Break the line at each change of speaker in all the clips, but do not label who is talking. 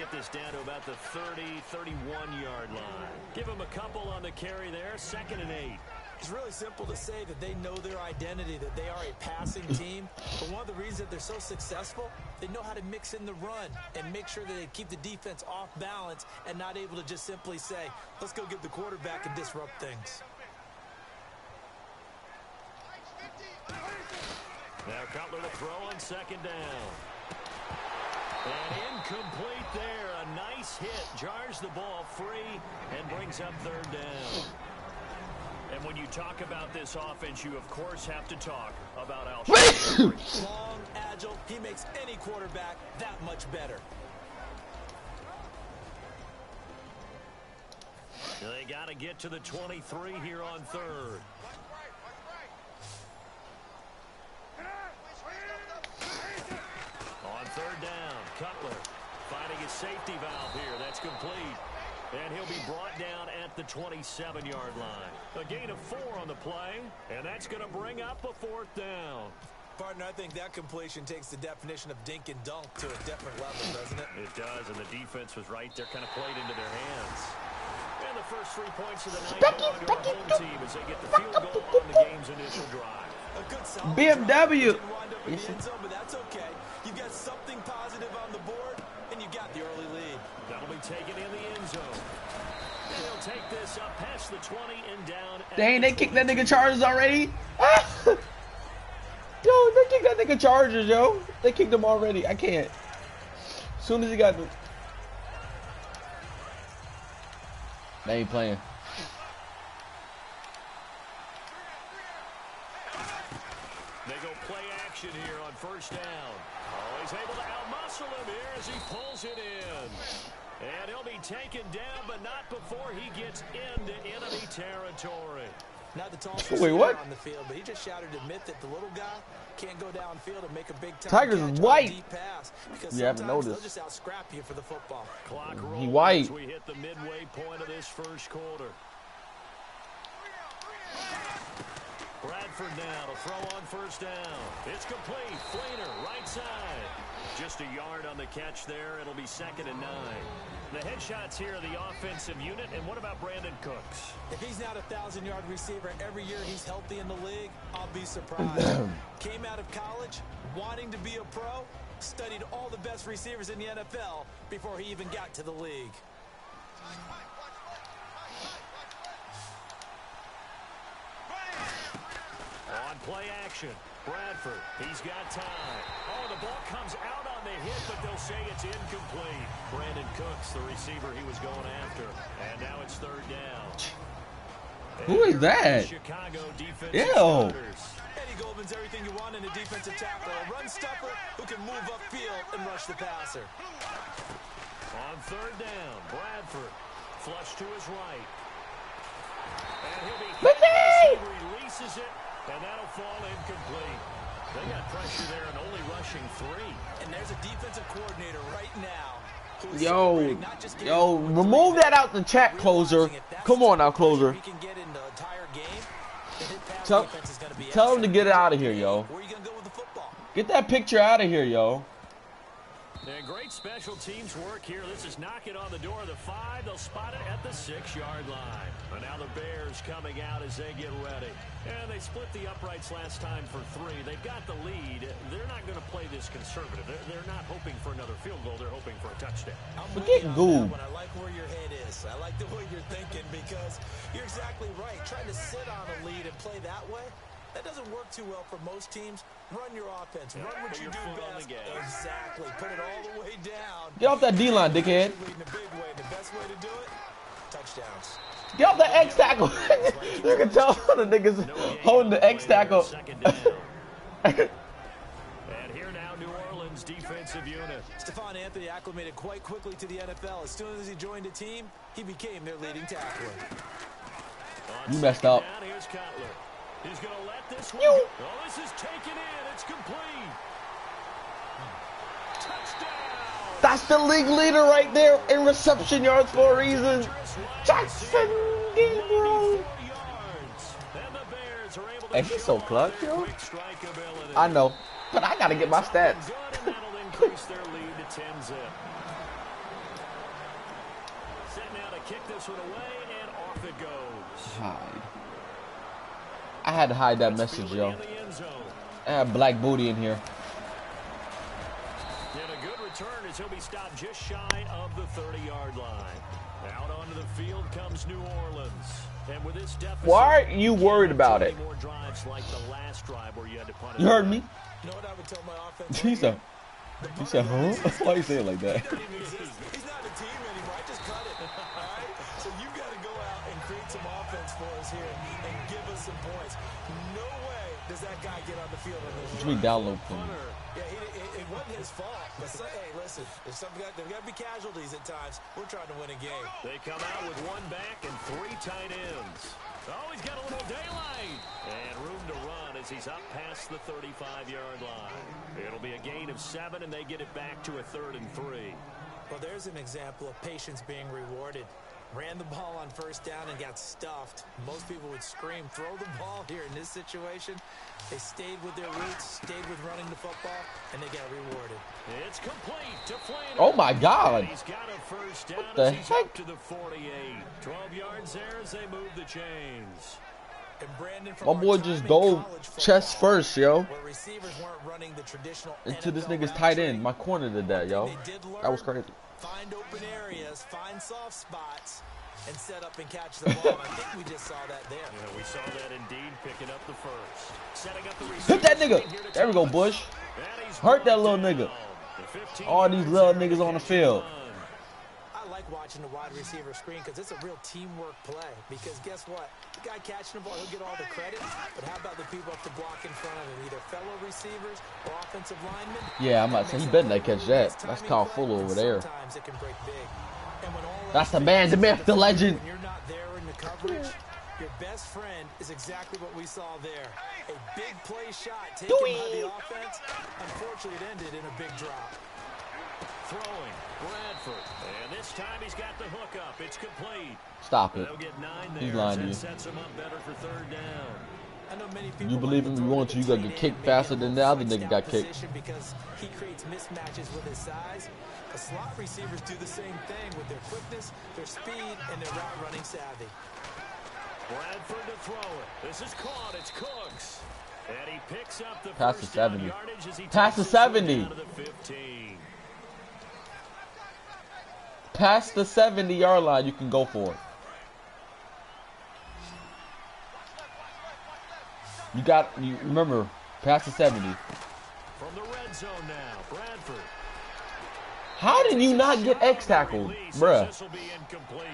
get this down to about the 30, 31-yard line. Give them a couple on the carry there, 2nd and 8.
It's really simple to say that they know their identity, that they are a passing team. But one of the reasons that they're so successful, they know how to mix in the run and make sure that they keep the defense off balance and not able to just simply say, let's go get the quarterback and disrupt things.
Now Cutler to throw on 2nd down. And incomplete there. A nice hit. Jars the ball free and brings up 3rd down. And when you talk about this offense, you, of course, have to talk about Alshon.
Long, agile. He makes any quarterback that much better.
They got to get to the 23 here on 3rd. On 3rd down, Cutler finding his safety valve here. That's complete. And he'll be brought down at the 27-yard line. A gain of 4 on the play, and that's going to bring up a 4th down.
Partner, I think that completion takes the definition of dink and dunk to a different level, doesn't it?
It does, and the defense was right there, kind of played into their hands. And the first 3 points of the night go to our home team as they get the field goal on the game's initial drive.
A good solid
BMW.
But that's okay. You've got something positive on the board, and you got the early lead.
That'll be taken in the end zone. And he'll take this up past the 20 and down.
Dang, they kicked that nigga Chargers already. Ah! Yo, they kicked that nigga Chargers, yo. They kicked him already. I can't. As soon as he got the... They ain't playing.
They go play action here on 1st down. Oh, he's able to outmuscle him here as he pulls it in. And he'll be taken down, but not before he gets into enemy territory.
Not the tallest
Wait, what?
on the field, but he just shouted to admit that the little guy can't go downfield and make a big time
Tigers
catch
is
on
white.
a deep pass because
You haven't
sometimes
noticed.
they'll just out-scrap you for the football.
Clock
He
rolls
white.
as we hit the midway point of this first quarter. Bradford now to throw on 1st down. It's complete. Flainer, right side. Just a yard on the catch there. It'll be 2nd and 9. The headshots here are the offensive unit. And what about Brandon Cooks?
If he's not a 1,000-yard receiver every year he's healthy in the league, I'll be surprised. Came out of college wanting to be a pro, studied all the best receivers in the NFL before he even got to the league.
On play action, Bradford, he's got time. Oh, the ball comes out on the hit, but they'll say it's incomplete. Brandon Cooks, the receiver he was going after. And now it's 3rd down.
Who is that?
Chicago defensive
Ew.
starters.
Eddie Goldman's everything you want in a defensive tackle. A run stopper who can move upfield and rush the passer.
On 3rd down, Bradford, flush to his right. And he'll be hit. He releases it. And that'll fall incomplete. They got pressure there and only rushing 3.
And there's a defensive coordinator right now.
Yo, remove that out the chat, closer. Come on now, closer. Tell him to get it out of here, yo.
Where are you going to go with the football?
Get that picture out of here, yo.
And great special teams work here. This is knocking on the door of the 5. They'll spot it at the 6-yard line. And now the Bears coming out as they get ready. And they split the uprights last time for 3. They've got the lead. They're not going to play this conservative. They're not hoping for another field goal. They're hoping for a touchdown.
Forget Goob.
I like where your head is. I like the way you're thinking because you're exactly right. Trying to sit on a lead and play that way, that doesn't work too well for most teams. Run your offense. Run what you do best. Exactly. Put it all the way down.
Get off that D-line, dickhead.
Leading a big way. The best way to do it, touchdowns.
Get off the X tackle. You can tell the niggas holding the X tackle.
And here now, New Orleans defensive unit.
Stephon Anthony acclimated quite quickly to the NFL. As soon as he joined the team, he became their leading tackler.
You messed up.
Here's Cutler. He's going to let this one go. Oh, this is taken in. It's complete. Touchdown.
That's the league leader right there in reception yards for a reason. Jackson Gabriel. Hey, he's so clutch, yo. I know, but I got to get my stats.
Set now to kick this one away, and off it goes.
Hide. I had to hide that message, yo. I have black booty in here.
And a good return as he'll be stopped just shy of the 30-yard line. Out onto the field comes New Orleans. And with this deficit,
why are you worried about it?
More drives like the last drive where you had to punt it.
You heard me?
You know what I would tell my offense?
He said, huh? Why you say it like that?
He's not a team anymore. I just cut it. All right? So you've got to go out and create some offense for us here and give us some points. No way does that guy get on the field on this.
Let me download thing.
Yeah, it wasn't his fault. But hey, listen, there's got to be casualties at times. We're trying to win a game.
They come out with one back and 3 tight ends. Oh, he's got a little daylight. And room to run as he's up past the 35-yard line. It'll be a gain of 7, and they get it back to a 3rd and 3.
Well, there's an example of patience being rewarded. Ran the ball on first down and got stuffed. Most people would scream, throw the ball here. In this situation, they stayed with their roots, stayed with running the football, and they got rewarded.
It's complete to Flanders.
Oh, my God.
He's got a first down
what the
as he's
heck?
up to the 48. 12 yards there as they move the chains.
And Brandon,
My boy just dove chest first, yo.
where receivers weren't running the traditional
Into this
NFL
nigga's
route
tight
tree.
end. My corner did that, yo.
They did learn,
That was crazy.
Find open areas, find soft spots, and set up and catch the ball. I think we just saw that there.
Yeah, we saw that indeed, picking up the first. Setting up the
Hit that nigga. There we go, Bush. Hurt that little nigga. All these little niggas on the field.
I like watching the wide receiver screen because it's a real teamwork play. Because guess what? The guy catching the ball, he'll get all the credit. But how about the people up to block in front of him? Either fellow receivers or offensive linemen.
Yeah, I'm about to say, he better not catch that. That's Kyle Fuller over there.
Sometimes it can break big. And when all
That's the man, the myth, the legend.
When you're not there in the coverage, your best friend is exactly what we saw there. A big play shot taken by the offense. Unfortunately, it ended in a big drop.
Throwing, Bradford. And this time he's got the hook up. It's complete.
Stop it.
They'll get 9
He's
there.
lying to
That
you.
sets him up better for 3rd down.
I know many people
You believe him if you want to. You gotta get kicked faster than the other nigga got kicked.
because he creates mismatches with his size. The slot receivers do the same thing with their quickness, their speed, and their route running savvy.
Bradford to throw it. This is caught. It's Cooks. And he picks up the
Pass the
first down
70.
yardage as he
Pass the
takes this one
70.
down to the 15.
Past the 70-yard line, you can go for it. You remember, past the 70.
From the red zone now, Bradford.
How did you not get X tackled, bruh?
This will be incomplete.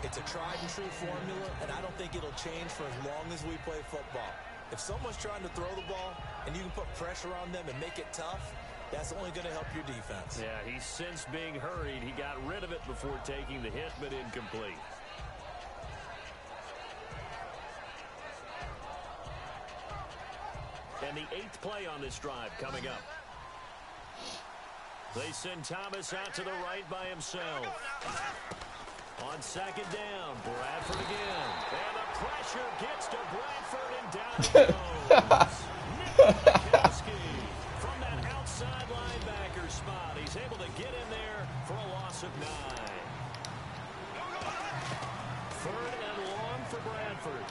It's a tried and true formula, and I don't think it'll change for as long as we play football. If someone's trying to throw the ball and you can put pressure on them and make it tough, that's only going to help your defense.
Yeah, he's since being hurried. He got rid of it before taking the hit, but incomplete. And the 8th play on this drive coming up. They send Thomas out to the right by himself. On 2nd down, Bradford again. And the pressure gets to Bradford and down he goes. Mikowski from that outside linebacker spot. He's able to get in there for a loss of 9. 3rd and long for Bradford.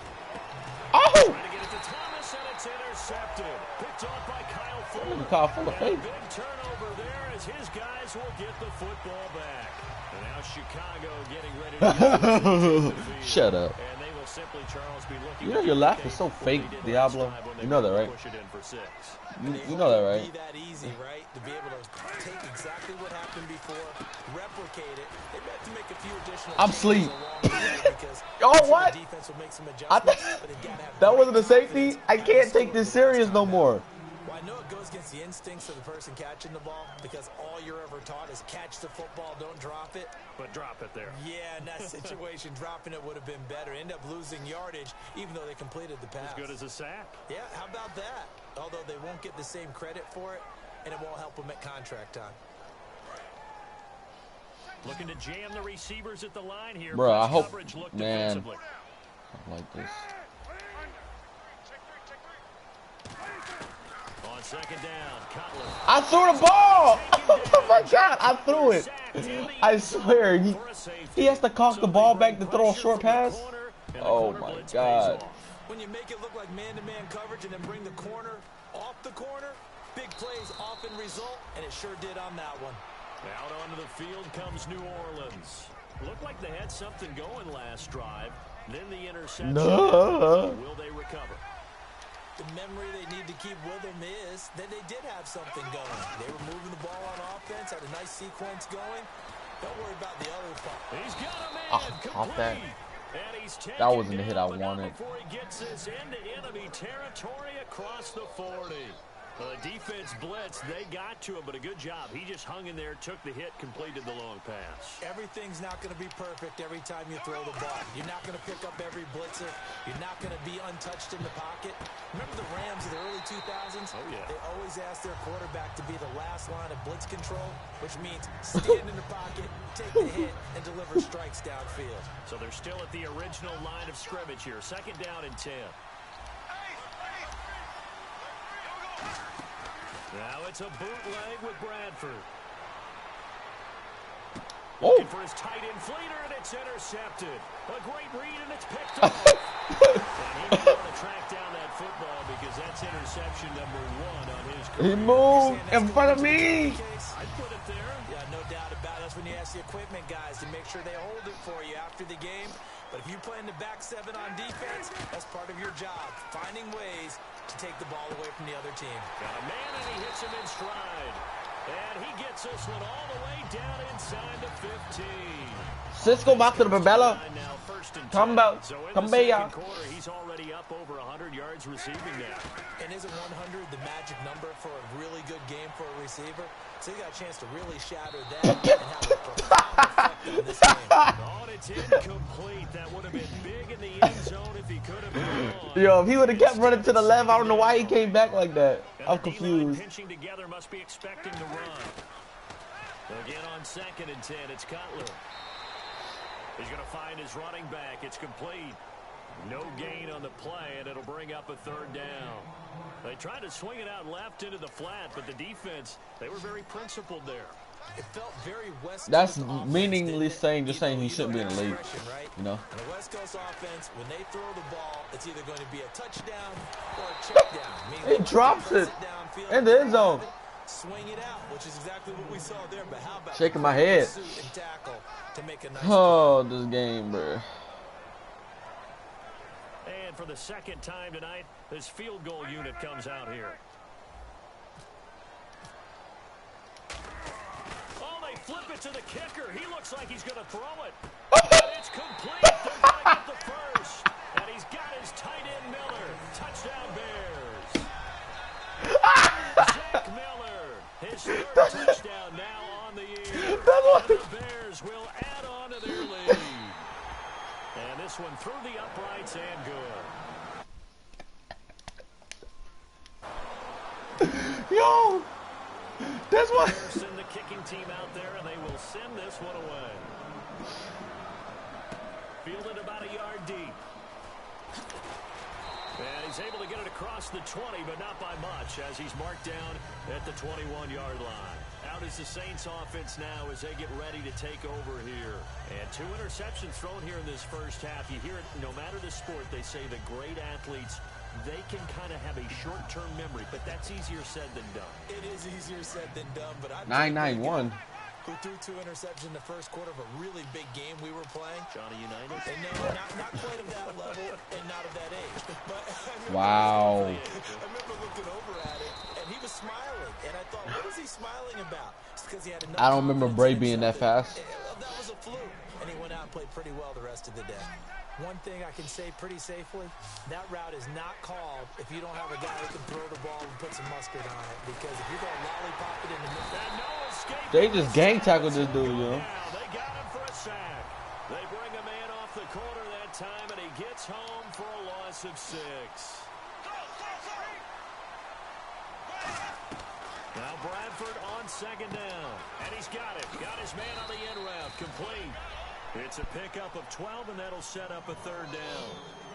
Oh!
Trying to get it to Thomas, and it's intercepted. Picked off by Kyle Fuller.
Kyle Fuller,
And a big turnover there as his guys will get the football back. And now Chicago getting ready to
Shut up.
And they will simply, Charles, be looking.
You know your laugh is so fake, Diablo. You know that, right?
Push it in for 6.
You know that, right?
Be that easy, right? To be able to take exactly what happened before, replicate it. They have to make a few additional
I'm
changes
asleep.
along the way because
Oh,
I'm sure
what?
the defense will make some
I
adjustments, but they gotta have
that wasn't a
confidence.
safety? I can't take this serious no more.
Well, I know it goes against the instincts of the person catching the ball because all you're ever taught is catch the football, don't drop it.
But drop it there.
Yeah, in that situation, dropping it would have been better. End up losing yardage, even though they completed the pass.
As good as a sack.
Yeah, how about that? Although they won't get the same credit for it, and it won't help them at contract time.
Looking to jam the receivers at the line here.
Bro, I hope,
Coverage looked
man,
defensively.
I like this.
On second down. Cutler.
I threw the ball. Oh my God, I threw it. I swear, he has to cock the ball back to throw a short pass. Oh my God.
When you make it look like man-to-man coverage and then bring the corner off the corner, big plays often result, and it sure did on that one.
Out onto the field comes New Orleans. Looked like they had something going last drive. Then the interception.
No.
Will they recover?
The memory they need to keep with them is that they did have something going. They were moving the ball on offense, had a nice sequence going. Don't worry about the other part.
He's got a man
Off that.
And he's
That wasn't the hit I wanted.
before he gets this into enemy territory across the 40. The defense blitz, they got to him, but a good job. He just hung in there, took the hit, completed the long pass.
Everything's not going to be perfect every time you throw the ball. You're not going to pick up every blitzer. You're not going to be untouched in the pocket. Remember the Rams of the early 2000s?
Oh, yeah.
They always asked their quarterback to be the last line of blitz control, which means stand in the pocket, take the hit, and deliver strikes downfield.
So they're still at the original line of scrimmage here. Second down and 10. Now it's a bootleg with Bradford. Looking for his tight end fleeter, and it's intercepted. A great read, and it's picked off. And he may want to track down that football because that's interception number 1 on his career.
He moved in front of me.
I'd put it there.
Yeah, no doubt about it. That's when you ask the equipment guys to make sure they hold it for you after the game. But if you play in the back 7 on defense, that's part of your job, finding ways to take the ball away from the other team.
Got a man, and he hits him in stride. And he gets this one all the way down inside the 15.
Cisco back to the Babella. Come back.
So in
Come
the
back.
second quarter, he's already up over 100 yards receiving now.
And isn't 100 the magic number for a really good game for a receiver? So you got a chance to really shatter that and have a profound effect on this game.
Oh, it's incomplete. That would have been big in the end zone if he could have been on.
Yo, if he would have kept running to the left, I don't know why he came back like that. I'm confused.
Pinching together, must be expecting to run. Again on second and 10, it's Cutler. He's going to find his running back. It's complete. No gain on the play, and it'll bring up a third down. They tried to swing it out left into the flat, but the defense, they were very principled there.
It felt very West Coast.
That's meaninglessly saying, just saying he shouldn't be in the league. You know?
And the West Coast offense, when they throw the ball, it's either going to be a touchdown or a check down.
He drops it in the end zone.
Swing it out, which is exactly what we saw there. But how about
shaking my head?
And tackle to make a nice
oh, this game, bro.
And for the second time tonight, this field goal unit comes out here. Oh, they flip it to the kicker. He looks like he's going to throw it. And it's complete. They're going to get the first. And he's got his tight end Miller. Touchdown Bears. Zach Miller, his third touchdown now on the year. And the Bears will add on to their lead. And this one through the uprights and good.
Yo, that's what.
Send the kicking team out there, and they will send this one away. Fielded about a yard deep. And he's able to get it across the 20, but not by much, as he's marked down at the 21-yard line. Out is the Saints offense now as they get ready to take over here. And 2 interceptions thrown here in this first half. You hear it, no matter the sport, they say the great athletes, they can kind of have a short-term memory, but that's easier said than done.
It is easier said than done, but I
991.
Who threw 2 interceptions in the first quarter of a really big game we were playing.
Johnny United?
And no, not quite of that level and not of that age. But
Wow.
I remember looking over at it, and he was smiling. And I thought, what is he smiling about? It's because he had enough.
I don't remember Bray being that fast.
That was a fluke. And he went out and played pretty well the rest of the day. One thing I can say pretty safely, that route is not called if you don't have a guy who can throw the ball and put some mustard on it. Because if you're going to lollipop it in the middle.
They just gang tackled this dude, yo.
They got him for a sack. They bring a man off the corner that time, and he gets home for a loss of 6. Now Bradford on second down. And he's got it. Got his man on the end route. Complete. It's a pickup of 12, and that'll set up a third down.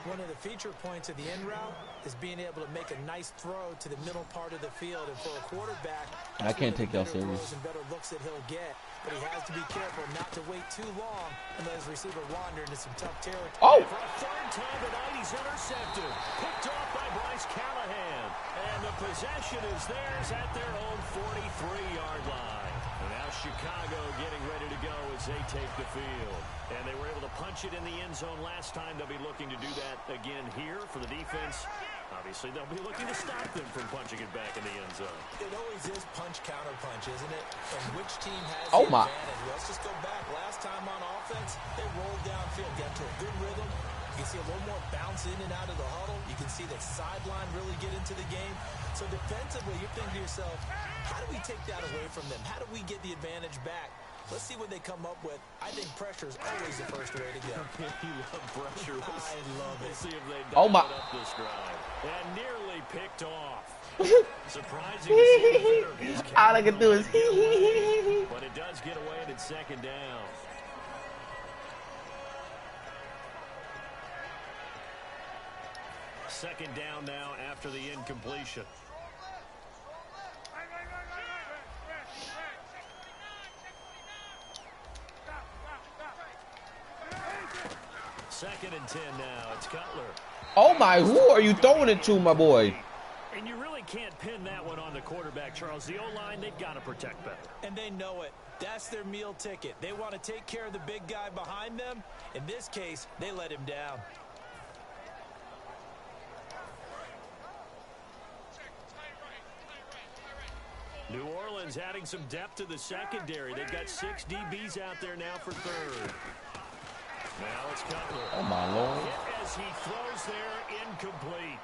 One of the feature points of the in route is being able to make a nice throw to the middle part of the field. And for a quarterback,
I can't take y'all serious.
And better looks that he'll get. But he has to be careful not to wait too long and let his receiver wander into some tough territory.
Oh!
For a third time tonight, he's intercepted. Picked off by Bryce Callahan. And the possession is theirs at their own 43-yard line. And now Chicago getting ready to go as they take the field. And they were able to punch it in the end zone last time. They'll be looking to do that again here for the defense. Obviously, they'll be looking to stop them from punching it back in the end zone.
It always is punch-counter-punch, isn't it? And which team has
the
advantage? Let's just go back. Last time on offense, they rolled downfield, got to a good rhythm. You can see a little more bounce in and out of the huddle. You can see the sideline really get into the game. So defensively, you're thinking to yourself, how do we take that away from them? How do we get the advantage back? Let's see what they come up with. I think pressure is always the first way to go.
You love pressure.
I love it.
We'll see if they
Oh my!
dial it up this drive. And nearly picked off. Surprising to see the hitter.
All I can do is
But it does get away and it's second down. Second down now after the incompletion. Second and 10 now. It's Cutler.
Oh my, who are you throwing it to, my boy?
And you really can't pin that one on the quarterback, Charles. The O-line, they've got to protect better.
And they know it. That's their meal ticket. They want to take care of the big guy behind them. In this case, they let him down.
New Orleans adding some depth to the secondary. They've got 6 DBs out there now for third. Now it's Cutler.
Oh my Lord.
Hit as he throws there, incomplete.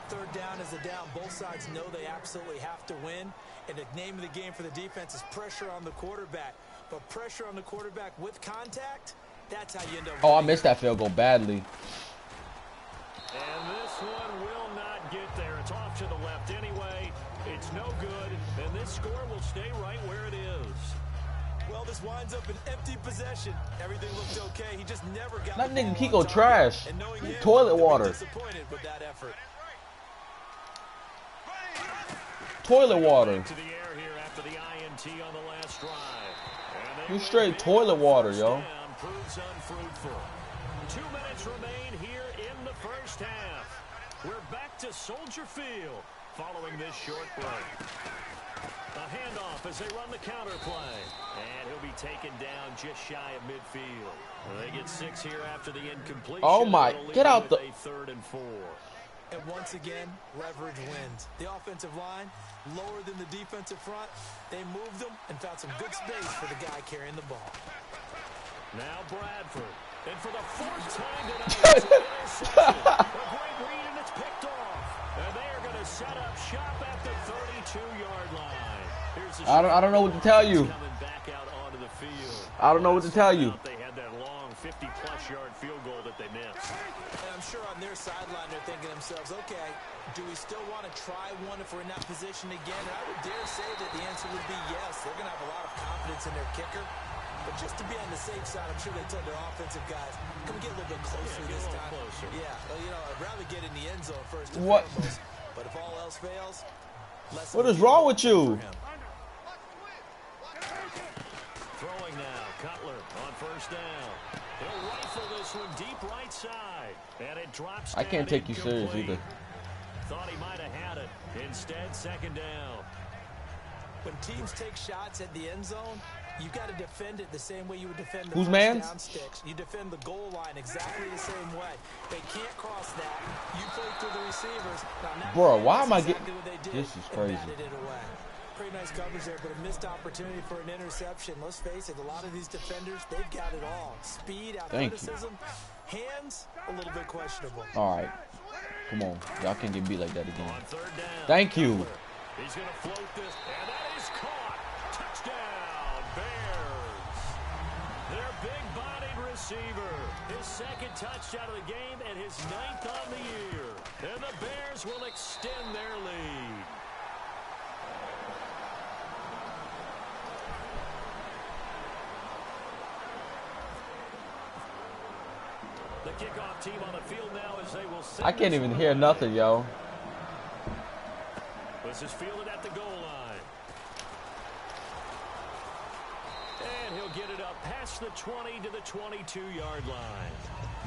Third down is a down. Both sides know they absolutely have to win. And the name of the game for the defense is pressure on the quarterback. But pressure on the quarterback with contact, that's how you end up winning.
Oh, I missed that field goal badly.
And this one will not get there. It's off to the left anyway. It's no good. And this score will stay right where it is.
Well, this winds up an empty possession. Everything looked okay. He just never got
That
the
nigga
ball
Kiko
on target.
trash.
And knowing him,
Toilet
he'll be
water.
disappointed with that effort.
Toilet water.
To the air here after the INT on the last drive.
You straight toilet water, yo.
Down proves unfruitful. 2 minutes remain here in the first half. We're back to Soldier Field following this short break. A handoff as they run the counter play. And he'll be taken down just shy of midfield. They get 6 here after the incompletion.
Oh my, get out the...
A 3rd and 4.
And once again, leverage wins. The offensive line, lower than the defensive front. They moved them and found some good space for the guy carrying the ball.
Now Bradford. And for the 4th time tonight, it's an interception. A great read, and it's picked off. And they are going to set up shop at the 32-yard line. Here's the
I don't know what to tell you.
coming back out onto the field.
I don't know what to tell you.
They had that long 50-plus yard field goal that they missed.
And I'm sure on their sideline they're thinking to themselves, okay, do we still want to try one if we're in that position again? And I would dare say that the answer would be yes. They're going to have a lot of confidence in their kicker. But just to be on the safe side, I'm sure they told their offensive guys, can we get a little bit closer this time?
Closer.
Yeah, well, you know, I'd rather get in the end zone first and
What?
foremost. But if all else fails,
What is wrong with you?
Throwing now, Cutler on first down. He'll rifle this one deep right side. And it drops
I can't
down
take you serious
incomplete.
either.
Thought he might have had it. Instead, second down.
When teams take shots at the end zone, you've got to defend it the same way you would defend the
Whose
first
man's?
down sticks. You defend the goal line exactly the same way. They can't cross that. You play through the receivers. Now,
Bro, why am I
exactly
getting...
what they did
This is
and
crazy.
batted it away. Pretty nice coverage there, but a missed opportunity for an interception. Let's face it, a lot of these defenders, they've got it all. Speed, athleticism, hands, a little bit questionable.
All right. Come on. Y'all can't get beat like that again.
On third down.
Thank you.
He's going to float this, and that is caught. Touchdown, Bears. Their big-bodied receiver. His second touchdown of the game and his 9th on the year. And the Bears will extend their lead. The the kickoff team on the field now as they will send
I can't
this
even
one
hear
away.
nothing, yo.
This is fielded at the goal line. And he'll get it up past the 20 to the 22-yard line.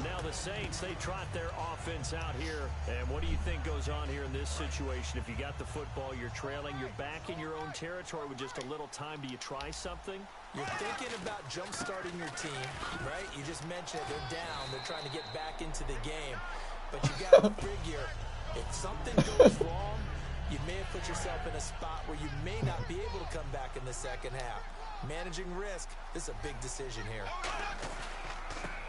Now the Saints, they trot their offense out here. And what do you think goes on here in this situation? If you got the football, you're trailing, you're back in your own territory with just a little time. Do you try something?
You're thinking about jump-starting your team, right? You just mentioned they're down. They're trying to get back into the game. But you got to figure, if something goes wrong, you may have put yourself in a spot where you may not be able to come back in the second half. Managing risk, this is a big decision here.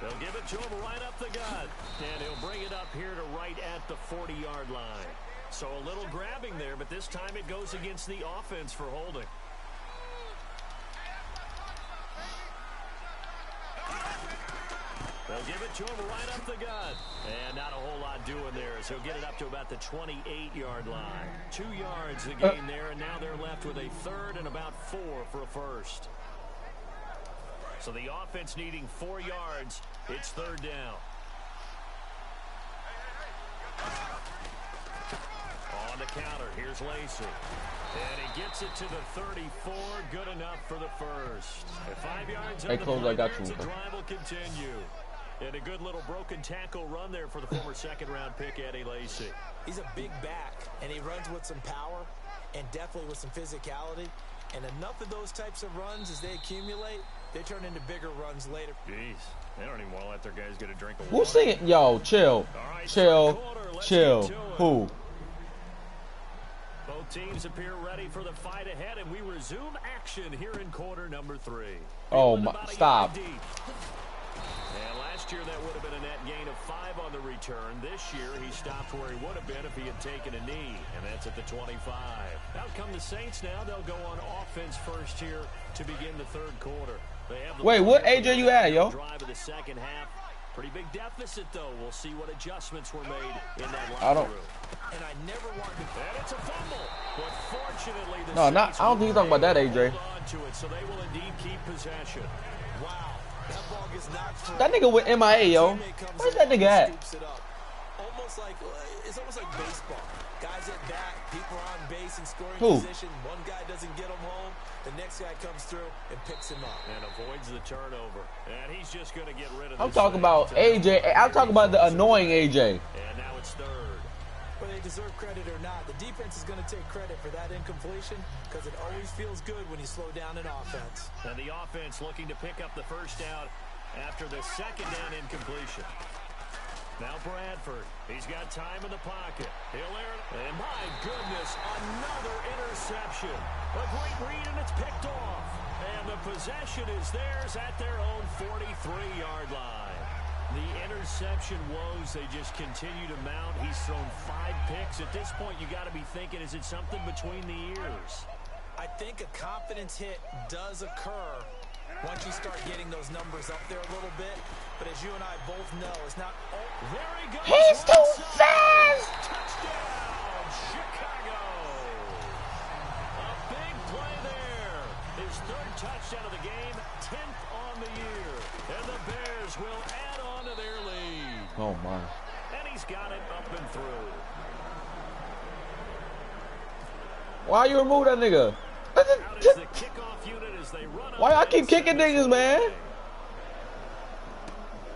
They'll give it to him right up the gut. And he'll bring it up here to right at the 40-yard line. So a little grabbing there, but this time it goes against the offense for holding. They'll give it to him right up the gut. And not a whole lot doing there as he'll get it up to about the 28-yard line. 2 yards the gain there, and now they're left with a third and about 4 for a first. So the offense needing 4 yards. It's third down. On the counter, here's Lacey. And he gets it to the 34. Good enough for the first. At 5 yards on the
Close, I got you.
the drive will continue. And a good little broken tackle run there for the former second-round pick, Eddie Lacy.
He's a big back, and he runs with some power and definitely with some physicality. And enough of those types of runs, as they accumulate, they turn into bigger runs later.
Jeez, they don't even want to let their guys get a drink of water.
Who's singing? Yo, chill.
Right,
Chill. Chill. Who?
Both teams appear ready for the fight ahead, and we resume action here in quarter number 3.
Oh, my. Stop.
And last year that would have been a net gain of 5 on the return. This year he stopped where he would have been if he had taken a knee, and that's at the 25. Out come the Saints now. They'll go on offense first here to begin the third quarter. They have the
Wait, what AJ you at, yo?
drive of the second half. Pretty big deficit, though. We'll see what adjustments were made in that
I don't.
locker room.
And I never wanted to...
And it's a fumble. But fortunately, the
No, not.
Saints
I don't think you're talking about that, AJ.
hold on to it, so they will indeed keep possession.
Wow. That ball gets knocked free.
That nigga with MIA, yo. Where's that nigga at?
Almost like, it's almost like baseball. Guys at bat, people are on base in scoring
Who?
position. One guy doesn't get him home. The next guy comes through and picks him up.
And avoids the turnover. And he's just going to get rid of
I'm
this
talking
thing.
about AJ. I'm talking about the annoying AJ.
And now it's third.
Whether they deserve credit or not, the defense is going to take credit for that incompletion because it always feels good when you slow down an offense.
And the offense looking to pick up the first down after the second down incompletion. Now Bradford, he's got time in the pocket. He'll air it. And my goodness, another interception. A great read, and it's picked off. And the possession is theirs at their own 43-yard line. The interception woes, they just continue to mount. He's thrown 5 picks. At this point, you got to be thinking, is it something between the ears?
I think a confidence hit does occur once you start getting those numbers up there a little bit. But as you and I both know, it's not... Oh,
there he goes.
He's too fast!
Touchdown, Chicago. A big play there. His 3rd touchdown of the game, 10th on the year. And the Bears will add on to their lead.
Oh, my.
And he's got it up and through.
Why you remove that nigga?
Out is the kickoff unit as they run up.
Why y'all keep kicking niggas, man?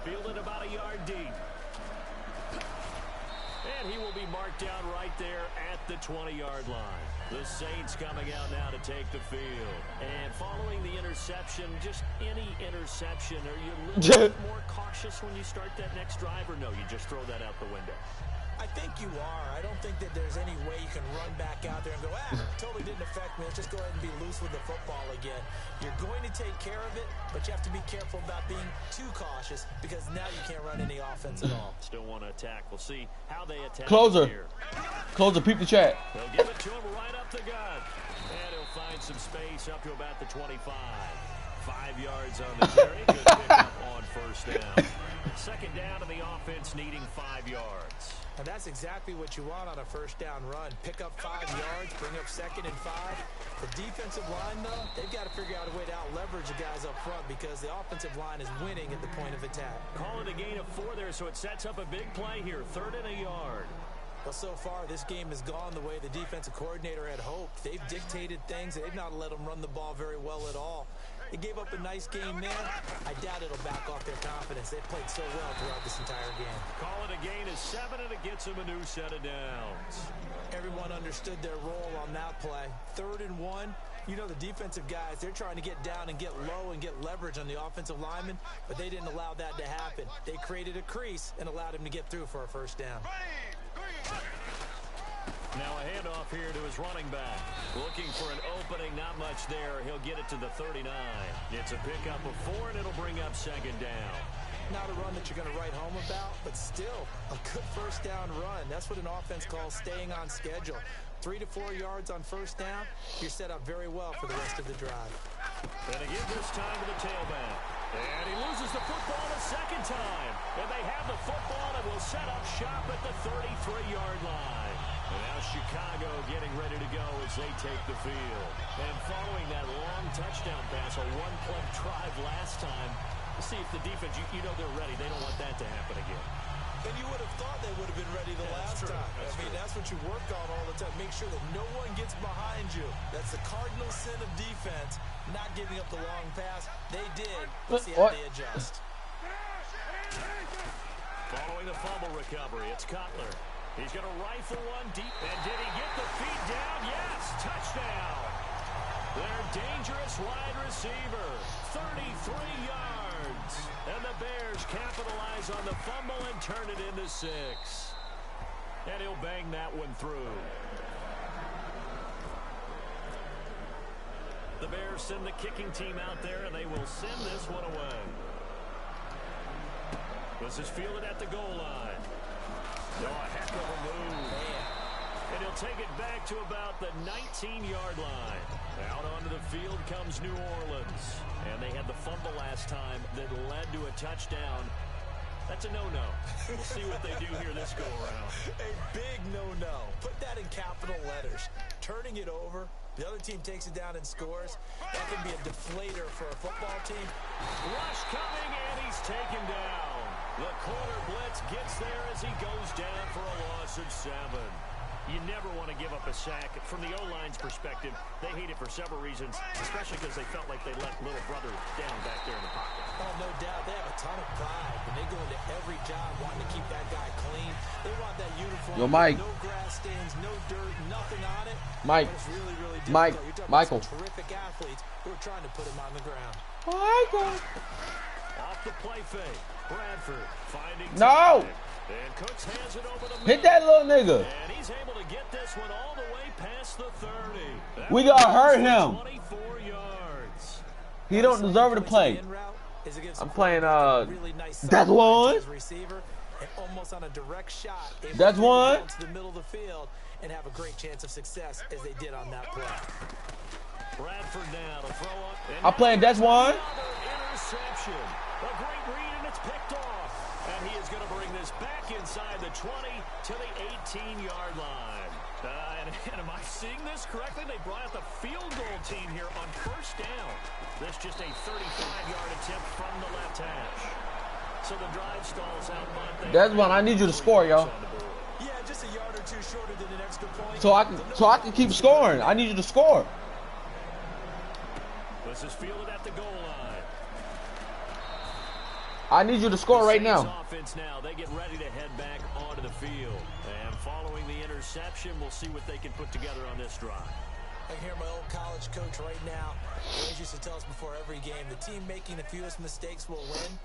Fielded about a yard deep. And he will be marked down right there at the 20-yard line. The Saints coming out now to take the field. And following the interception, just any interception, are you a little bit more cautious when you start that next drive, or no, you just throw that out the window?
I think you are. I don't think that there's any way you can run back out there and go, totally didn't affect me. Let's just go ahead and be loose with the football again. You're going to take care of it, but you have to be careful about being too cautious because now you can't run any offense at all.
Still want to attack. We'll see how they attack.
Closer.
Here.
Closer, peep the chat.
They'll give it to him right up the gut. And he'll find some space up to about the 25. 5 yards on the carry. Good pickup on first down. Second down to the offense needing 5 yards.
And that's exactly what you want on a first down run. Pick up 5 yards, bring up 2nd and 5. The defensive line, though, they've got to figure out a way to out-leverage the guys up front because the offensive line is winning at the point of attack.
Call it a gain of 4 there, so it sets up a big play here. 3rd and a yard.
Well, so far, this game has gone the way the defensive coordinator had hoped. They've dictated things. They've not let them run the ball very well at all. They gave up a nice game there. I doubt it'll back off their confidence. They've played so well throughout this entire game.
Call it a gain of 7, and it gets them a new set of downs.
Everyone understood their role on that play. 3rd and 1. You know, the defensive guys, they're trying to get down and get low and get leverage on the offensive lineman, but they didn't allow that to happen. They created a crease and allowed him to get through for a first down.
Now a handoff here to his running back. Looking for an opening, not much there. He'll get it to the 39. It's a pickup of 4, and it'll bring up 2nd down.
Not a run that you're going to write home about, but still a good first down run. That's what an offense calls staying on schedule. 3 to 4 yards on first down, you're set up very well for the rest of the drive.
And again this time to the tailback. And he loses the football a 2nd time. And they have the football and will set up shop at the 33-yard line. And now Chicago getting ready to go as they take the field. And following that long touchdown pass, a one-play drive last time, we'll see if the defense, you know they're ready. They don't want that to happen again.
And you would have thought they would have been ready the last time. I mean, that's what you work on all the time. Make sure that no one gets behind you. That's the cardinal sin of defense, not giving up the long pass. They did. Let's see how they adjust.
Following the fumble recovery, it's Cutler. He's going to rifle one deep. And did he get the feet down? Yes, touchdown. Their dangerous wide receiver, 33 yards. And the Bears capitalize on the fumble and turn it into 6. And he'll bang that one through. The Bears send the kicking team out there, and they will send this one away. This is fielded at the goal line. Oh, a heck of a move. And he'll take it back to about the 19-yard line. Out onto the field comes New Orleans. And they had the fumble last time that led to a touchdown. That's a no-no. We'll see what they do here this go-around.
A big no-no. Put that in capital letters. Turning it over, the other team takes it down and scores. That can be a deflator for a football team.
Rush coming, and he's taken down. The corner blitz gets there as he goes down for a loss of 7. You never want to give up a sack. From the O-line's perspective, they hate it for several reasons, especially because they felt like they let little brother down back there in the pocket.
Oh, no doubt. They have a ton of pride. And they go into every job wanting to keep that guy clean. They want that uniform.
Yo, Mike.
No grass stains, no dirt, nothing on it.
Mike.
But it's really, really difficult.
Mike.
You're talking
Michael.
about some terrific athletes who are trying to put him on the ground.
Michael.
Off the play fake. Bradford finding
No.
time. And Cooks hands it over the middle.
Hit that little nigga.
And he's able to get this one all the way past the 30.
We gotta hurt him.
24 yards.
He don't deserve to play. I'm playing that's one.
Almost on a direct shot.
That's one.
To the middle of the field and have a great chance of success as they did on that play.
Bradford now to throw up.
I'm playing that's one.
Interception. A great read, and it's picked off. And he is going to bring this back inside the 20 to the 18-yard line. And am I seeing this correctly? They brought out the field goal team here on first down. This just a 35-yard attempt from the left hash. So the drive stalls out.
That's one. I need you to score, yo.
Yeah, just a yard or two shorter than an extra point.
So I can keep scoring. I need you to score.
This is fielded at the goal line.
I need you to score right now.
Offense now. They get ready to head back onto the field. And following the interception, we'll see what they can put together on this drive.
I hear my old college coach right now. He always used to tell us before every game, the team making the fewest mistakes will win.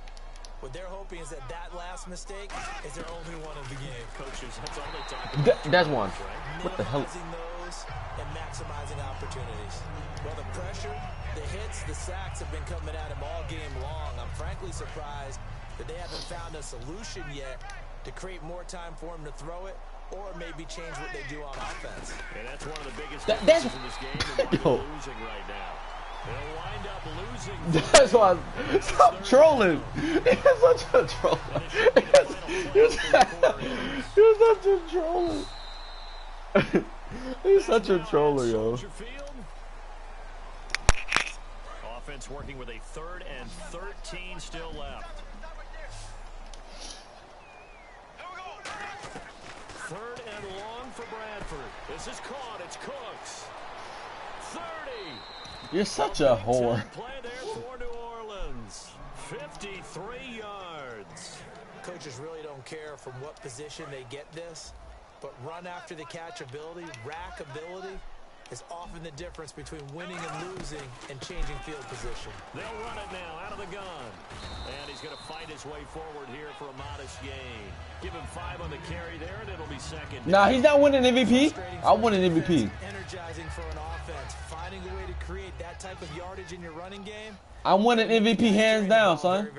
What they're hoping is that last mistake is their only one of the game.
Coaches, that's all they talk about.
That's one. What the hell?
Minimizing those and maximizing opportunities. Well, the pressure, the hits, the sacks have been coming at him all game long. I'm frankly surprised that they haven't found a solution yet to create more time for him to throw it or maybe change what they do on offense.
And that's one of the biggest differences in this game and why they're losing right now. They'll wind up losing.
That's why. Stop trolling. You're such a troll. You're such a troller. He's such a troller, yo.
Offense working with a 3rd and 13 still left. 3rd and long for Bradford. This is caught. It's Cooks. 30.
You're such a whore.
Play there for New Orleans. 53 yards.
Coaches really don't care from what position they get this, but run after the catch ability, rack ability, is often the difference between winning and losing and changing field position.
They'll run it now out of the gun. And he's going to fight his way forward here for a modest gain. Give him 5 on the carry there, and it'll be second.
Nah, he's not winning MVP. I won an MVP.
Energizing for an offense. Finding a way to create that type of yardage in your running game.
I'm winning MVP hands down, son.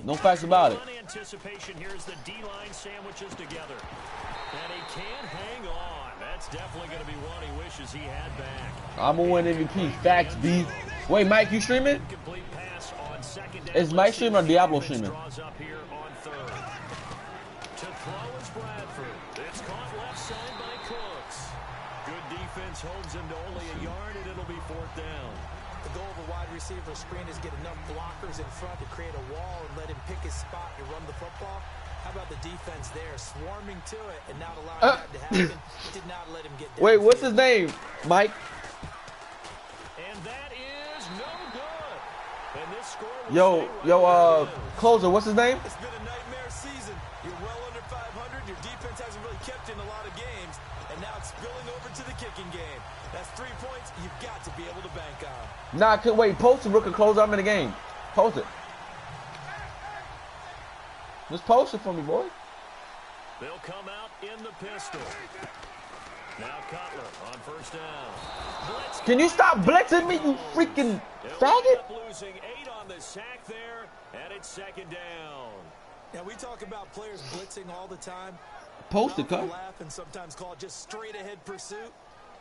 No facts about it.
Anticipation here as the D-line sandwiches together. And he can't hang on. That's definitely going to be one he wishes he had back.
I'm going to win MVP. Facts, B. Wait, Mike, you streaming? Is Mike streaming or Diablo streaming?
Draws up here on 3rd. To throw is Bradford. It's caught left side by Cooks. Good defense holds him to only a yard, and it'll be 4th down.
The goal of a wide receiver screen is get enough blockers in front to create a wall and let him pick his spot to run the football. How about the defense there, swarming to it and not allowing that to happen? Did not let him get down.
Wait, what's his name, Mike?
And that is no good. And this score
closer, what's his name?
It's been a nightmare season. You're well under 500. Your defense hasn't really kept in a lot of games, and now it's spilling over to the kicking game. That's 3 points you've got to be able to bank on.
Nah, wait, post it, Rooker, closer. I'm in the game. Post it. Just post it for me, boy.
They'll come out in the pistol. Now Cutler on 1st down. Blitz.
Can you stop blitzing me, you freaking faggot?
Losing 8 on the sack there, and it's 2nd down.
Now we talk about players blitzing all the time.
Post it, cut.
Laugh and sometimes call it just straight ahead pursuit.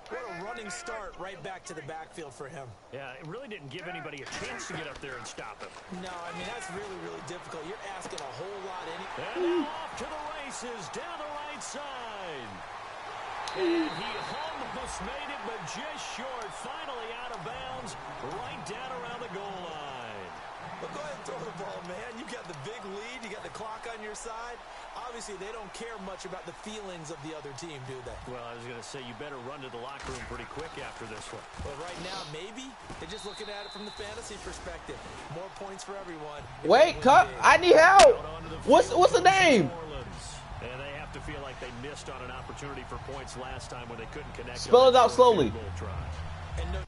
What a running start right back to the backfield for him.
Yeah, it really didn't give anybody a chance to get up there and stop him.
No, I mean, that's really, really difficult. You're asking a whole lot.
And now off to the races down the right side. And he almost made it, but just short. Finally out of bounds, right down around the goal line.
But go ahead and throw the ball, man. You got the big lead. You got the clock on your side. Obviously, they don't care much about the feelings of the other team, do they?
Well, I was going to say, you better run to the locker room pretty quick after this one.
But right now, maybe they're just looking at it from the fantasy perspective. More points for everyone.
Wait, cut. I need help. What's the name?
And they have to feel like they missed on an opportunity for points last time when they couldn't connect.
Spell it out slowly.
And no.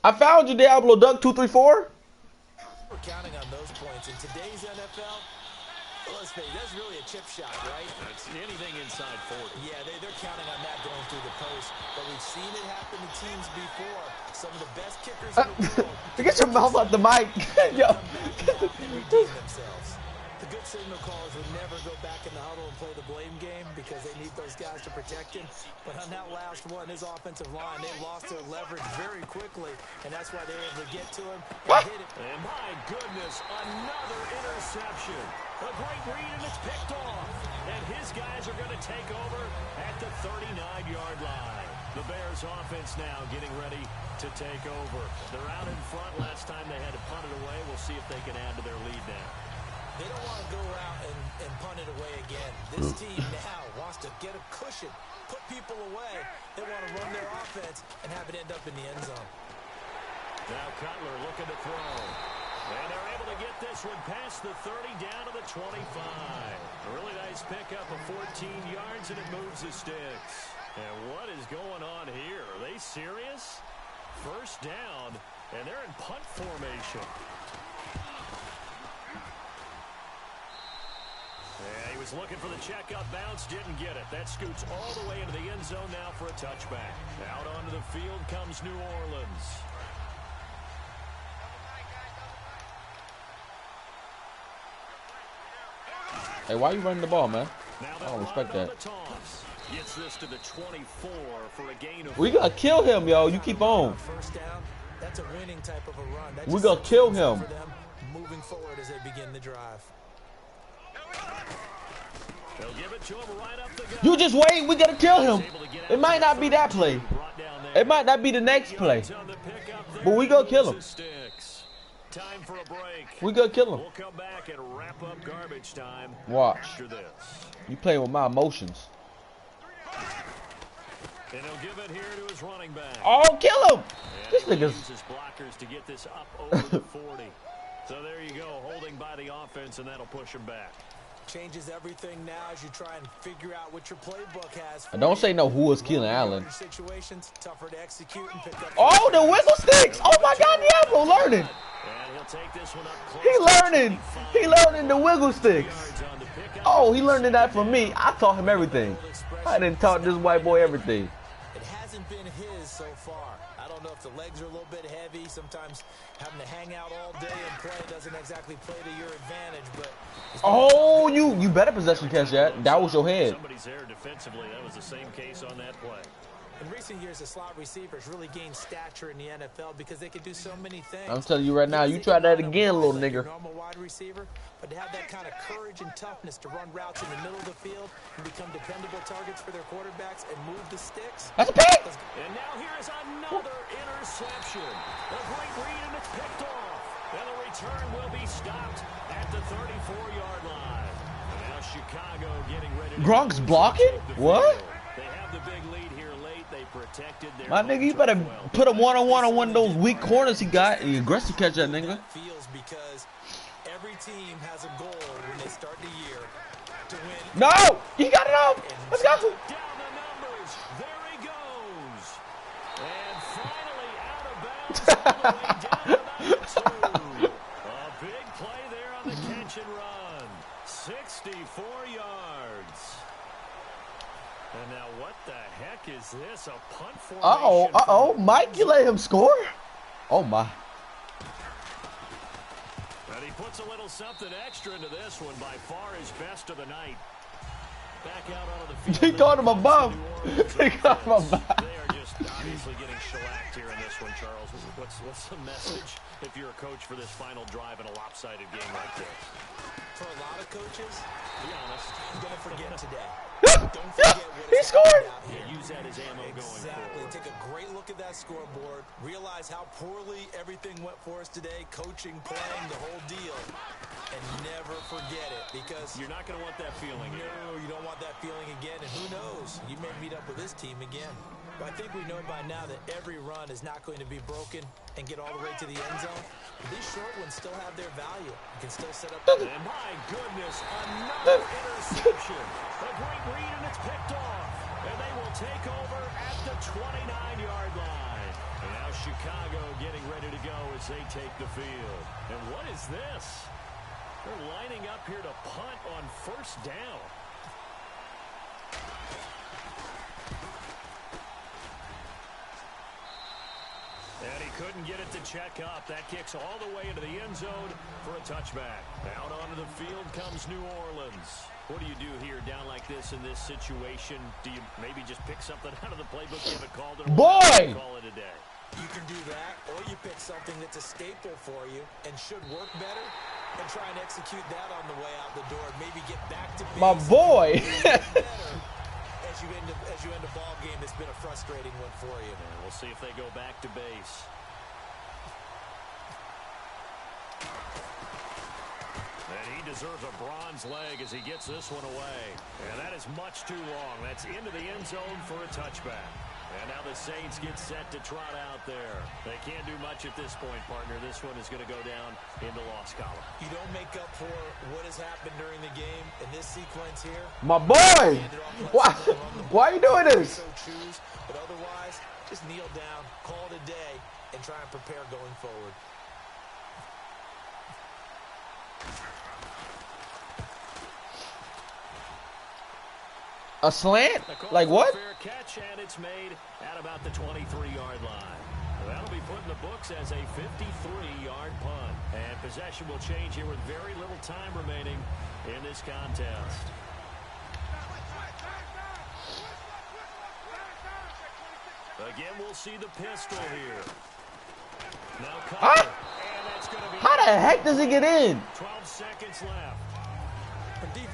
I found you, Diablo Duck 234.
We're counting on those points in today's NFL. Let's face it, that's really a chip shot, right?
That's anything inside 40.
Yeah, they're counting on that going through the post. But we've seen it happen to teams before. Some of the best kickers in the world.
Get your mouth out the mic. Yo.
Redeem themselves. The good signal callers would never go back in the huddle and play the blame game because they need those guys to protect him. But on that last one, his offensive line, they lost their leverage very quickly, and that's why they were able to get to him and hit it.
And my goodness, another interception. A great read, and it's picked off. And his guys are going to take over at the 39-yard line. The Bears offense now getting ready to take over. They're out in front. Last time they had to punt it away. We'll see if they can add to their lead now.
They don't want to go out and punt it away again. This team now wants to get a cushion, put people away. They want to run their offense and have it end up in the end zone.
Now Cutler looking to throw. And they're able to get this one past the 30 down to the 25. A really nice pickup of 14 yards, and it moves the sticks. And what is going on here? Are they serious? First down, and they're in punt formation. Yeah, he was looking for the checkup bounce, didn't get it. That scoots all the way into the end zone now for a touchback. Out onto the field comes New Orleans.
Hey, why you running the ball, man?
Now
I don't respect that.
Gets this to the 24 for a gain of
We gotta kill him, yo. You keep on.
First down. That's a winning type of a run.
We gonna kill him.
For them moving forward as they begin the drive.
They'll give it to him right up the gut.
You just wait. We gotta kill him. It might not be that play. It might not be the next play. But we gonna kill him.
Time for a break.
We gonna kill him.
We'll come back and wrap up garbage time.
Watch.
After this.
You playing with my emotions.
And he'll give it here to his running back.
Oh, kill him! This nigga's.
His blockers to get this up over the 40. So there you go, holding by the offense, and that'll push him back.
Changes everything now as you try and figure out what your playbook has.
Don't say no. Who was Keelan Allen?
Situations tougher to execute and pick up.
Oh, the wiggle sticks! Oh my God, Diablo learning.
And he'll take this one up close.
He learning. He learning the wiggle sticks. Oh, he learning that from me. I taught him everything. I didn't taught this white boy everything.
It hasn't been his so far. I don't know if the legs are a little bit heavy. Sometimes having to hang out all day and play doesn't exactly play to your advantage. But
oh, you better possession catch that. That was your head.
Somebody's there defensively. That was the same case on that play.
In recent years, the slot receivers really gained stature in the NFL because they could do so many things.
I'm telling you right now, you try that again, little nigga.
Normal wide receiver, but to have that kind of courage and toughness to run routes in the middle of the field and become dependable targets for their quarterbacks and move the sticks.
That's a pick.
And now here is another interception. A great read, and it's picked off. And the return will be stopped at the 34-yard line. And now Chicago getting ready to
Gronk's blocking? What?
They have the big lead here late. They protected their
My nigga, you better put a one-on-one on one of those weak corners he got and aggressive catch that nigga.
Feels because every team has a goal when they start the year to win.
No! He got it out! Let's go!
Down the numbers. There he goes. And finally out of bounds all the way down to number 2. A big play there on the catch and run. 64 yards. And now what the heck is this? A punt formation.
Uh-oh. Mike, you let him score? Oh, my.
And he puts a little something extra into this one, by far his best of the night. Back out onto the field.
He called him a bum. He called him a bum.
They are just obviously getting shellacked here in this one, Charles. What's the message if you're a coach for this final drive in a lopsided game like this?
For a lot of coaches,
Be honest.
you're going to forget today.
Don't forget
what
he
has
scored.
happened out here.
Use that as ammo going
Exactly.
forward.
Take a great look at that scoreboard. Realize how poorly everything went for us today. Coaching, playing, the whole deal. And never forget it, because
You're not going to want that feeling.
no, you don't want that feeling again. And who knows? You may meet up with this team again. But I think we know by now that every run is not going to be broken and get all the way to the end zone. But these short ones still have their value. You can still set up.
And my goodness, another interception. A great read, and it's picked off. And they will take over at the 29-yard line. And now Chicago getting ready to go as they take the field. And what is this? They're lining up here to punt on first down. And he couldn't get it to check up. That kicks all the way into the end zone for a touchback. Out onto the field comes New Orleans. What do you do here down like this in this situation? Do you maybe just pick something out of the playbook you haven't called it?
Boy!
Call it a day.
You can do that, or you pick something that's a staple for you and should work better and try and execute that on the way out the door and maybe get back to
My boy.
as you end a ball game that's been a frustrating one for you.
And we'll see if they go back to base. And he deserves a bronze leg as he gets this one away. And that is much too long. That's into the end zone for a touchback. And now the Saints get set to trot out there. They can't do much at this point, partner. This one is going to go down in the loss column.
You don't make up for what has happened during the game in this sequence here.
My boy. Why are you doing this?
So choose, but otherwise, just kneel down, call it a day, and try and prepare going forward.
A slant? Like what?
Fair catch, and it's made at about the 23-yard line. That'll be put in the books as a 53-yard punt. And possession will change here with very little time remaining. in this contest. Again, we'll see the pistol here. Now cover, and that's going to be...
How the heck does he get in?
12 seconds left.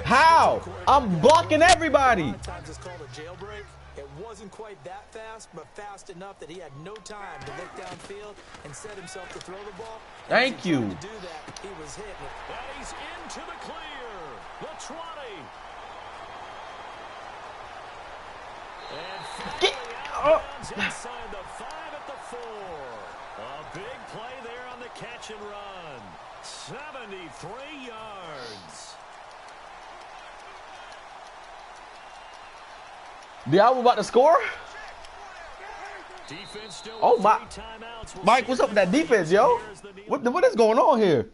How? I'm blocking everybody.
A lot of times it's called a jailbreak. It wasn't quite that fast, but fast enough that he had no time to look downfield and set himself to throw the ball.
Thank you.
To do that, he was hitting it.
And he's into the clear. The 20. And
Get,
inside the 5 at the 4. A big play there on the catch and run. 73 yards.
Diablo about to score? Oh my. Mike, what's up with that defense, yo? What is going on here?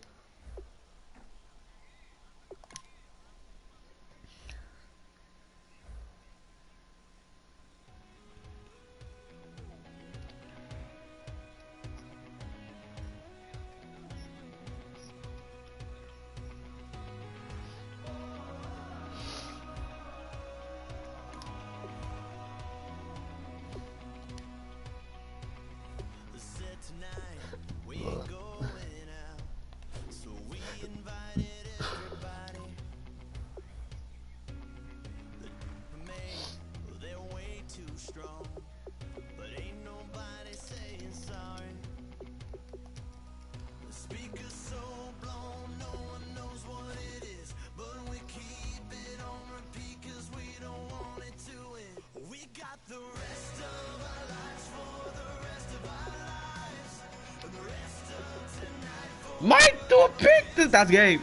Mike threw a pick. That's game.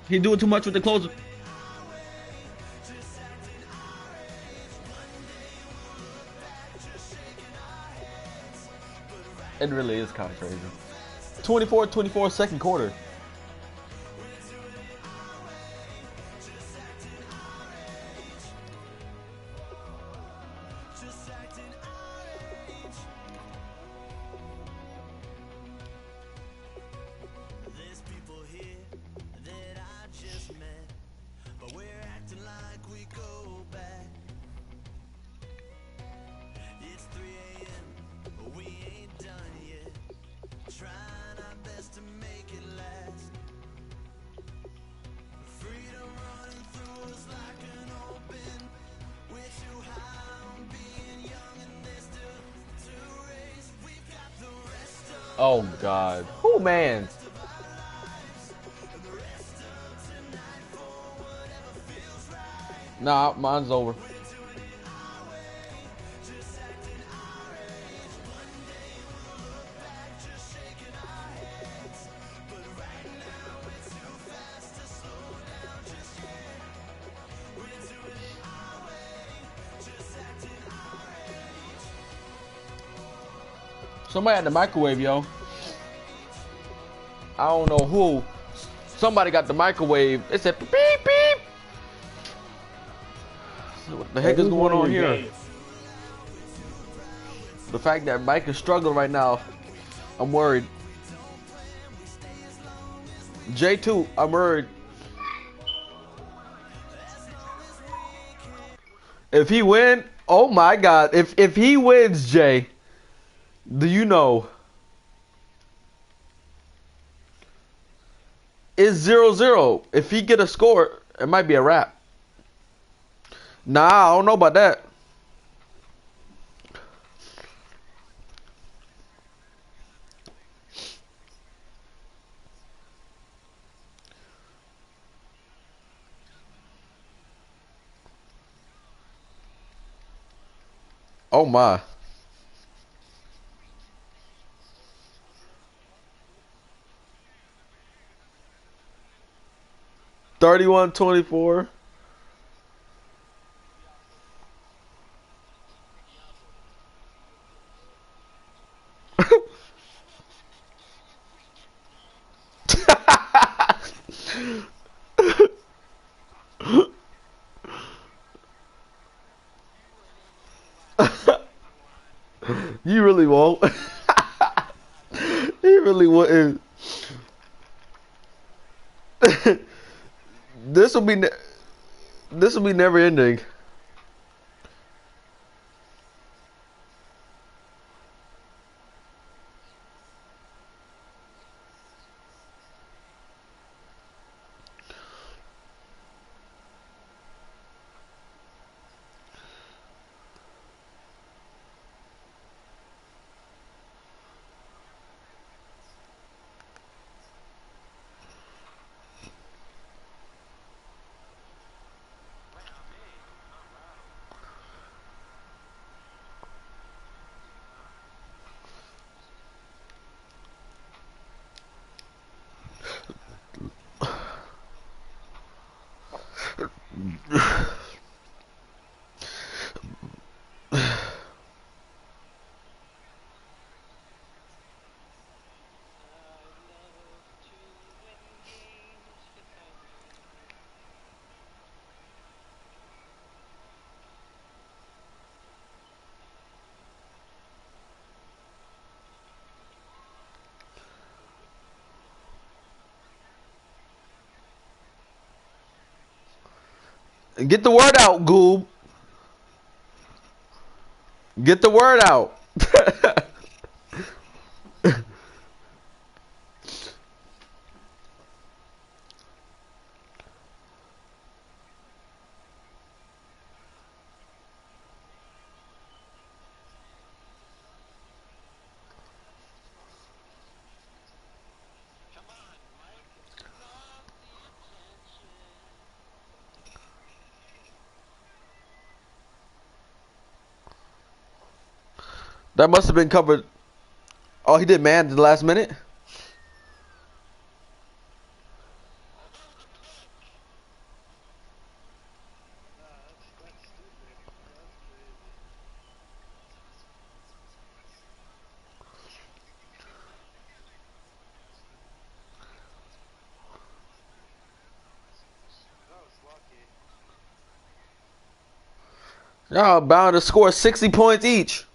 He doing too much with the closer. It really is kind of crazy. 24-24 second quarter. Oh God. Oh man. Nah, mine's over. Somebody had the microwave, yo. I don't know who. Somebody got the microwave. It said beep beep. So what the heck is going on here? The fact that Mike is struggling right now, I'm worried. J2, I'm worried. If he win, oh my God! If he wins, Jay. Do you know? It's 0-0. If he get a score, it might be a wrap. Nah, I don't know about that. Oh my. 31-24. You really won't. You really wouldn't. this will be never ending. Get the word out, Goob. Get the word out. That must have been covered. Oh, he did man at the last minute? Y'all bound to score 60 points each.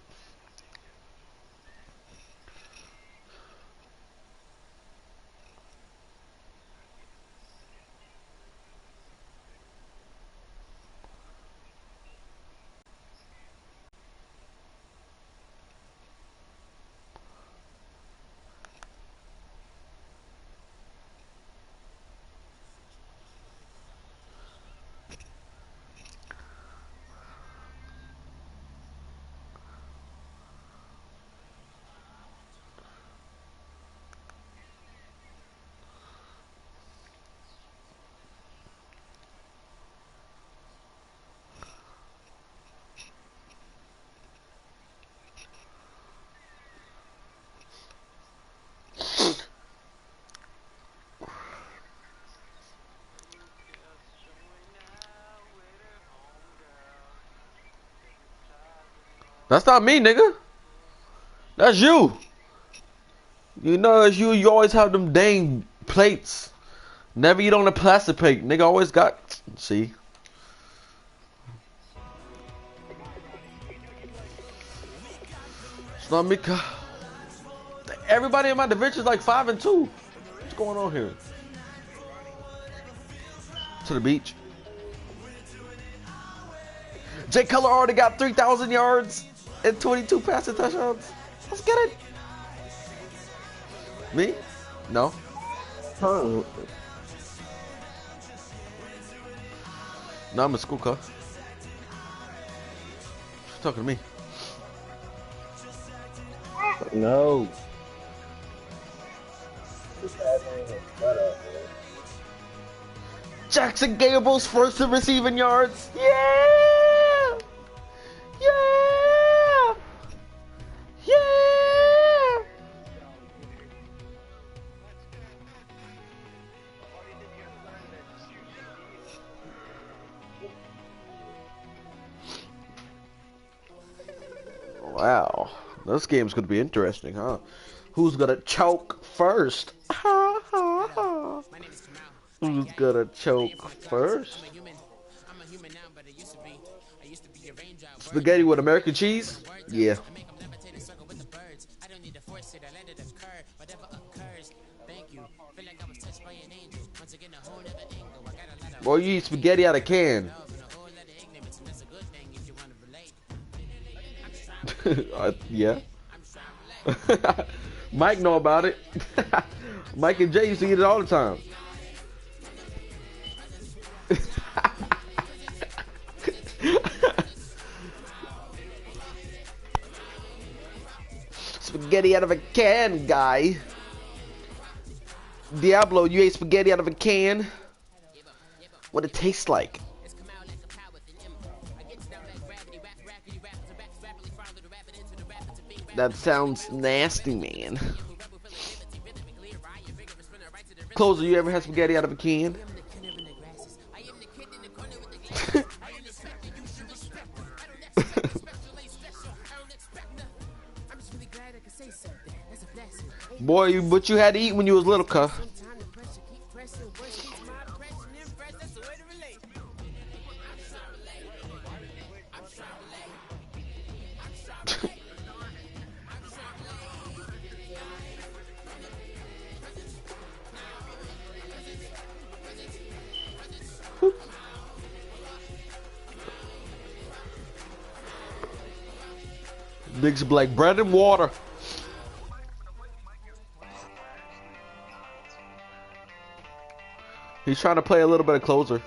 That's not me, nigga. That's you. You know it's you. You always have them dang plates. Never eat on a plastic plate. Nigga always got. See. It's not me. Everybody in my division is like 5-2. What's going on here? To the beach. Jay Cutler already got 3,000 yards and 22 passing touchdowns. Let's get it. Me? No.
Oh.
No, I'm in school, car. Talking to me.
No.
Jackson Gabriel's first in receiving yards. Yeah! Yeah! Yeah! Wow. This game's going to be interesting, huh? Who's going to choke first? Who's going to choke first? Spaghetti with American cheese? Yeah. Boy, you eat spaghetti out of can. Yeah. Mike know about it. Mike and Jay used to eat it all the time. Spaghetti out of a can, guy. Diablo, you ate spaghetti out of a can? What it tastes like? That sounds nasty, man. Closer, you ever had spaghetti out of a can? Boy, what you had to eat when you was little, cuh. Niggas be like bread and water. He's trying to play a little bit of closer.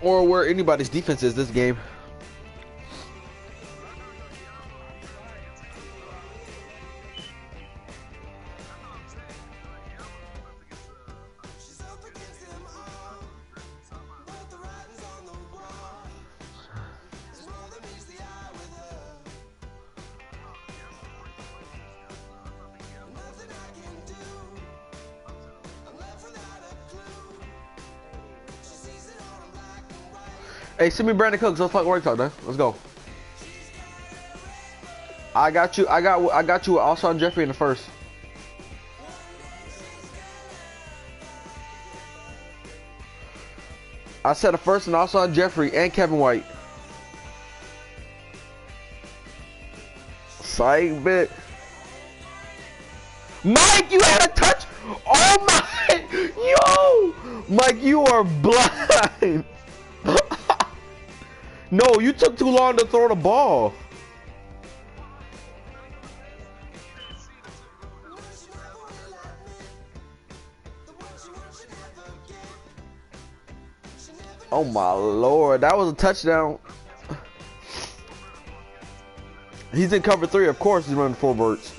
Or where anybody's defense is this game. Hey, send me Brandon Cooks. Let's talk work talk, man. Let's go. I got you. I got you with Alshon Jeffrey in the first. I said the first and Alshon Jeffrey and Kevin White. Psych bit. Mike, you had a touch. Oh my, yo, Mike, you are blind. No, you took too long to throw the ball. Oh my lord, that was a touchdown. He's in cover 3, of course he's running 4 verts.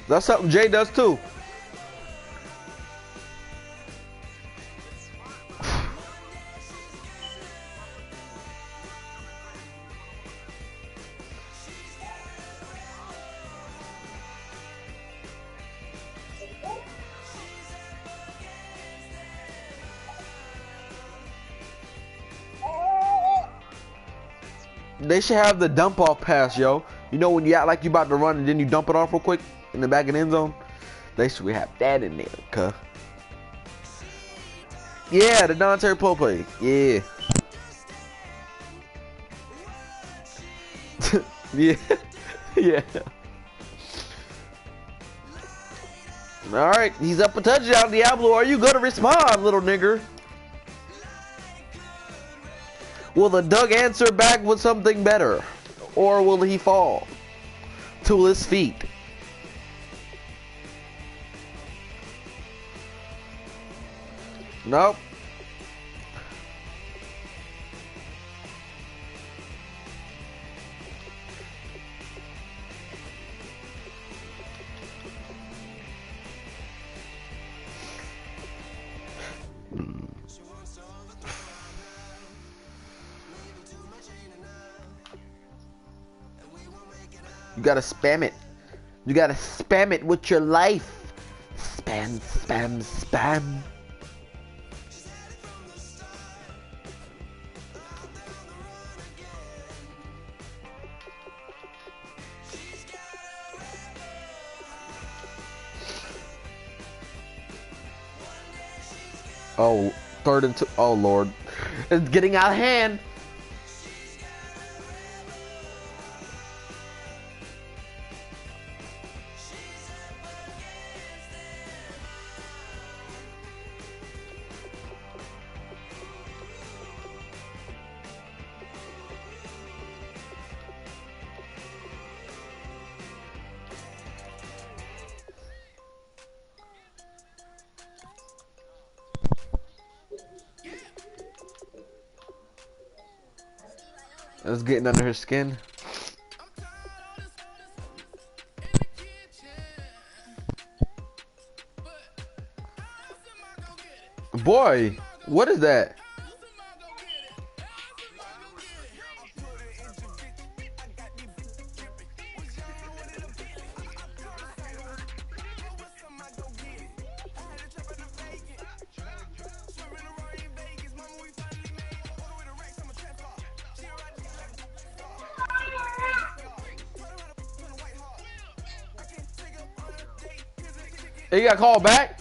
That's something Jay does too. They should have the dump off pass, yo. You know when you act like you about to run and then you dump it off real quick in the back of the end zone? They should have that in there, cuh. Yeah, the non-Terry Poe play. Yeah. Yeah. Yeah. Alright, he's up a touchdown, Diablo. Are you gonna respond, little nigger? Will the Doug answer back with something better? Or will he fall to his feet? Nope. You gotta spam it. You gotta spam it with your life. Spam, spam, spam. Oh, 3rd and 2. Oh, Lord. It's getting out of hand. It's getting under her skin. Boy, what is that? He got called back?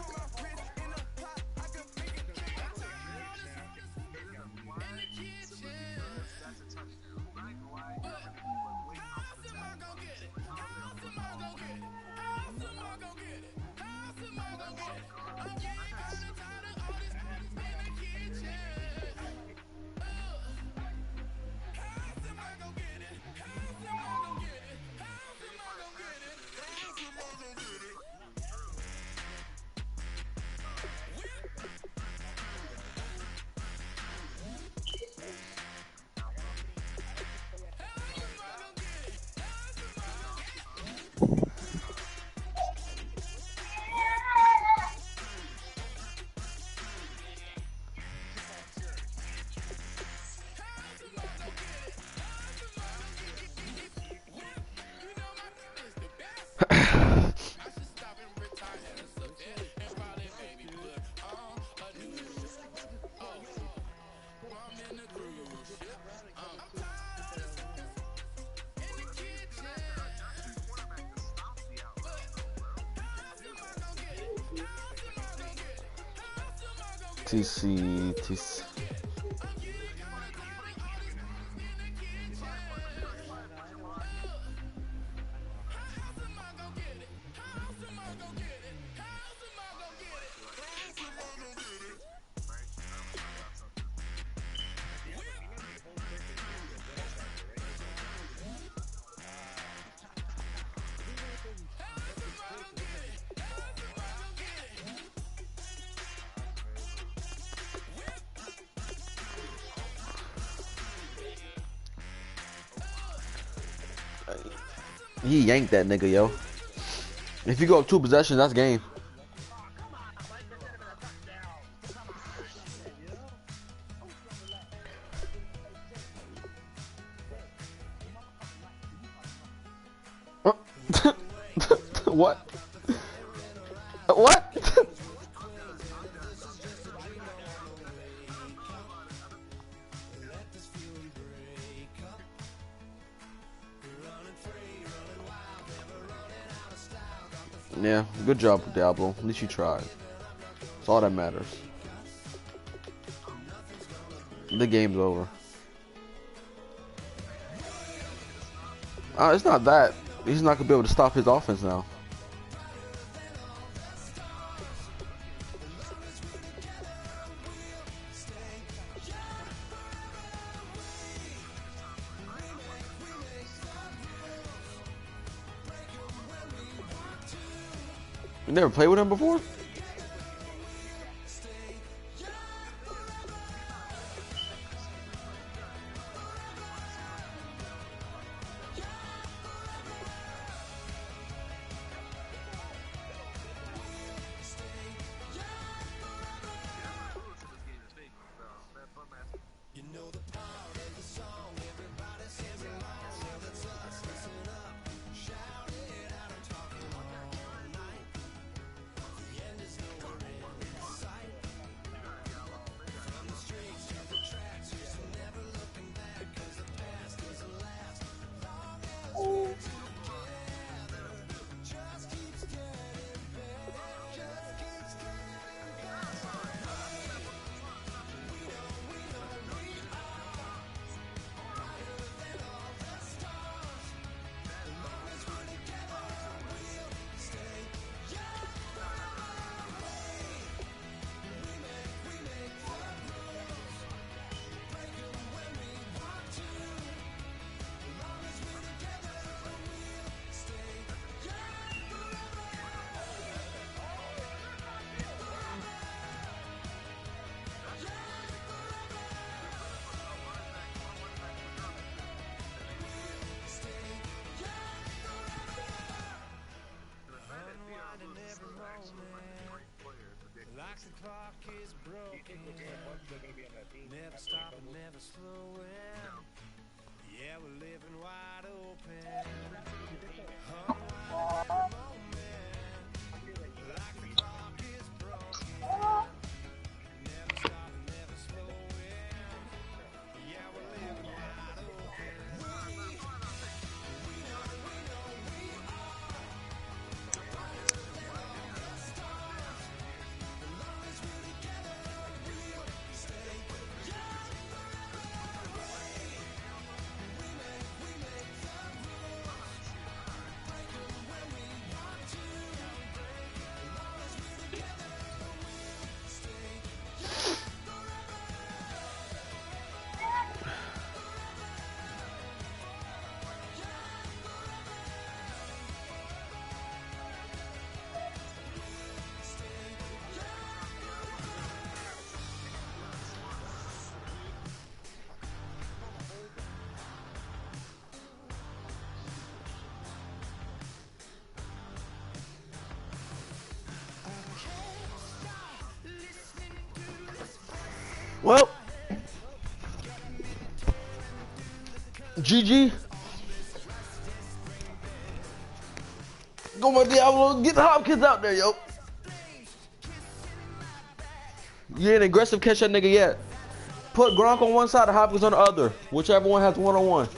TC. He yanked that nigga, yo. If you go up 2 possessions, that's game. What? What? Yeah, good job, Diablo. At least you tried. That's all that matters. The game's over. It's not that. He's not gonna be able to stop his offense now. You never played with him before? GG. Go my Diablo. Get the Hopkins out there, yo. You ain't aggressive catch that nigga yet. Put Gronk on one side, the Hopkins on the other. Whichever one has one-on-one.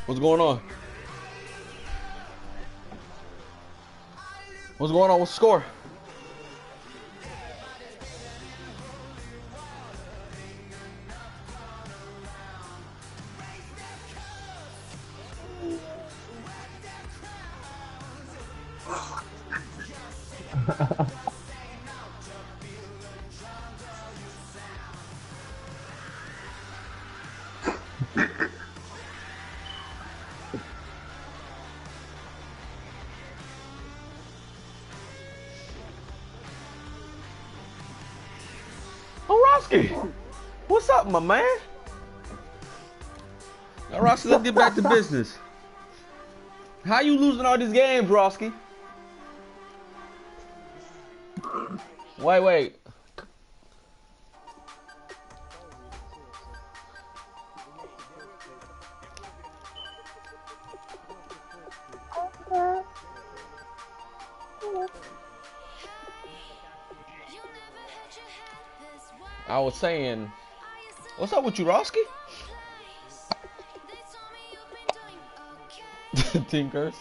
What's going on? What's going on? What's the score? What's up, my man? Now, Roski, let's get back to business. How you losing all these games, Roski? Wait. I was saying, what's up with you, Roski? Tinkers.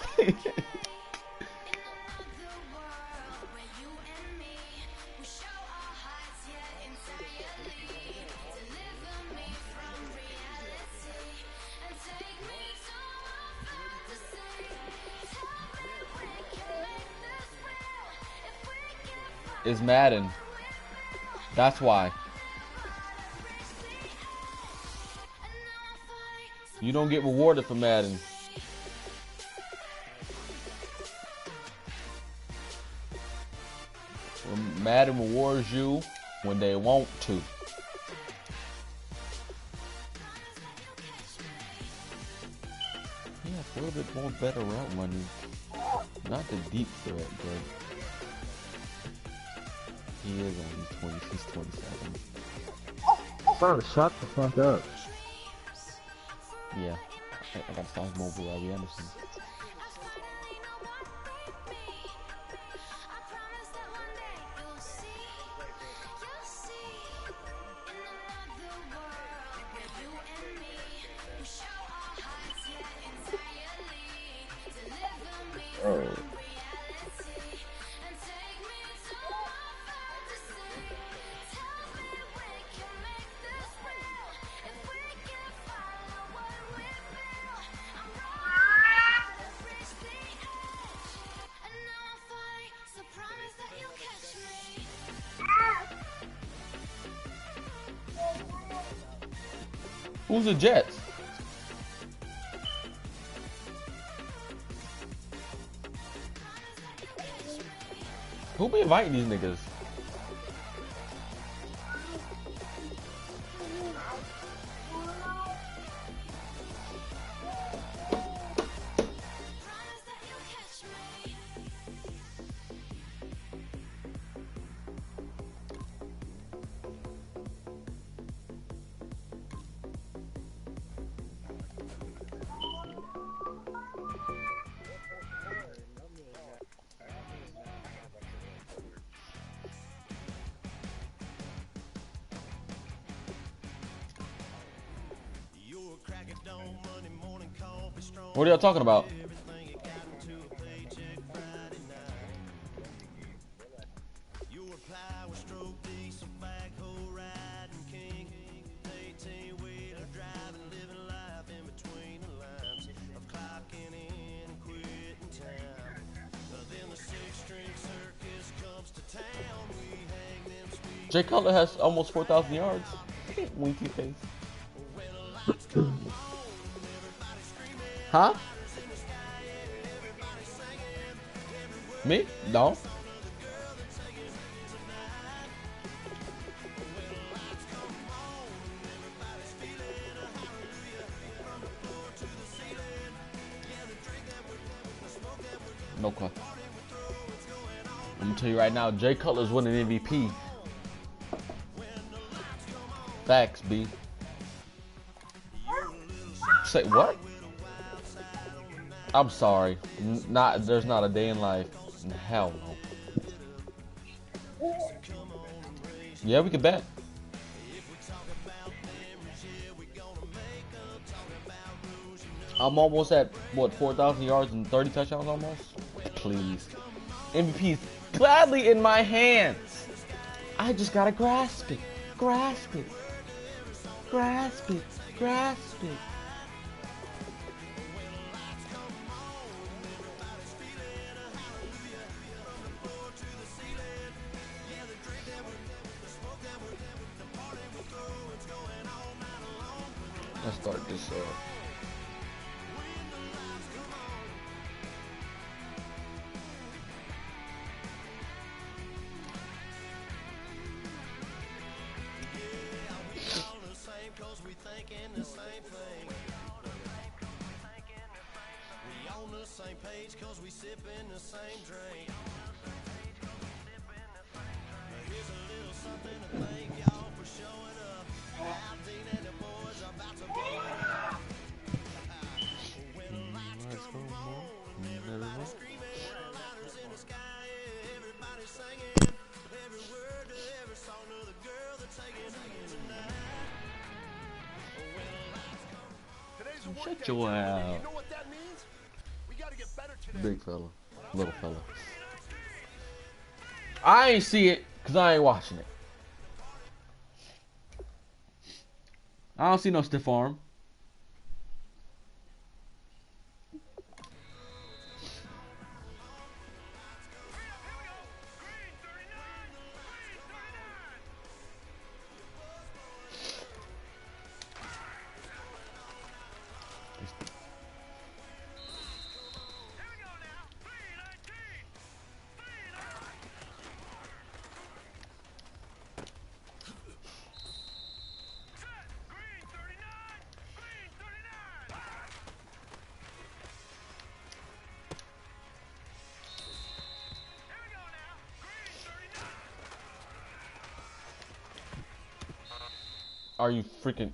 It's Madden. That's why. You don't get rewarded for Madden. Madden rewards you when they want to. Yeah, a little bit more better route running. Not the deep threat, but he is only 20, he's 27.
Son, shut the fuck up.
Yeah, I gotta stop him over Robbie Anderson. Who's the Jets? Who be inviting these niggas? What are y'all talking about? Jay Cutler has almost 4,000 yards. Winky face. Huh? Me? No. No question. I'm gonna tell you right now, Jay Cutler's winning MVP. Facts, B. Say what? I'm sorry. There's not a day in life. Hell no. Yeah, we can bet. I'm almost at what, 4,000 yards and 30 touchdowns almost? Please. MVP's gladly in my hands. I just gotta grasp it. Grasp it. Grasp it. Grasp it. Let's start this up. Shut your ass out. Big fella. Little fella. I ain't see it because I ain't watching it. I don't see no stiff arm. Are you freaking...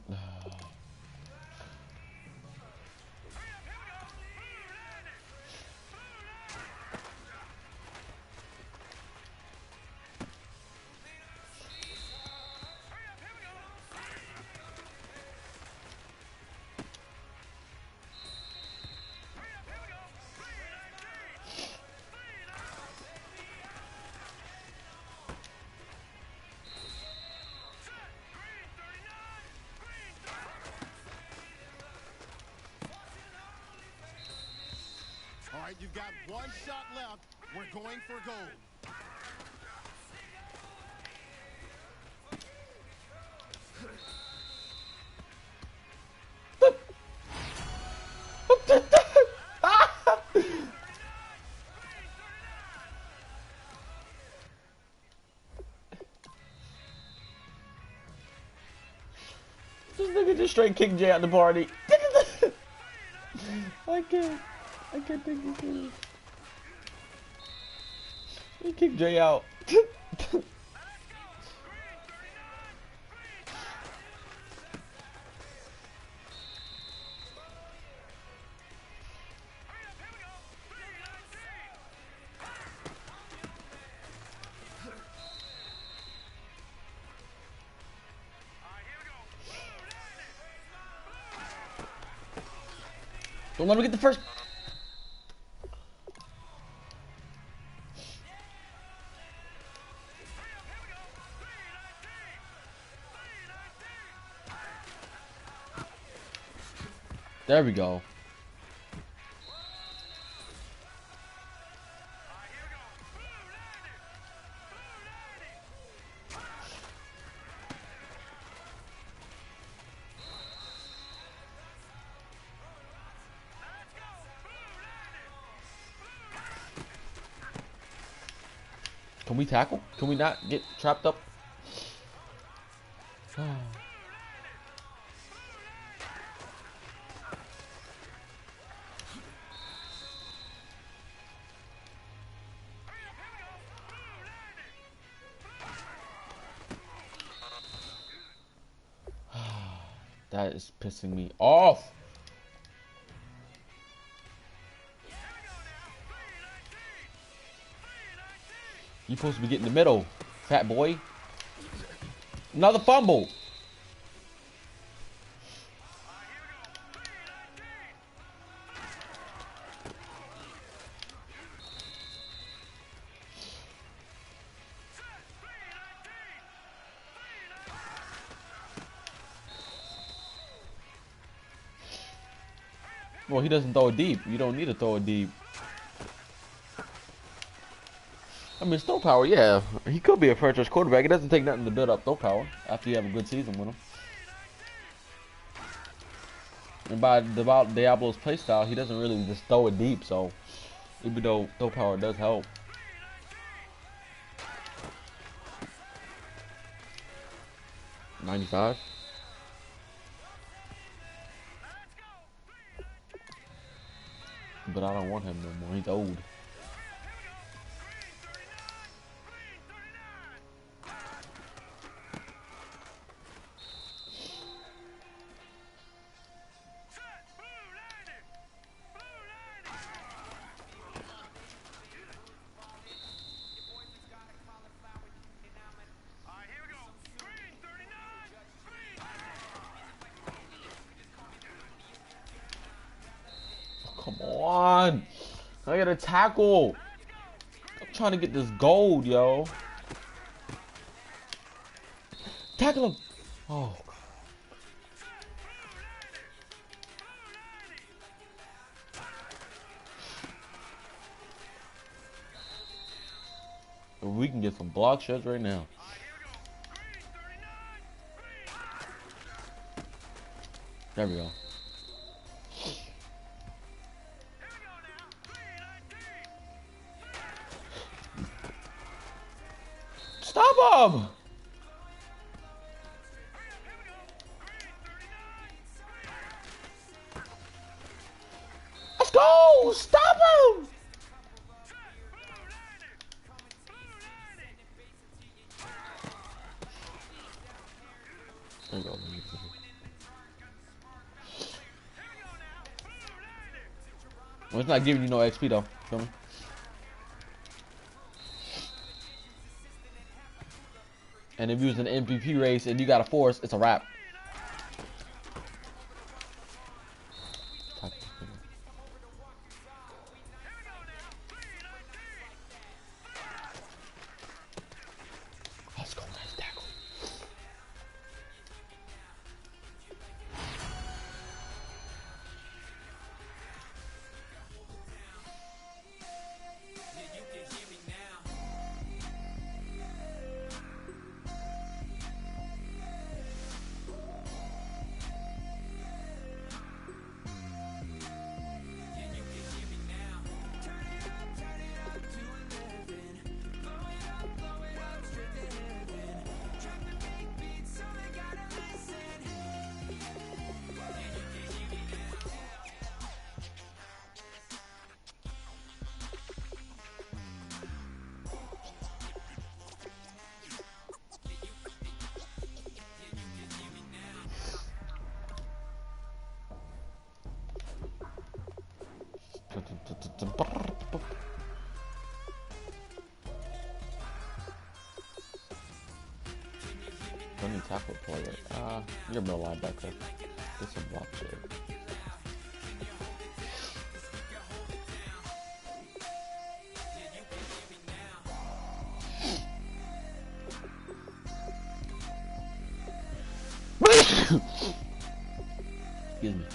All right, you've got one shot left. We're going for gold.
nigga just straight kicked Jay out the party. I can't take this serious. He kicked Jay out. Don't let me get the first. There we go. Can we tackle? Can we not get trapped up? That is pissing me off. You supposed to be getting in the middle, fat boy. Another fumble. Well, he doesn't throw it deep. You don't need to throw it deep. I mean, throw power, yeah. He could be a franchise quarterback. It doesn't take nothing to build up throw power after you have a good season with him. And by Diablo's playstyle, he doesn't really just throw it deep, so even though throw power does help. $95. But I don't want him no more. He's old. Come on. I gotta tackle. I'm trying to get this gold, yo. Tackle him. Oh, God. We can get some block shots right now. There we go. Stop him! Let's go! Stop him! There you go. Well, it's not giving you no XP though. Feel me? And if you was an MVP race and you got a force, it's a wrap. Let's go, nice tackle. Let me tackle player. You're a middle linebacker. Get some block shit. Excuse me.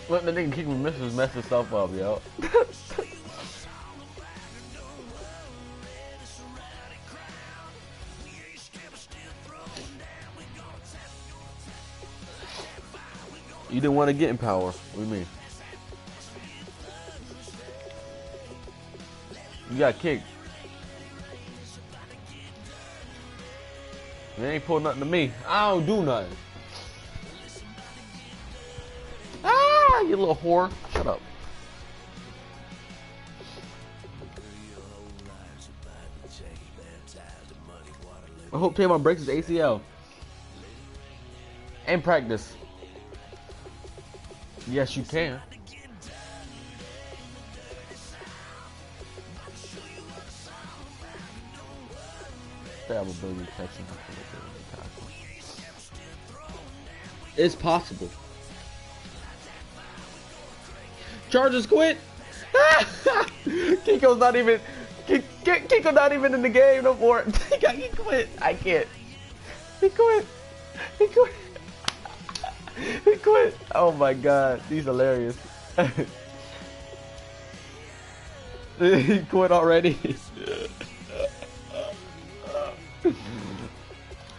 Let the nigga kick me, mess himself up, yo. You didn't want to get in power. What do you mean? You got kicked. You ain't pulled nothing to me. I don't do nothing. Ah, you little whore. Shut up. I hope Tavon breaks his ACL. And practice. Yes, you can. They have ability to catch him. It's possible. Chargers quit. Kiko's not even. Kiko not even in the game no more. He quit. I can't. He quit. He quit. He quit. Oh my god, he's hilarious. He quit already.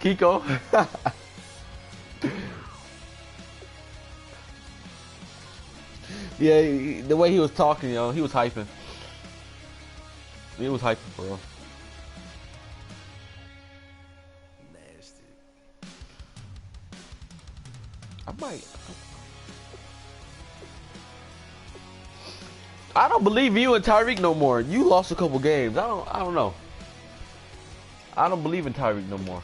Kiko. Yeah, the way he was talking, yo, he was hyping. He was hyping for real.
Nasty.
I don't believe you and Tyreek no more. You lost a couple games. I don't know. I don't believe in Tyreek no more.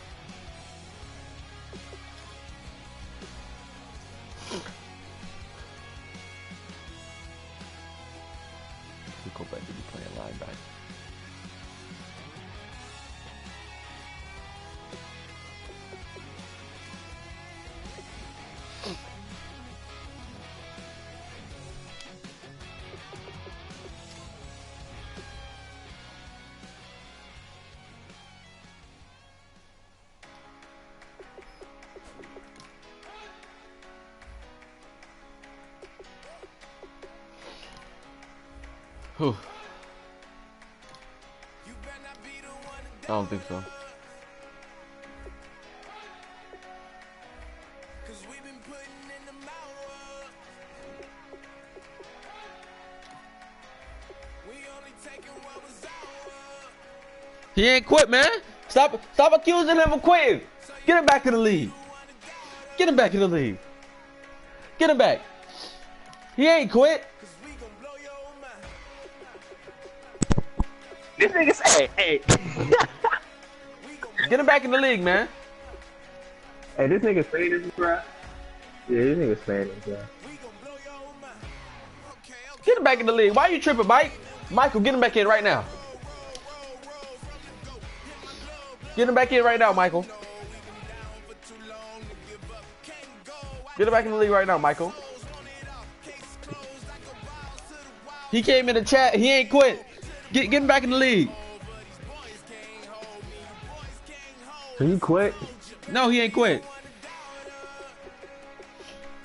Go back to be playing linebacker. Whew. I don't think so. He ain't quit, man. Stop accusing him of quitting. Get him back in the league. Get him back in the league. Get him back. He ain't quit.
This nigga say, hey.
Get him back in the league, man.
Hey, this nigga saying this, bro. Yeah, this nigga saying this, bro.
Get him back in the league. Why are you tripping, Mike? Michael, get him back in right now. Get him back in right now, Michael. Get him back in the league right now, Michael. He came in the chat. He ain't quit. Get him back in the league.
Can you quit?
No, he ain't quit.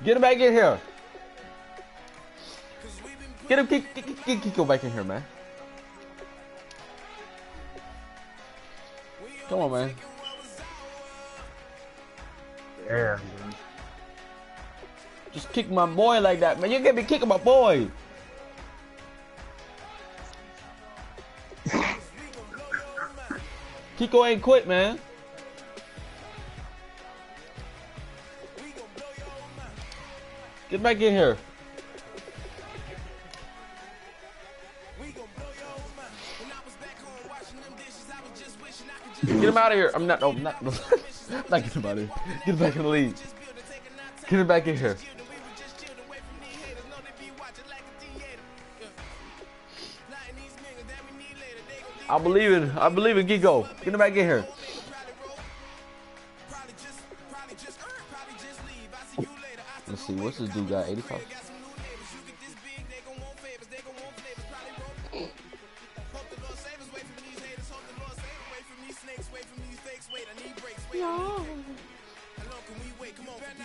Get him back in here. Get him, go back in here, man. Come on, man.
Yeah, man.
Just kick my boy like that, man. You can't be kicking my boy. Kiko ain't quit, man. Get back in here. Get him out of here. I'm not, no, not get him out of here. Get him back in the league. Get him back in here. I believe in Kiko. Get him back in here. Let's see, what's this dude got? 85?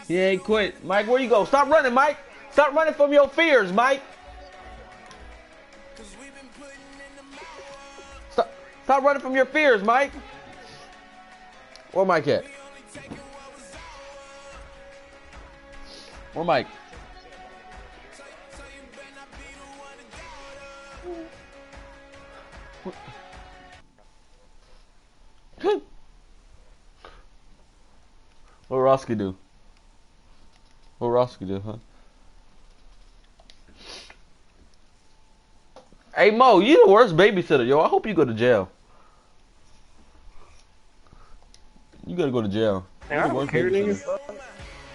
He ain't quit. Mike, where you go? Stop running, Mike. Stop running from your fears, Mike. Stop running from your fears, Mike. Where Mike at? Where Mike? What Roski do? What Roski do, huh? Hey Mo, you the worst babysitter, yo. I hope you go to jail. You gotta go to jail.
Hey, I don't care, nigga.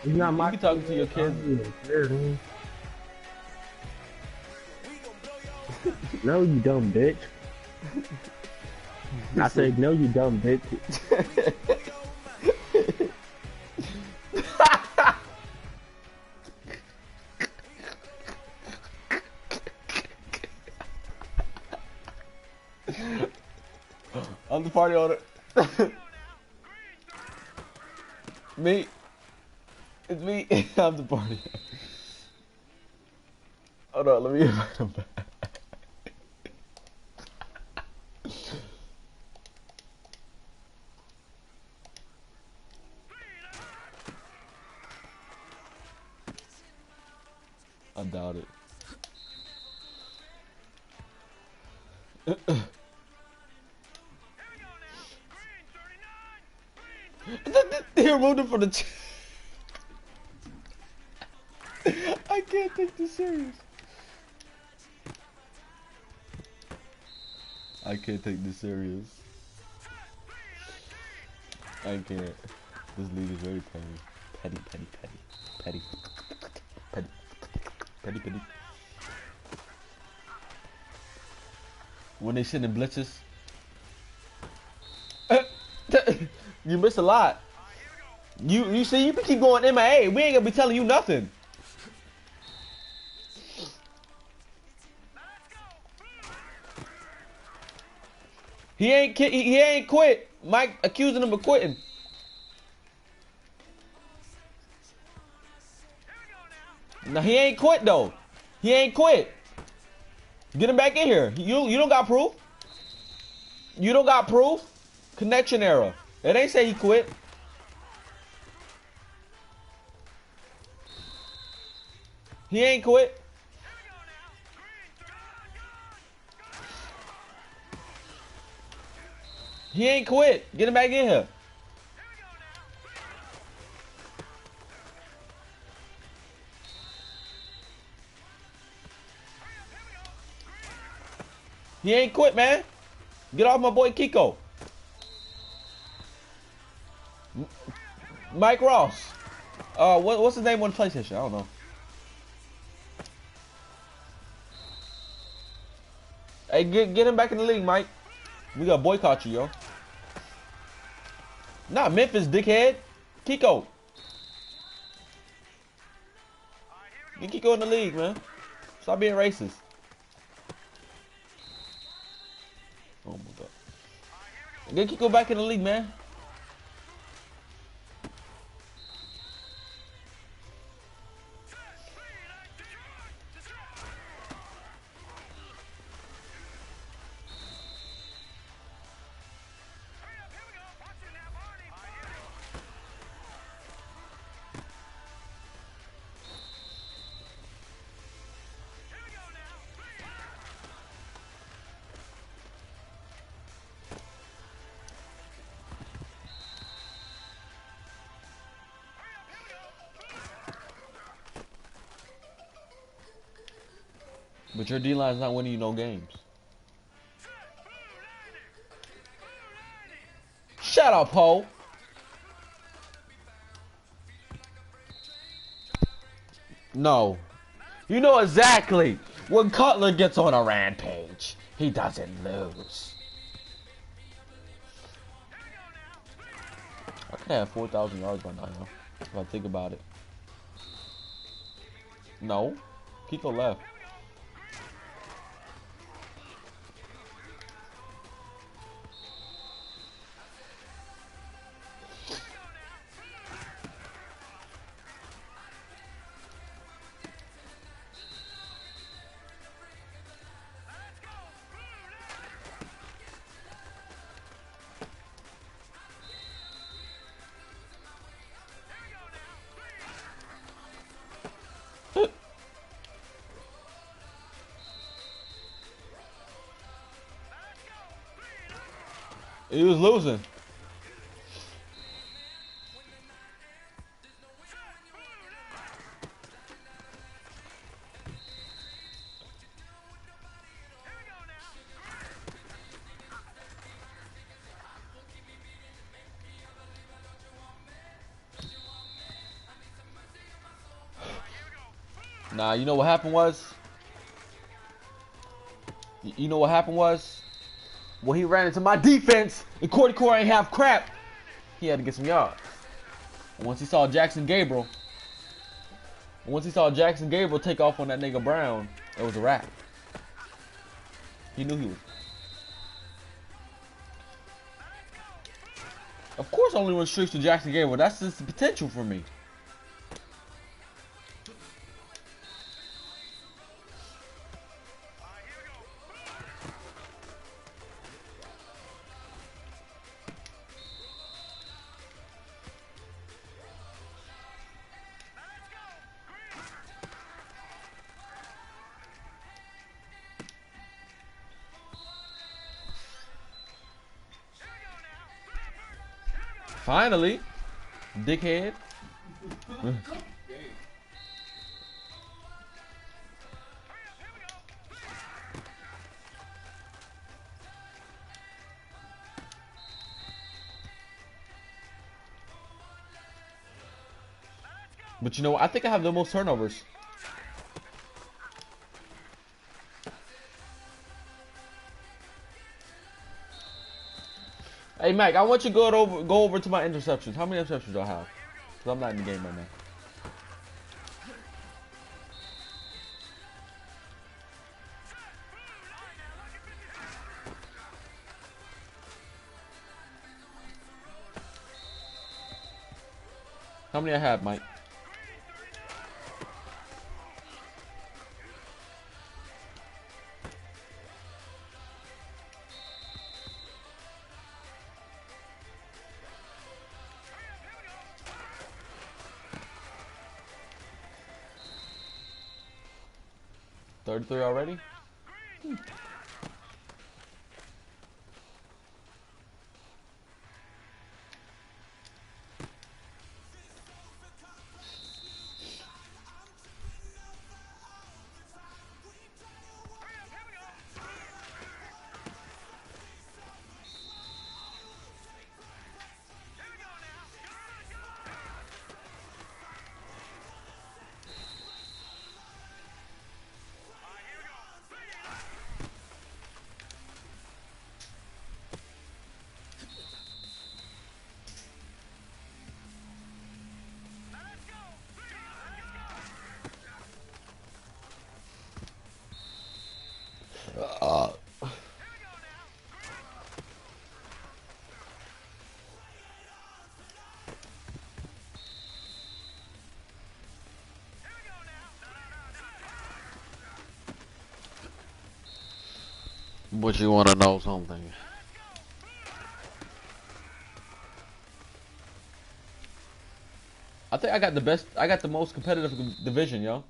He's not my.
You be talking to your kids.
No, you dumb bitch. I said, no, you dumb bitch.
I'm the party owner. Me. It's me. I'm the party owner. Hold on, let me invite him back. I doubt it. They removed him from the chat. I can't take this serious. I can't take this serious. I can't. This league is very petty. Petty. When they send in blitzes. You miss a lot. You see, you keep going MIA. We ain't gonna be telling you nothing. He ain't quit. Mike accusing him of quitting. No, he ain't quit though. He ain't quit. Get him back in here. You don't got proof. You don't got proof. Connection error. It ain't say he quit. He ain't quit. He ain't quit. Get him back in here. He ain't quit, man. Get off my boy Kiko. Mike Ross. What's his name on PlayStation? I don't know. Hey, get him back in the league, Mike. We gotta boycott you, yo. Not Memphis, dickhead. Kiko. Get Kiko in the league, man. Stop being racist. Oh my god. Get Kiko back in the league, man. But your D-line's not winning you no games. Shut up, Ho. No. You know exactly when Cutler gets on a rampage, he doesn't lose. I could have 4,000 yards by now, yo, if I think about it. No. Kiko left. He was losing. Nah, you know what happened was? You know what happened was? When he ran into my defense and Cordy Core ain't half crap, he had to get some yards. And once he saw Jackson Gabriel take off on that nigga Brown, it was a wrap. He knew he was. Of course I only run streaks to Jackson Gabriel. That's just the potential for me. Finally, dickhead. But you know what? I think I have the most turnovers. Hey Mac, I want you to go over to my interceptions. How many interceptions do I have? Because I'm not in the game right now. How many I have, Mike? 33 already? What you want to know something? I think I got the best. I got the most competitive division, yo.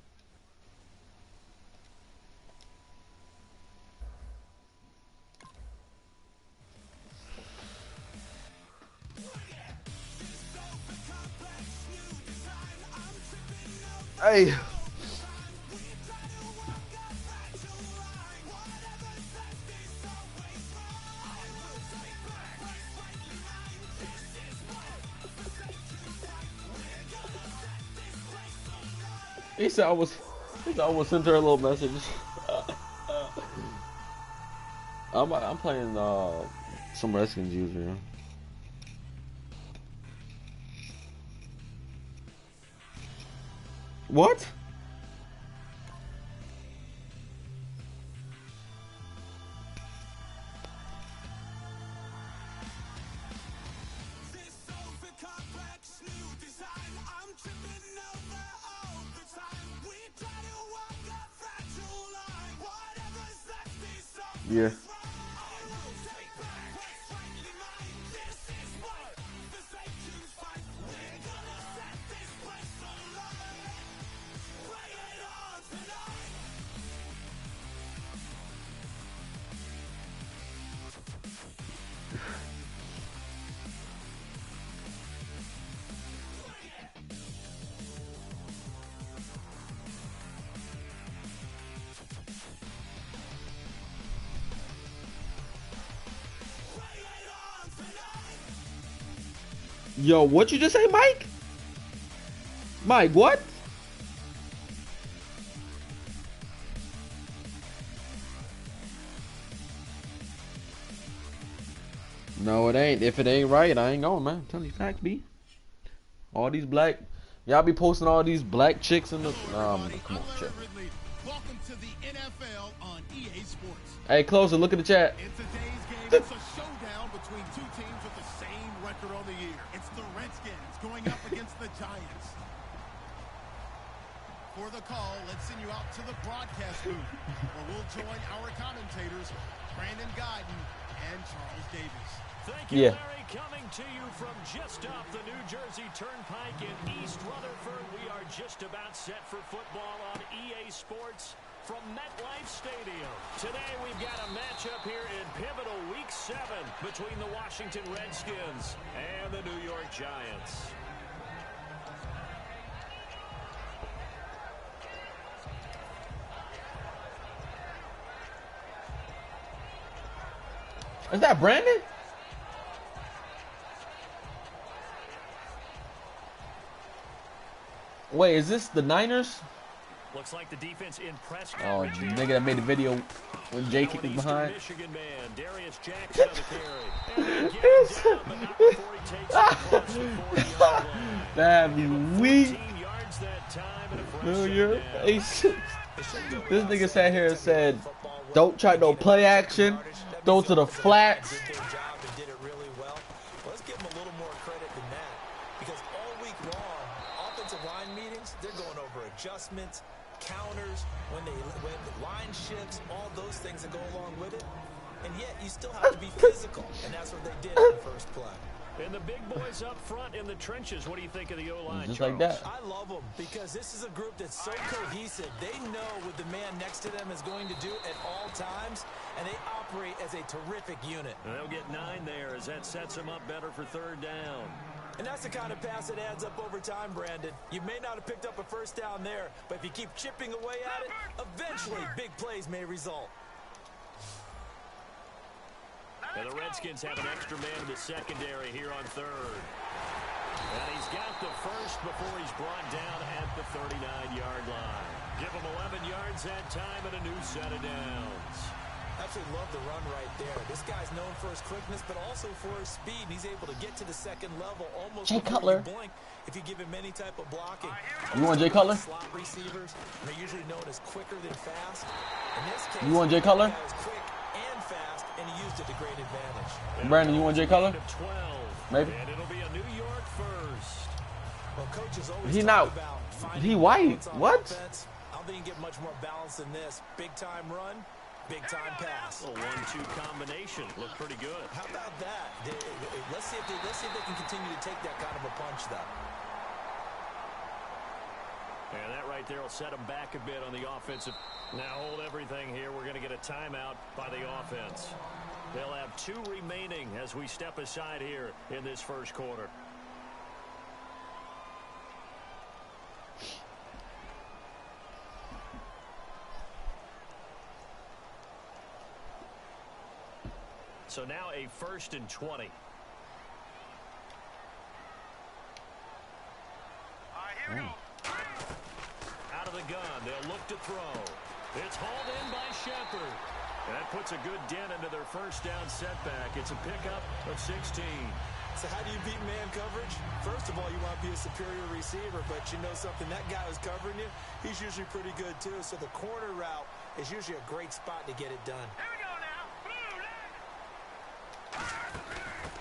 Hey. He said I was sent her a little message. I'm playing some Redskins user. What? Yeah. Yo, what you just say, Mike? Mike, what? No, it ain't. If it ain't right, I ain't going, man. I'm telling you facts, B. All these black, y'all be posting all these black chicks in the. Come on, chill.
Welcome to the NFL on EA Sports.
Hey, closer. Look at the chat.
In today's game, it's a showdown between two teams with the same record on the year. It's the Redskins going up against the Giants. For the call, let's send you out to the broadcast booth, where we'll join our commentators, Brandon Guyton and Charles Davis.
Thank you, Larry. Coming to you from just off the New Jersey Turnpike in East Rutherford. We are just about set for football on EA Sports from MetLife Stadium. Today we've got a matchup here in pivotal Week 7 between the Washington Redskins and the New York Giants.
Is that Brandon? Wait, is this the Niners?
Looks like the defense in press
Oh,
coverage.
nigga that made the video when Jay kicked him behind.
Michigan man, Darius Jackson on the carry. And they get him down, but not before he takes it across the 40-yard line.
That'd be weak.
14 yards that time and a fresh
New
down.
York. This nigga sat here and said, don't try no play action. Throw to the flats.
Did their job and did it really well. Let's give them a little more credit than that, because all week long, offensive line meetings, they're going over adjustments, counters, when the line shifts, all those things that go along with it. And yet, you still have to be physical, and that's what they did in the first play.
And the big boys up front in the trenches. What do you think of the O-line,
Just
Charles?
like that.
I love them because this is a group that's so cohesive. They know what the man next to them is going to do at all times, and they operate as a terrific unit.
And they'll get 9 there as that sets them up better for 3rd down.
And that's the kind of pass that adds up over time, Brandon. You may not have picked up a first down there, but if you keep chipping away at it, eventually big plays may result.
And the Redskins have an extra man in the secondary here on 3rd. And he's got the first before he's brought down at the 39-yard line. Give him 11 yards that time and a new set of downs.
Absolutely love the run right there. This guy's known for his quickness, but also for his speed. He's able to get to the second level almost
Jay
before
Cutler.
you blink if you give him any type of blocking.
You want Jay Cutler?
Slot receivers, they're usually known as quicker than fast. In this case,
You want Jay Cutler?
the guy was quick and fast, and he used it to great advantage.
Brandon, you want Jay Cutler?
12.
Maybe.
And it'll be a New York first.
Well, coach is always
He
talking
not-
about finding
he white.
balance on
What?
offense. I don't think you can get much more balance than this. Big time run, big time pass.
A 1-2 combination. Looked pretty good.
How about that? Let's see if they can continue to take that kind of a punch, though.
And that right there will set them back a bit on the offensive. Now hold everything here. We're going to get a timeout by the offense. They'll have 2 remaining as we step aside here in this first quarter. So now a 1st and 20. Out of the gun, they'll look to throw. It's hauled in by Shepard. That puts a good dent into their first down setback. It's a pickup of 16.
So how do you beat man coverage? First of all, you want to be a superior receiver, but you know something, that guy who's covering you, he's usually pretty good too. So the corner route is usually a great spot to get it done.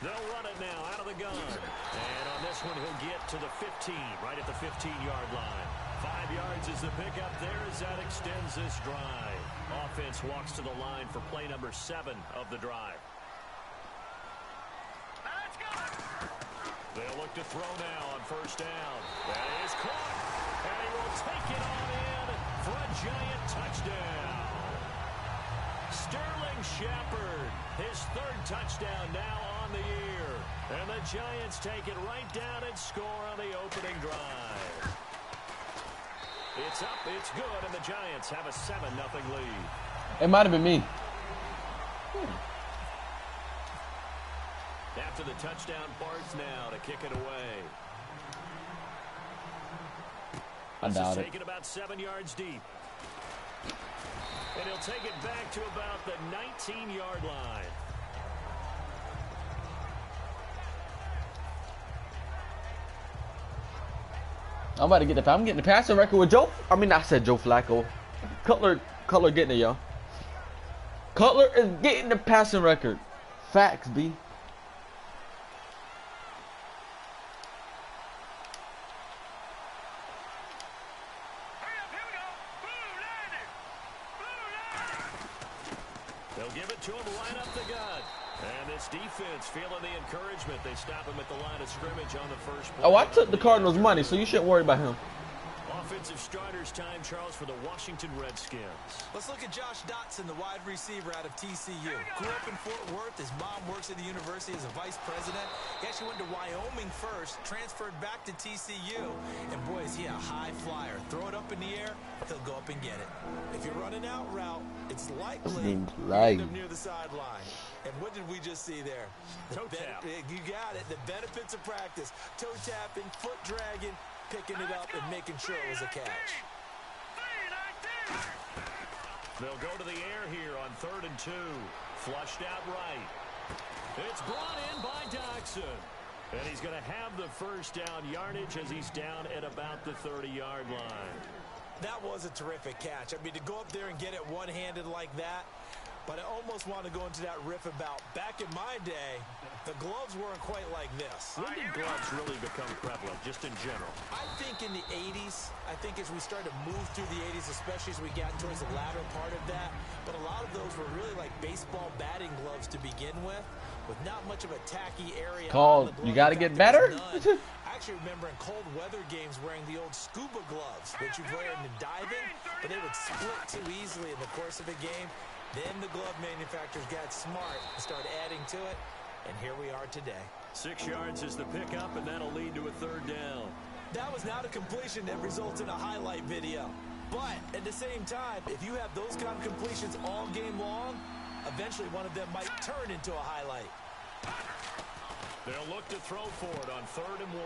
They'll run it now out of the gun. And on this one, he'll get to the 15, right at the 15-yard line. 5 yards is the pickup there as that extends this drive. Offense walks to the line for play number 7 of the drive. They'll look to throw now on first down. That is caught. And he will take it on in for a giant touchdown. Sterling Shepard, his 3rd touchdown now on the year. And the Giants take it right down and score on the opening drive. It's up, it's good, and the Giants have a 7-0 lead.
It might have been me.
After the touchdown, Barnes now to kick it away.
I doubt it.
Taken about 7 yards deep. And he'll take it back to about the 19-yard line.
I'm about to get I'm getting the passing record with Joe. I mean, I said Joe Flacco. Cutler getting it, yo. Cutler is getting the passing record. Facts, B.
They'll give it to him right up the gut. And this defense feeling the encouragement. They stop him at the line of scrimmage on the first play.
Oh, I took the Cardinals' money, so you shouldn't worry about him.
Offensive starters time, Charles, for the Washington Redskins.
Let's look at Josh Dotson, the wide receiver out of TCU. Grew up in Fort Worth. His mom works at the university as a vice president. He actually went to Wyoming first, transferred back to TCU. And boy, is he a high flyer. Throw it up in the air, he'll go up and get it. If you're running out route, it's likely you end up near the sideline. And what did we just see there?
Toe tap.
You got it. The benefits of practice. Toe tapping, foot dragging, picking it up and making sure it was a catch.
They'll go to the air here on 3rd and 2. Flushed out right. It's brought in by Doxson. And he's going to have the first down yardage as he's down at about the 30-yard line.
That was a terrific catch. I mean, to go up there and get it one-handed like that, but I almost want to go into that riff about back in my day, the gloves weren't quite like this.
When did gloves really become prevalent, just in general?
I think in the 80s, I think as we started to move through the 80s, especially as we got towards the latter part of that, but a lot of those were really like baseball batting gloves to begin with. with not much of a tacky area.
Called, you got to get better?
I actually remember in cold weather games wearing the old scuba gloves, which you wear in diving, but they would split too easily in the course of a game. Then the glove manufacturers got smart and started adding to it, and here we are today.
6 yards is the pickup, and that'll lead to a 3rd down.
That was not a completion that results in a highlight video. But at the same time, if you have those kind of completions all game long, eventually one of them might turn into a highlight.
They'll look to throw for it on 3rd and 1.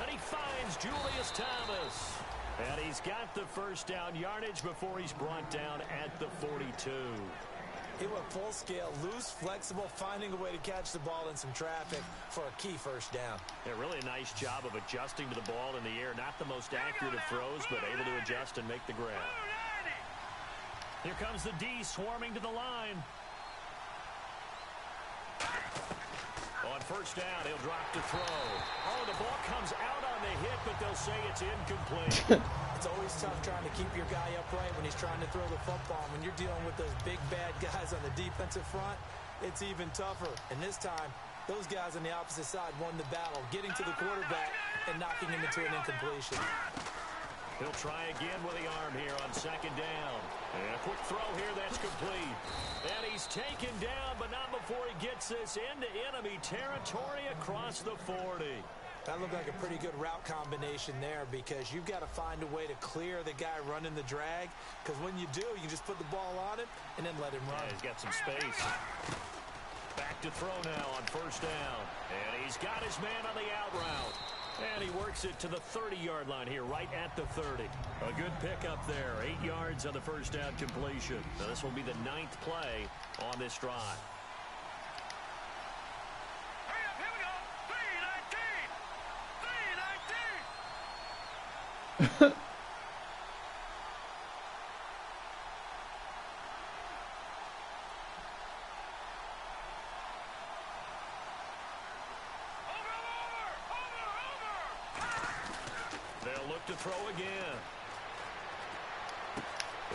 And he finds Julius Thomas. And he's got the 1st down yardage before he's brought down at the 42.
He went full scale, loose, flexible, finding a way to catch the ball in some traffic for a key 1st down.
Yeah, really a nice job of adjusting to the ball in the air. Not the most accurate of throws, but able to adjust and make the grab. Here comes the D swarming to the line. On 1st down, he'll drop to throw. Oh, the ball comes out on the hit, but they'll say it's incomplete.
It's always tough trying to keep your guy upright when he's trying to throw the football. When you're dealing with those big, bad guys on the defensive front, it's even tougher. And this time, those guys on the opposite side won the battle, getting to the quarterback and knocking him into an incompletion.
He'll try again with the arm here on 2nd down. And a quick throw here, that's complete. And he's taken down, but not before he gets this into enemy territory across the 40.
That looked like a pretty good route combination there because you've got to find a way to clear the guy running the drag. Because when you do, you just put the ball on him and then let him run.
Yeah, he's got some space. Back to throw now on 1st down. And he's got his man on the out route. And he works it to the 30-yard line here, right at the 30. A good pickup there. 8 yards on the 1st down completion. Now this will be the 9th play on this drive.
Hurry up, here we go. 3-19.
They'll look to throw again.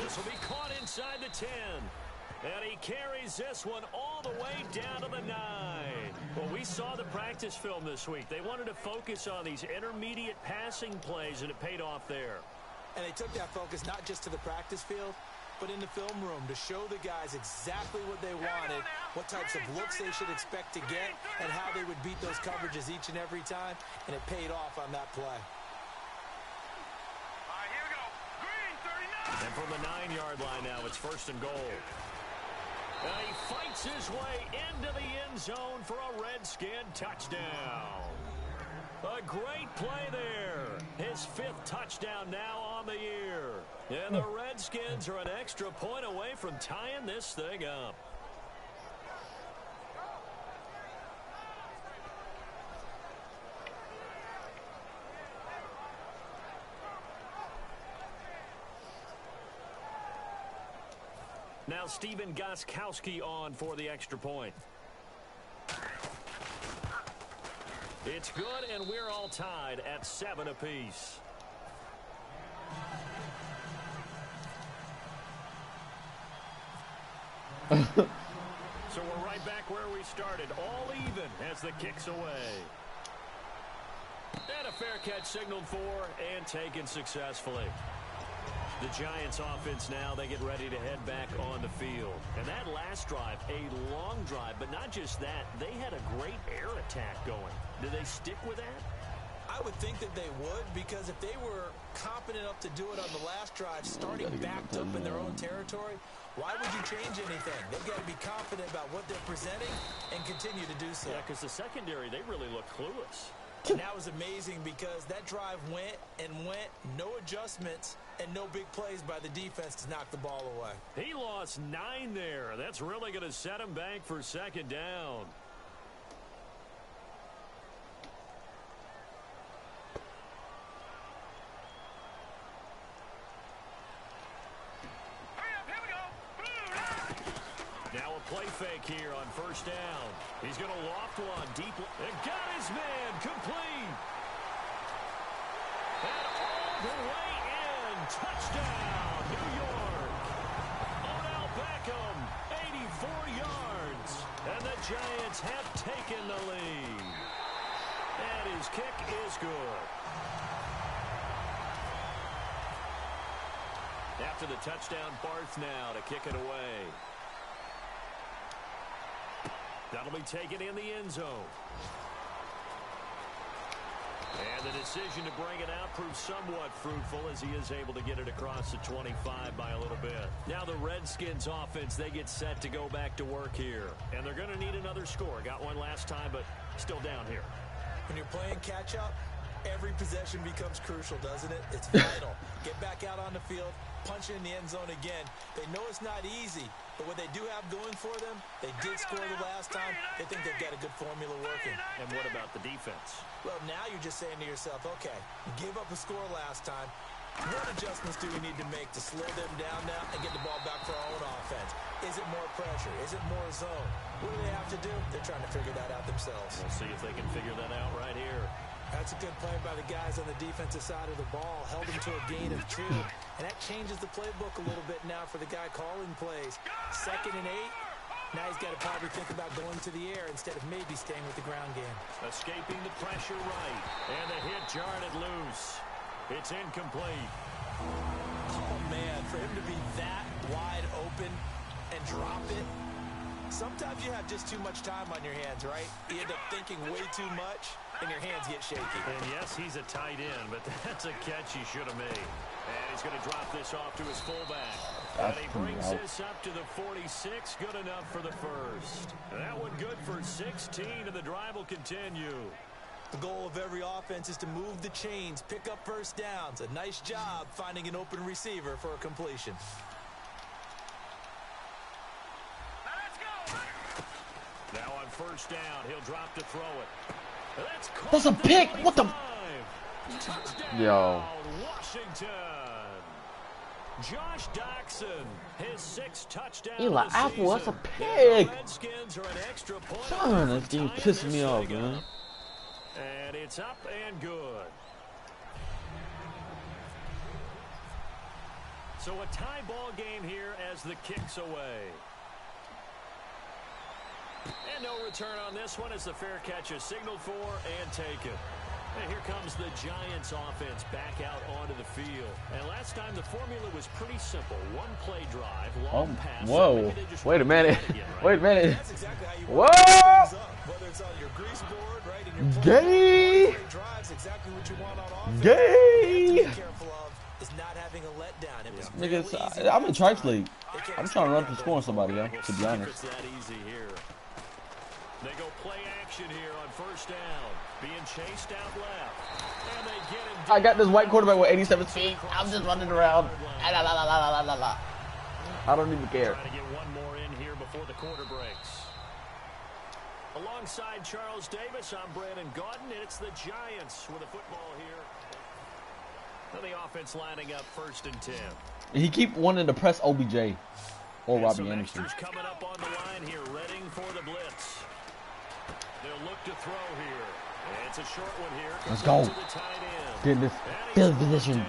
This will be caught inside the 10. And he carries this one all the way down to the 9. Well, we saw the practice film this week. They wanted to focus on these intermediate passing plays, and it paid off there.
And they took that focus not just to the practice field, but in the film room to show the guys exactly what they wanted, what types of looks they should expect to get, and how they would beat those coverages each and every time. And it paid off on that play.
And from the 9-yard line now, it's 1st and goal. And he fights his way into the end zone for a Redskin touchdown. A great play there. His 5th touchdown now on the year. And the Redskins are an extra point away from tying this thing up. Now Steven Gostkowski on for the extra point. It's good, and we're all tied at 7 apiece. So we're right back where we started, all even as the kick's away. And a fair catch signaled for and taken successfully. The Giants offense now, they get ready to head back on the field. And that last drive, a long drive, but not just that, they had a great air attack going. Do they stick with that?
I would think that they would, because if they were competent enough to do it on the last drive, starting backed up in their own territory, why would you change anything? They've got to be confident about what they're presenting and continue to do so.
Yeah, because the secondary, they really look clueless.
And that was amazing because that drive went and went, no adjustments, and no big plays by the defense to knock the ball away.
He lost 9 there. That's really going to set him back for 2nd down. Now a play fake here on 1st down. He's going to loft one deep. And got his man complete. And all the way in. Touchdown, New York. Odell Beckham, yards. And the Giants have taken the lead. And his kick is good. After the touchdown, Barth now to kick it away. That'll be taken in the end zone. And the decision to bring it out proves somewhat fruitful as he is able to get it across the 25 by a little bit. Now the Redskins offense, they get set to go back to work here. And they're going to need another score. Got one last time, but still down here.
When you're playing catch-up, every possession becomes crucial, doesn't it? It's vital. Get back out on the field, punch it in the end zone again. They know it's not easy, but what they do have going for them, they did score the last time. They think they've got a good formula working.
And what about the defense?
Well, now you're just saying to yourself, okay, you gave up a score last time. What adjustments do we need to make to slow them down now and get the ball back for our own offense? Is it more pressure? Is it more zone? What do they have to do? They're trying to figure that out themselves.
We'll see if they can figure that out right here.
That's a good play by the guys on the defensive side of the ball. Held them to a gain of 2. And that changes the playbook a little bit now for the guy calling plays. 2nd and 8. Now he's got to probably think about going to the air instead of maybe staying with the ground game.
Escaping the pressure right. And the hit jarred it loose. It's incomplete.
Oh, man, for him to be that wide open and drop it. Sometimes you have just too much time on your hands, right? You end up thinking way too much, and your hands get shaky.
And yes, he's a tight end, but that's a catch he should have made. And he's going to drop this off to his fullback. And he brings this up to the 46. Good enough for the first. And that one good for 16, and the drive will continue.
The goal of every offense is to move the chains, pick up first downs. A nice job finding an open receiver for a completion.
Now on first down, he'll drop to throw it.
That's a pick. What the?
Touchdown,
Yo.
Washington. Josh Doxson, his 6th touchdown.
Eli
of the
Apple, that's a
season.
pig.
The Redskins are an extra point.
Son, this dude pissing me off, man.
And it's up and good. So a tie ball game here as the kick's away. And no return on this one as the fair catch is signaled for and taken. And here comes the Giants offense back out onto the field. And last time the formula was pretty simple. One play drive, long pass.
Whoa. Wait a minute.
Again, right?
Wait a minute.
That's exactly how you
Whoa.
want to set things up. Whether it's on your grease board, right, in your
Gay.
drives, exactly what you want on offense.
Gay.
Be careful of is not having a letdown. It was real easy
Niggas, I'm in Trice League.
They can't
I'm trying to run for scoring somebody, yo, to be honest.
It's that easy here. They go play action here on first down. Being chased out left. And they get him.
I got this white quarterback with 87 feet. I'm just running around. I don't even care.
Trying to get one more in here before the quarter breaks. Alongside Charles Davis, I'm Brandon Gaudin, and it's the Giants with a football here. And the offense lining up 1st and 10.
He keep wanting to press OBJ or
And
Robbie
some
Anderson.
extras coming up on the line here, readying for the blitz. They'll look to throw here. And it's a short one here.
Let's go.
To the tight end.
Get in this
And
field
he's
position.
down.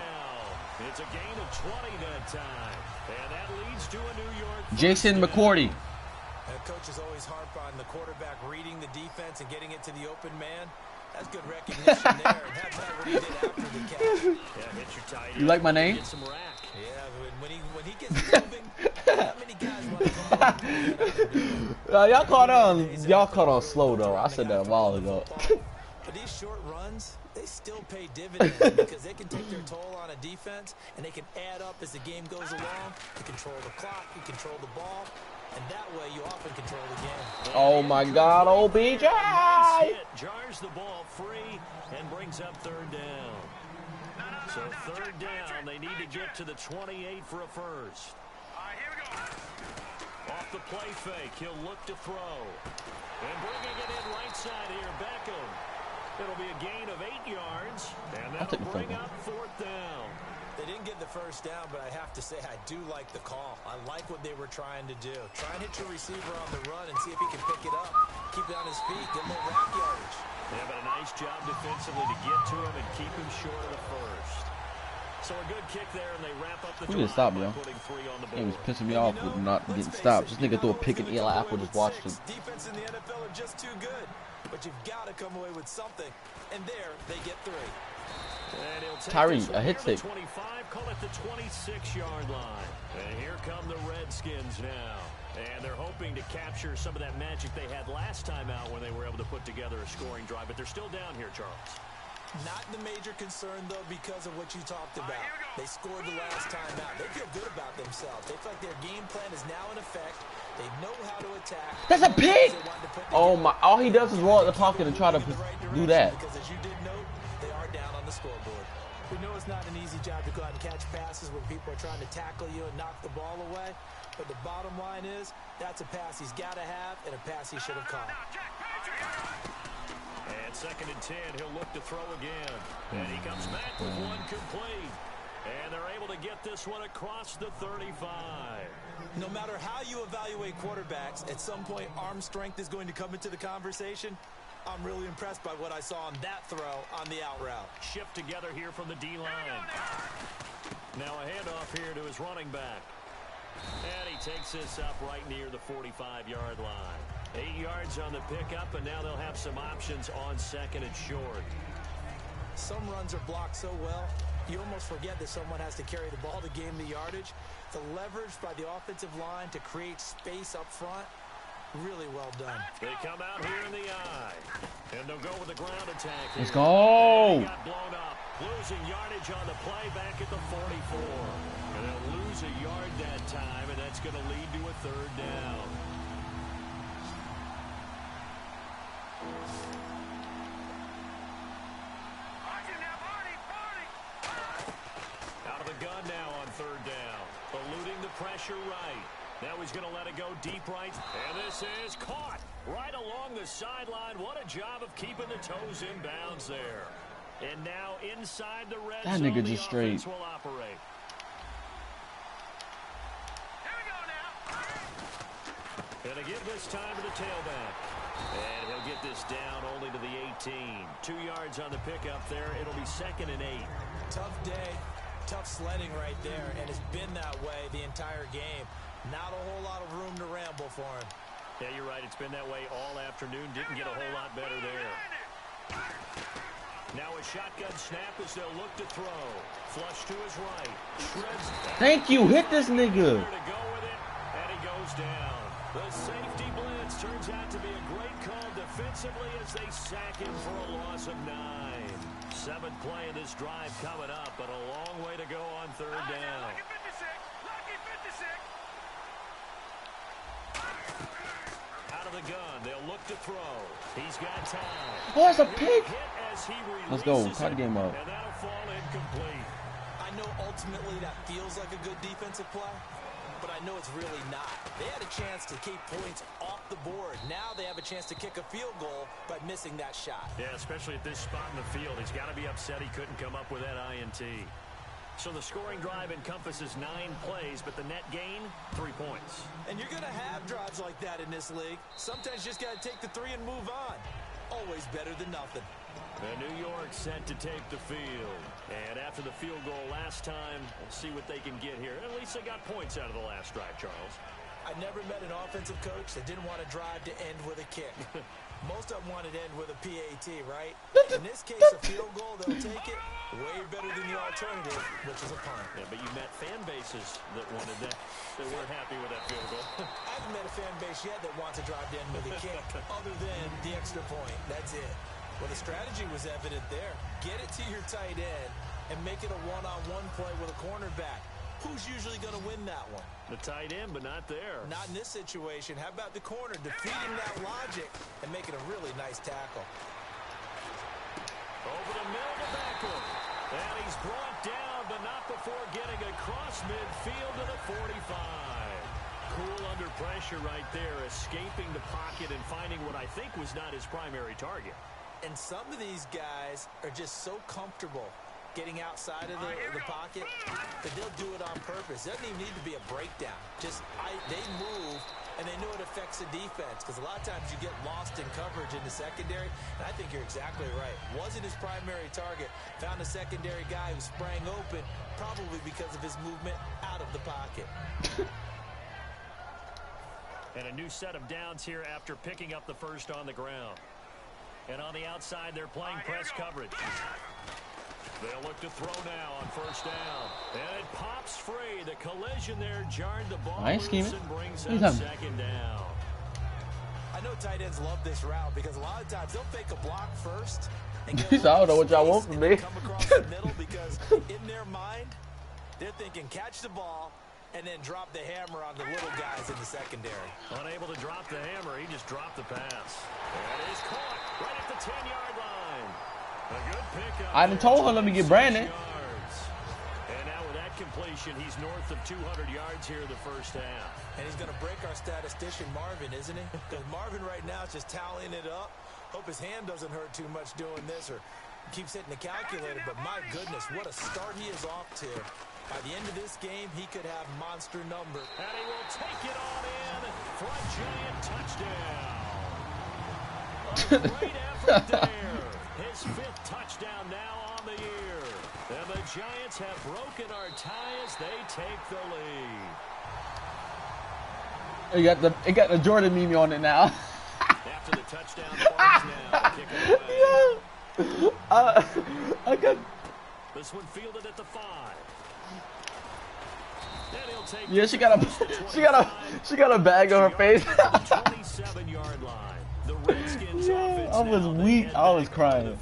It's a gain of 20 that time. And that leads to a New York.
Jason
first down.
McCourty.
And coaches always harp on the quarterback reading the defense and getting it to the open man. That's good recognition there. And that's what he did after the catch.
Yeah, hit your tight end.
You like my name?
Get some rack.
Yeah, when he gets moving, not many guys want to come up.
Y'all caught on slow though. I said that a while ago.
But these short runs, they still pay dividends because they can take their toll on a defense and they can add up as the game goes along. You control the clock, you control the ball, and that way you often control the game.
Oh my God, OBJ!
Nice hit, jars the ball free and brings up 3rd down. So 3rd down, they need to get to the 28 for a first. Off the play fake, he'll look to throw. And bringing it in right side here, Beckham. It'll be a gain of 8 yards, and that'll bring up 4th down.
They didn't get the first down, but I have to say I do like the call. I like what they were trying to do. Try and hit your receiver on the run and see if he can pick it up. Keep it on his feet, get a little rack yardage.
Yeah, but a nice job defensively to get to him and keep him short of the first. So a good kick there, and they wrap up the
We need to stop,
drive
yo.
by putting 3 on the
He was
board.
pissing me off with not getting stopped. This nigga threw a pick and Eli Apple just watched him.
Defense in the NFL are just too good. But you've got to come away with something. And there, they get 3.
And he'll take
Tyree,
this
a
one
hit
near the
tape.
25, call it the 26-yard line. And here come the Redskins now. And they're hoping to capture some of that magic they had last time out when they were able to put together a scoring drive. But they're still down here, Charles.
Not the major concern, though, because of what you talked about. They scored the last time out. They feel good about themselves. They feel like their game plan is now in effect. They know how to attack.
That's a pick! Oh my, all he does is roll out the pocket and try to do that.
Because as you did note, they are down on the scoreboard. We know it's not an easy job to go out and catch passes when people are trying to tackle you and knock the ball away. But the bottom line is, that's a pass he's got to have and a pass he should have caught.
And 2nd and 10, he'll look to throw again. And he comes back with one complete. And they're able to get this one across the 35.
No matter how you evaluate quarterbacks, at some point arm strength is going to come into the conversation. I'm really impressed by what I saw on that throw on the out route.
Shift together here from the D-line. Now a handoff here to his running back. And he takes this up right near the 45-yard line. 8 yards on the pickup, and now they'll have some options on 2nd and short.
Some runs are blocked so well, you almost forget that someone has to carry the ball to gain the yardage. The leverage by the offensive line to create space up front, really well done.
They come out here in the eye, and they'll go with the ground attack here.
Let's go!
And he got blown up, losing yardage on the play back at the 44. And they'll lose a yard that time, and that's going to lead to a 3rd down. Out of the gun now on 3rd down. Eluding the pressure right. Now he's going to let it go deep right. And this is caught right along the sideline. What a job of keeping the toes in bounds there. And now inside the red zone,
That nigga just straight.
will operate. Gonna give this time to the tailback. And he'll get this down only to the 18. 2 yards on the pickup there. It'll be 2nd and 8.
Tough day, tough sledding right there, and it's been that way the entire game. Not a whole lot of room to ramble for him.
Yeah, you're right. It's been that way all afternoon. Didn't get a whole lot better there. Now a shotgun snap as they'll look to throw. Flush to his right. Shreds.
Thank you, hit this nigga.
To go with it, and he goes down. The safety blitz turns out to be a great call defensively as they sack him for a loss of 9. 7th play of this drive coming up, but a long way to go on 3rd down. Out of the gun, they'll look to throw. He's got time.
Oh, that's a pick.
Let's
go. Tie the game up.
And that'll fall incomplete.
I know ultimately that feels like a good defensive play, but I know it's really not. They had a chance to keep points off the board. Now they have a chance to kick a field goal by missing that shot.
Yeah, especially at this spot in the field. He's got to be upset he couldn't come up with that INT. So the scoring drive encompasses 9 plays, but the net gain, 3 points.
And you're going to have drives like that in this league. Sometimes you just got to take the 3 and move on. Always better than nothing.
And New York set to take the field. And after the field goal last time, we'll see what they can get here. At least they got points out of the last drive, Charles.
I never met an offensive coach that didn't want to drive to end with a kick. Most of them wanted to end with a PAT, right? In this case, a field goal, they'll take it way better than the alternative, which is a punt.
Yeah, but you met fan bases that wanted that, that weren't happy with that field goal.
I haven't met a fan base yet that wants to drive to end with a kick, other than the extra point. That's it. Well, the strategy was evident there. Get it to your tight end and make it a one-on-one play with a cornerback. Who's usually going to win that one?
The tight end, but not there.
Not in this situation. How about the corner defeating that logic and making a really nice tackle?
Over the middle to Beckham. And he's brought down, but not before getting across midfield to the 45. Cool under pressure right there, escaping the pocket and finding what I think was not his primary target.
And some of these guys are just so comfortable getting outside of the pocket, but they'll do it on purpose. It doesn't even need to be a breakdown. Just they move, and they know it affects the defense because a lot of times you get lost in coverage in the secondary, and I think you're exactly right. Wasn't his primary target. Found a secondary guy who sprang open, probably because of his movement out of the pocket.
And a new set of downs here after picking up the first on the ground. And on the outside, they're playing press coverage. They'll look to throw now on first down. And it pops free. The collision there jarred the ball
I ain't scheming.
and brings
What are you
up
talking?
second down.
I know tight ends love this route because a lot of times they'll fake a block first. And get
He said, I don't know what y'all want from me.
come across the middle because in their mind, they're thinking catch the ball and then drop the hammer on the little guys in the secondary.
Unable to drop the hammer, he just dropped the pass. And he's caught right at the 10-yard line. A good pickup.
I done told her, let me get Brandon.
And now with that completion, he's north of 200 yards here in the first half.
And he's going to break our statistician Marvin, isn't he? Because Marvin right now is just tallying it up. Hope his hand doesn't hurt too much doing this or keeps hitting the calculator. But my goodness, what a start he is off to. By the end of this game, he could have monster numbers.
And he will take it on in for a giant touchdown. A great effort there. His 5th touchdown now on the year. And the Giants have broken our tie as they take the lead.
It got the Jordan meme on it now.
After the touchdown, now kick it away.
I got.
This one fielded at the 5.
Yeah, she got a bag on her face.
27-yard line. The Redskins offense
I was
now,
weak. I was crying.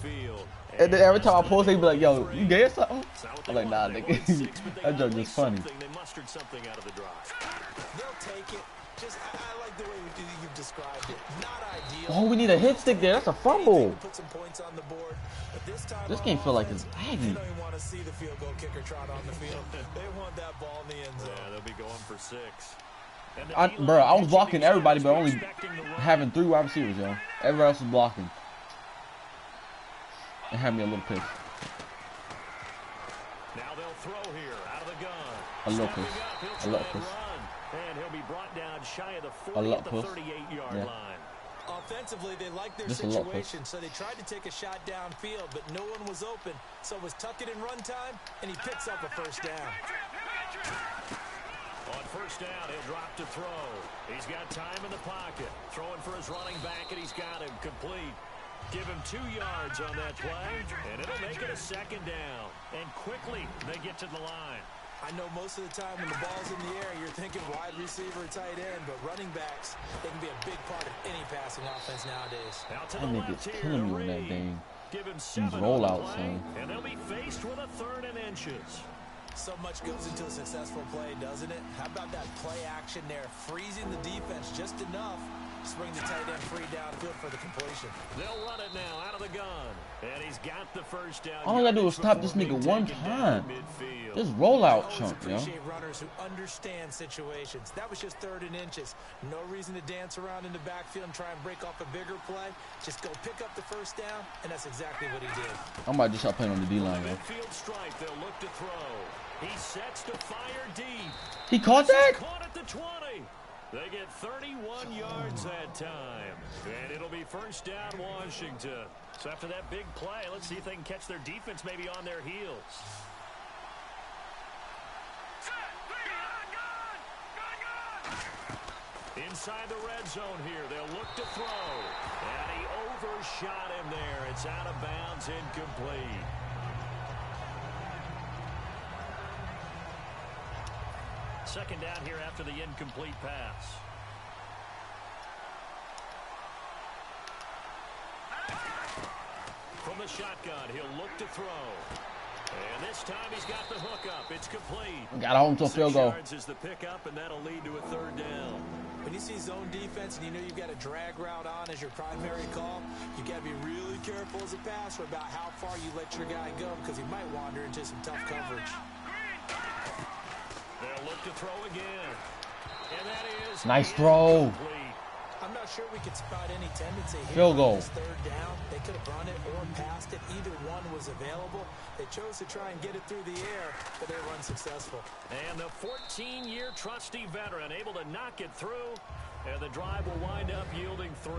And then every time I post, they be like, "Yo, you gay or something?" I'm like, "Nah, nigga." That joke is funny.
They mustered something out of the drive.
They'll take it. Just I like the way you've described it. Not ideal.
Oh, we need a hit stick there. That's a fumble.
Put some points on the board, but
This game feel like it's
They
baggy.
don't even want to see the field goal kicker trot on the field. They want that ball in the end zone.
Yeah, they'll be going for 6.
Bro, I was blocking everybody, but only having 3 wide receivers, yo. Everybody else was blocking. It had me a little pissed.
Now they'll throw here out of the gun.
A little pissed. A little pissed.
And he'll be brought down shy of the
A
40
lot
at the
puss.
38-yard
Yeah.
line.
Offensively, they liked their
Just a lot puss.
situation, so they tried to take a shot downfield, but no one was open. So it was tuck it in run time, and he picks up a first down.
On first down, he'll drop to throw. He's got time in the pocket. Throwing for his running back, and he's got him complete. Give him 2 yards on that play, and it'll make it a second down. And quickly, they get to the line.
I know most of the time when the ball's in the air, you're thinking wide receiver or tight end, but running backs, they can be a big part of any passing offense nowadays.
Out to
That
the
nigga's
left here,
killing me on
Reed.
that game.
Give him 7 on the
rollouts,
play,
son.
and they'll be faced with a 3rd and inches.
So much goes into a successful play, doesn't it? How about that play action there? Freezing the defense just enough to bring the tight end free downfield for the completion.
They'll run it now out of the gun. And he's got the first down.
All I gotta do is stop this nigga one time. This rollout chunk, yo.
Appreciate runners who understand situations. That was just 3rd and inches. No reason to dance around in the backfield and try and break off a bigger play. Just go pick up the first down, and that's exactly what he did.
I might just start playing on the D-line, yo.
Midfield strike. They'll look to throw. He sets to fire deep.
He caught that?
Caught at the 20. They get 31 yards that time. And it'll be first down Washington. So after that big play, let's see if they can catch their defense maybe on their heels. Inside the red zone here, they'll look to throw. And he overshot him there. It's out of bounds, incomplete. Second down here after the incomplete pass. From the shotgun, he'll look to throw. And this time he's got the hook up. It's complete.
Got home to a field goal.
6 yards is the pickup, and that'll lead to a 3rd down.
When you see zone defense and you know you've got a drag route on as your primary call, you got to be really careful as a passer about how far you let your guy go because he might wander into some tough coverage.
They'll look to throw again. And that is
Nice throw.
incomplete.
I'm not sure we could spot any tendency here.
Field goal.
This third down, they could have run it or passed it. Either one was available. They chose to try and get it through the air, but they were unsuccessful.
And the 14-year trusty veteran able to knock it through, and the drive will wind up yielding 3.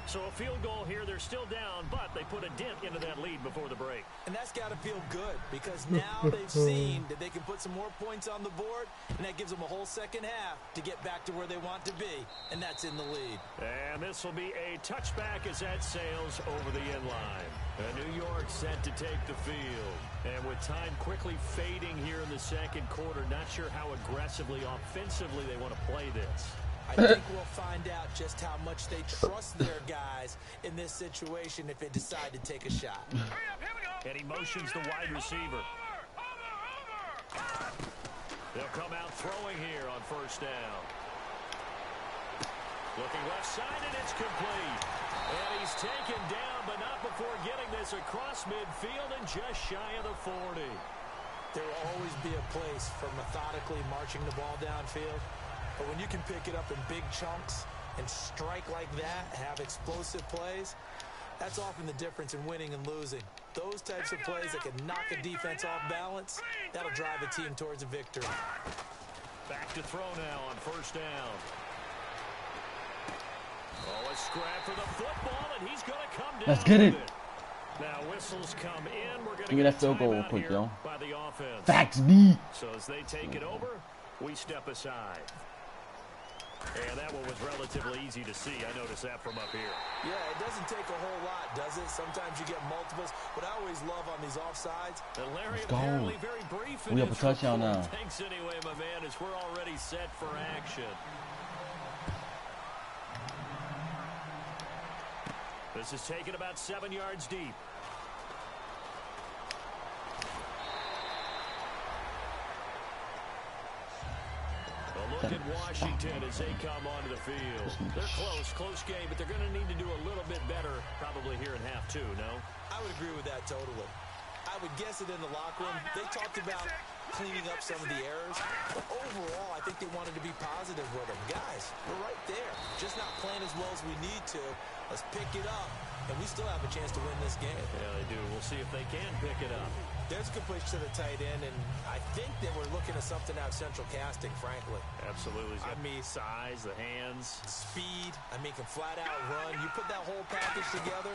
So a field goal here, they're still down, but they put a dent into that lead before the break.
And that's got to feel good because now they've seen that they can put some more points on the board, and that gives them a whole second half to get back to where they want to be, and that's in the lead.
And this will be a touchback as that sails over the end line. New York set to take the field. And with time quickly fading here in the second quarter, not sure how aggressively, offensively they want to play this.
I think we'll find out just how much they trust their guys in this situation if they decide to take a shot.
And he motions the wide receiver. They'll come out throwing here on first down. Looking left side, and it's complete. And he's taken down, but not before getting this across midfield and just shy of the 40.
There will always be a place for methodically marching the ball downfield. But when you can pick it up in big chunks and strike like that, have explosive plays, that's often the difference in winning and losing. Those types of plays that can knock a defense off balance, that'll drive a team towards a victory.
Back to throw now on first down. Oh, a scrap for the football, and he's going to come down.
Let's get it.
Now whistles come in. We're going to
Give me
get
that field goal real
timeout
quick,
here
yo.
by the offense.
Facts, B.
So as they take it over, we step aside. And that one was relatively easy to see. I noticed that from up here.
Yeah, it doesn't take a whole lot, does it? Sometimes you get multiples. What I always love on these offsides.
And Larry,
Let's go.
apparently very brief.
We have a touchdown now.
Thanks anyway, my man, as we're already set for action. This is taken about 7 yards deep. Look at Washington as they come onto the field. They're close game, but they're going to need to do a little bit better probably here in half 2, no?
I would agree with that totally. I would guess it in the locker room. They talked about cleaning up some of the errors, but overall, I think they wanted to be positive with them. Guys, we're right there. Just not playing as well as we need to. Let's pick it up, and we still have a chance to win this game.
Yeah, they do. We'll see if they can pick it up.
There's a good push to the tight end, and I think that we're looking at something out of central casting, frankly.
Absolutely. He's got size, the hands.
Speed. I mean, can flat out run. You put that whole package together,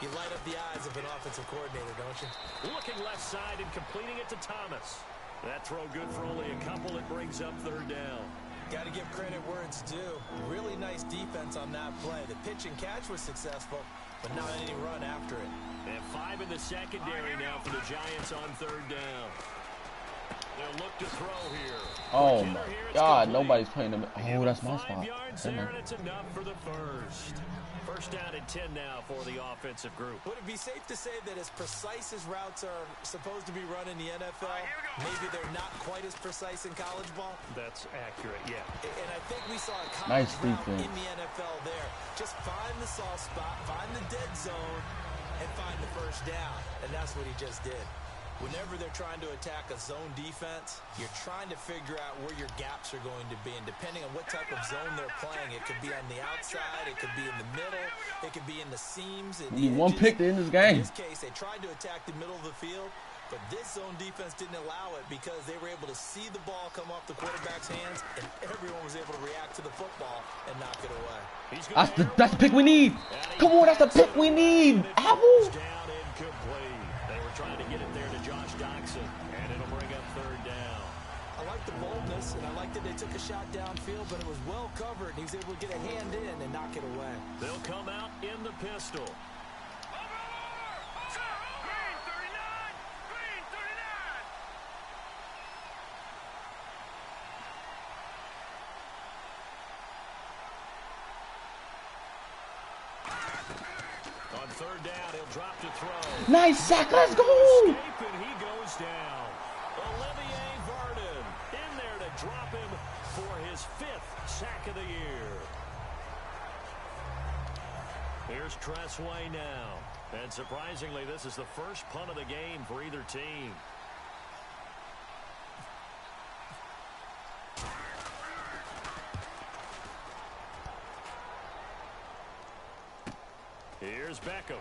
you light up the eyes of an offensive coordinator, don't you?
Looking left side and completing it to Thomas. That throw good for only a couple. It brings up third down.
Got to give credit where it's due. Really nice defense on that play. The pitch and catch was successful, but not any run after it.
They have 5 in the secondary now for the Giants on third down. They'll look to throw here.
Oh my God, nobody's playing them. Oh, that's my spot.
5 yards there, and it's enough for the first. First down and 10 now for the offensive group.
Would it be safe to say that as precise as routes are supposed to be run in the NFL, maybe they're not quite as precise in college ball?
That's accurate, yeah.
And I think we saw a college
Nice
route
defense.
in the NFL there. Just find the soft spot, find the dead zone, and find the first down. And that's what he just did. Whenever they're trying to attack a zone defense, you're trying to figure out where your gaps are going to be. And depending on what type of zone they're playing, it could be on the outside, it could be in the middle, it could be in the seams.
We need one pick to end this game.
In this case, they tried to attack the middle of the field, but this zone defense didn't allow it because they were able to see the ball come off the quarterback's hands, and everyone was able to react to the football and knock it away.
That's the pick we need. Come on, that's the pick we need. Apple.
Down incomplete. They were trying to get it there to Josh Doxson, and it'll bring up third down.
I like the boldness, and I like that they took a shot downfield, but it was well covered. He was able to get a hand in and knock it away.
They'll come out in the pistol. On third down, he'll drop to throw.
Nice sack. Let's go.
Escape, and he goes down. Olivier Vernon in there to drop him for his 5th sack of the year. Here's Tressway now. And surprisingly, this is the first punt of the game for either team. Beckham.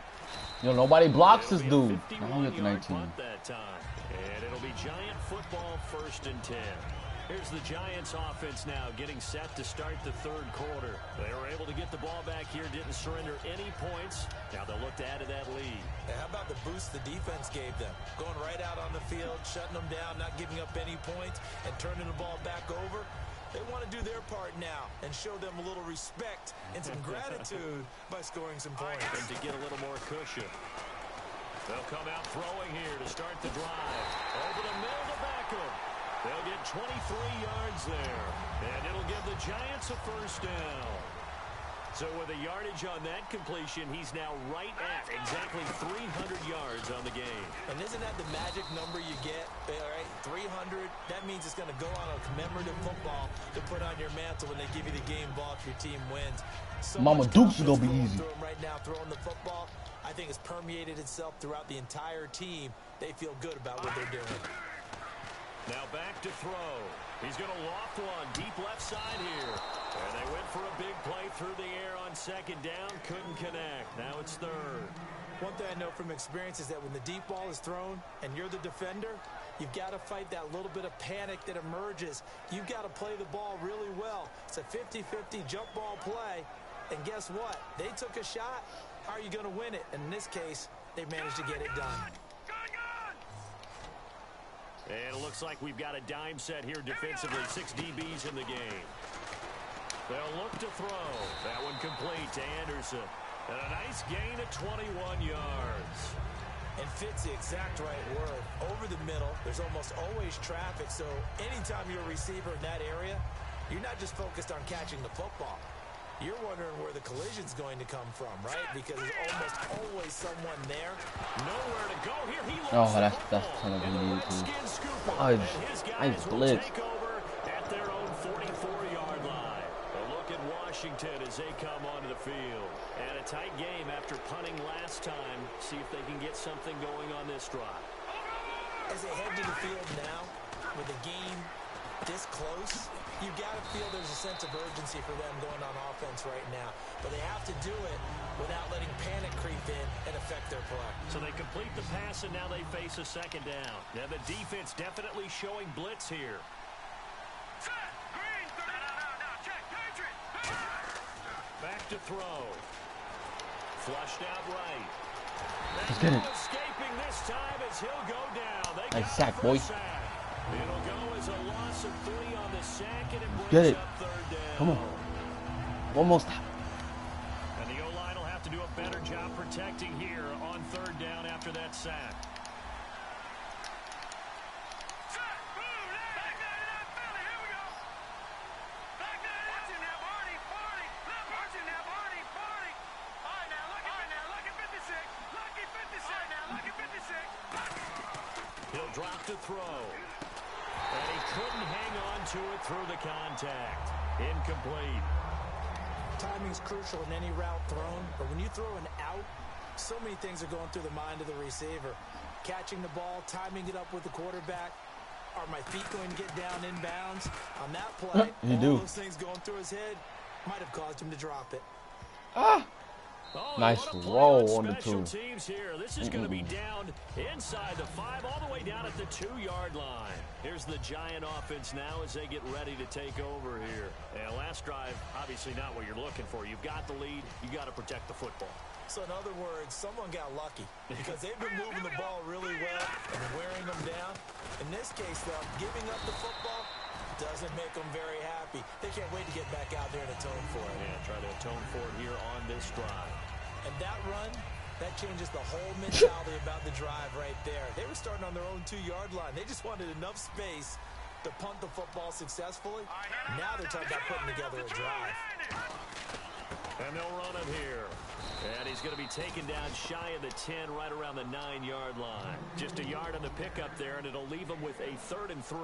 Yo, nobody blocks this
It'll be a
dude. I don't get the
51-yard
19.
punt that time. And it'll be Giant football 1st and 10. Here's the Giants offense now getting set to start the third quarter. They were able to get the ball back here, didn't surrender any points. Now they'll look to add to that lead.
And how about the boost the defense gave them? Going right out on the field, shutting them down, not giving up any points, and turning the ball back over. They want to do their part now and show them a little respect and some gratitude by scoring some points.
And to get a little more cushion. They'll come out throwing here to start the drive. Over the middle to Beckham. They'll get 23 yards there. And it'll give the Giants a 1st down. So with a yardage on that completion, he's now right at exactly 300 yards on the game.
And isn't that the magic number you get? All right, 300. That means it's going to go on a commemorative football to put on your mantle when they give you the game ball if your team wins. So
Mama Dukes is going to be easy.
Right now, throwing the football, I think it's permeated itself throughout the entire team. They feel good about what they're doing.
Now back to throw. He's going to loft one deep left side here. And they went for a big play through the air on 2nd down. Couldn't connect. Now it's 3rd.
One thing I know from experience is that when the deep ball is thrown and you're the defender, you've got to fight that little bit of panic that emerges. You've got to play the ball really well. It's a 50-50 jump ball play. And guess what? They took a shot. How are you going to win it? And in this case, they managed to get it done.
And it looks like we've got a dime set here defensively. 6 DBs in the game. They'll look to throw. That one complete to Anderson. And a nice gain of 21 yards.
And fits the exact right word. Over the middle, there's almost always traffic. So anytime you're a receiver in that area, you're not just focused on catching the football. You're wondering where the collision's going to come from, right? Because there's almost always someone there.
Nowhere to go here. He
Oh, that's kind of needed too. Fudge. I blitz.
Take over at their own 44-yard line. A look at Washington as they come onto the field. And a tight game after punting last time. See if they can get something going on this drive.
As they head to the field now, with the game this close, you've got to feel there's a sense of urgency for them going on offense right now. But they have to do it without letting panic creep in and affect their play.
So they complete the pass, and now they face a 2nd down. Now the defense definitely showing blitz here. Back to throw. Flushed out right.
Let's get it.
Escaping this time as he'll go down.
Nice sack, boy.
It'll go as a loss of 3 on the sack, and it brings
Get it.
up 3rd down.
Come on. Almost.
And the O-line will have to do a better job protecting here on 3rd down after that sack. He'll drop to throw. And he couldn't hang on to it through the contact. Incomplete.
Timing's crucial in any route thrown, but when you throw an out, so many things are going through the mind of the receiver. Catching the ball, timing it up with the quarterback. Are my feet going to get down inbounds? On that play, all those things going through his head might have caused him to drop it.
Ah.
Oh,
nice roll on the 2.
Teams here. This is going to be down inside the 5, all the way down at the 2-yard line. Here's the Giant offense now as they get ready to take over here. And last drive, obviously not what you're looking for. You've got the lead. You got to protect the football.
So in other words, someone got lucky because they've been moving the ball really well and wearing them down. In this case, though, giving up the football doesn't make them very happy. They can't wait to get back out there and atone for it.
Yeah, try to atone for it here on this drive.
And that run, that changes the whole mentality about the drive right there. They were starting on their own 2-yard line. They just wanted enough space to punt the football successfully. Now they're talking about putting together a drive.
And they'll run it here. And he's going to be taken down shy of the 10, right around the 9-yard line. Just a yard on the pickup there, and it'll leave them with a 3rd and 3.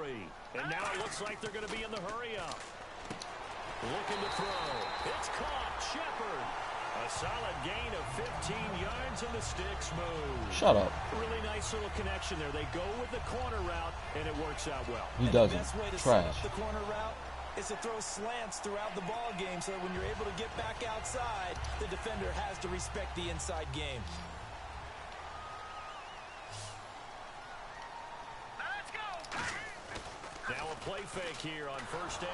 And now it looks like they're going to be in the hurry-up. Looking to throw. It's caught. Shepard. A solid gain of 15 yards, and the sticks move.
Shut up.
Really nice little connection there. They go with the corner route, and it works out well.
He doesn't.
The best way to
Trash.
set up the corner route is to throw slants throughout the ball game so that when you're able to get back outside, the defender has to respect the inside game.
Now a play fake here on first down.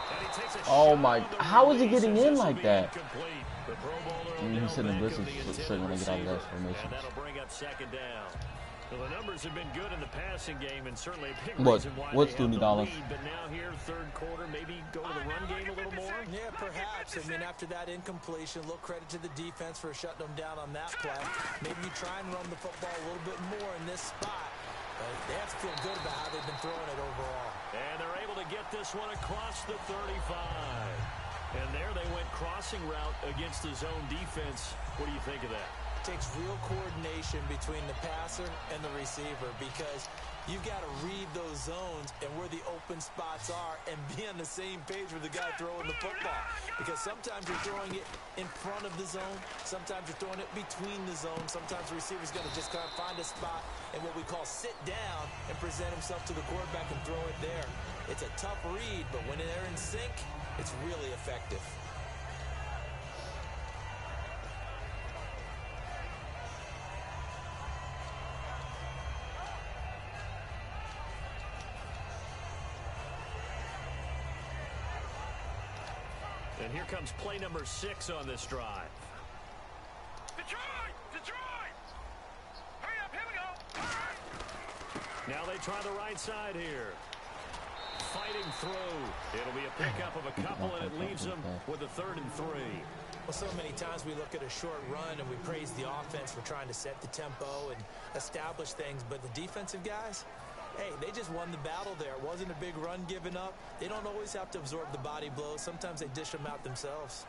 And he takes a
Oh
shot
my,
on the
how is he
release
getting
as
in
this will
like
be
that?
incomplete. The Pro Bowler
I mean, he's sitting in
Odell
blitzes
Beckham, the
straight when they get out of that
receiver,
formation.
and that'll bring up second down. Well, the numbers have been good in the passing game, and certainly a big
What?
reason why
What's
they have
$20?
the lead. But now here, third quarter, maybe go to the run game a little more.
Yeah, perhaps. I mean, after that incompletion, a little credit to the defense for shutting them down on that play. Maybe you try and run the football a little bit more in this spot. But they have to feel good about how they've been throwing it overall.
And they're able to get this one across the 35. And there they went crossing route against the zone defense. What do you think of that?
It takes real coordination between the passer and the receiver because you've got to read those zones and where the open spots are and be on the same page with the guy throwing the football. Because sometimes you're throwing it in front of the zone. Sometimes you're throwing it between the zone. Sometimes the receiver's got to just kind of find a spot and what we call sit down and present himself to the quarterback and throw it there. It's a tough read, but when they're in sync, it's really effective.
And here comes play number 6 on this drive.
Detroit! Detroit! Hurry up, here we go!
Now they try the right side here. Fighting through. It'll be a pickup of a couple, and it leaves them with a 3rd and 3.
Well, so many times we look at a short run and we praise the offense for trying to set the tempo and establish things, but the defensive guys, hey, they just won the battle there. It wasn't a big run given up. They don't always have to absorb the body blows. Sometimes they dish them out themselves.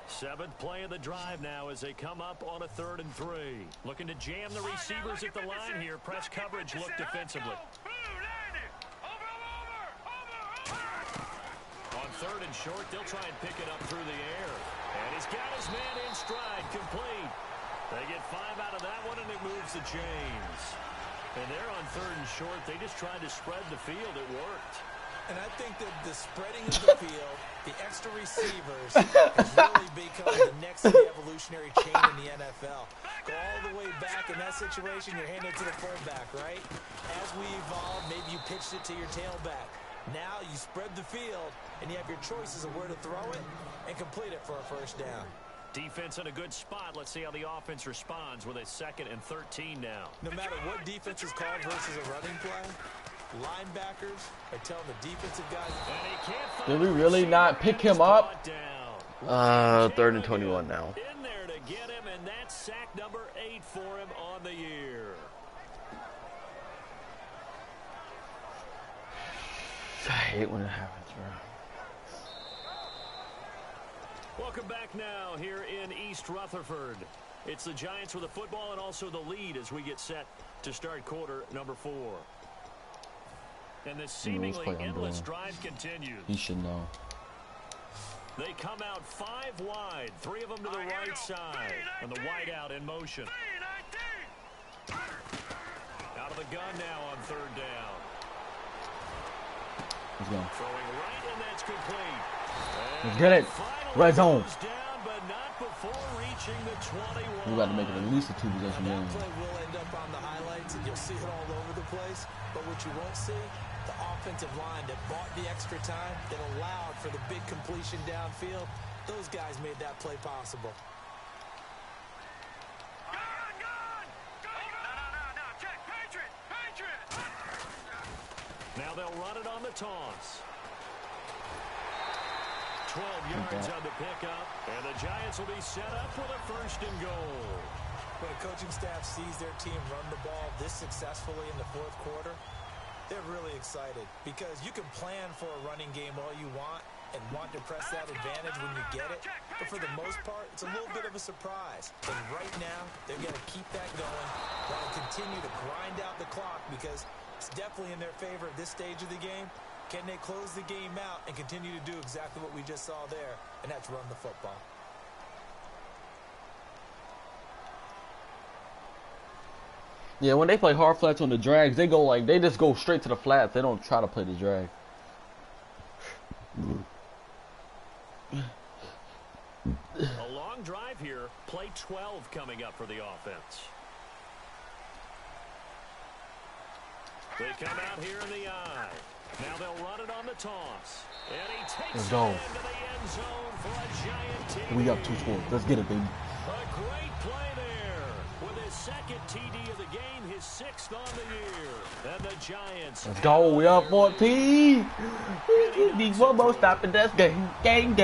Seventh play of the drive now as they come up on a 3rd and 3. Looking to jam the receivers at the line here. Press coverage look defensively. On 3rd and short, they'll try and pick it up through the air. And he's got his man in stride, complete. They get 5 out of that one, and it moves the chains. And they're on 3rd and short. They just tried to spread the field. It worked.
And I think that the spreading of the field, the extra receivers, has really become the next in the evolutionary chain in the NFL. Go all the way back in that situation, you're handed to the fullback, right? As we evolve, maybe you pitched it to your tailback. Now you spread the field, and you have your choices of where to throw it and complete it for a first down.
Defense in a good spot. Let's see how the offense responds with a 2nd and 13 now.
No matter what defense is called versus a running play, linebackers are telling the defensive guys.
Did we really not pick him up?
3rd and 21 now.
In there to get him, and that's sack number 8 for him on the year.
I hate when it happens, bro.
Welcome back now here in East Rutherford. It's the Giants with the football and also the lead as we get set to start quarter number 4. And this seemingly endless drive continues.
He should know.
They come out 5 wide, 3 of them to the right side, and the wide out in motion. Out of the gun now on 3rd down.
Let's go.
Throwing right, and that's complete.
Let's get it. Red zone.
Down, but not before reaching the 21.
We got to make it at least a 2-possession game.
That play will end up on the highlights, and you'll see it all over the place. But what you won't see, the offensive line that bought the extra time, that allowed for the big completion downfield, those guys made that play possible.
Now they'll run it on the toss. 12 yards on the pickup, and the Giants will be set up with a 1st and goal.
When a coaching staff sees their team run the ball this successfully in the 4th quarter, they're really excited because you can plan for a running game all you want and want to press that advantage when you get it. But for the most part, it's a little bit of a surprise. And right now, they're going to keep that going, want to continue to grind out the clock because it's definitely in their favor at this stage of the game. Can they close the game out and continue to do exactly what we just saw there, and that's run the football?
Yeah, when they play hard flats on the drags, they go like they just go straight to the flats. They don't try to play the drag.
A long drive here. Play 12 coming up for the offense. They come out here in the eye. Now they'll run it on the toss. And he takes
Let's
it
go.
into the end zone for a giant TD.
We up 2 scores. Let's get it, baby.
A great play there. With his second TD of the game, his 6th on the year. And the Giants.
Let's go. We up 14. We need one more stop in this game. Game.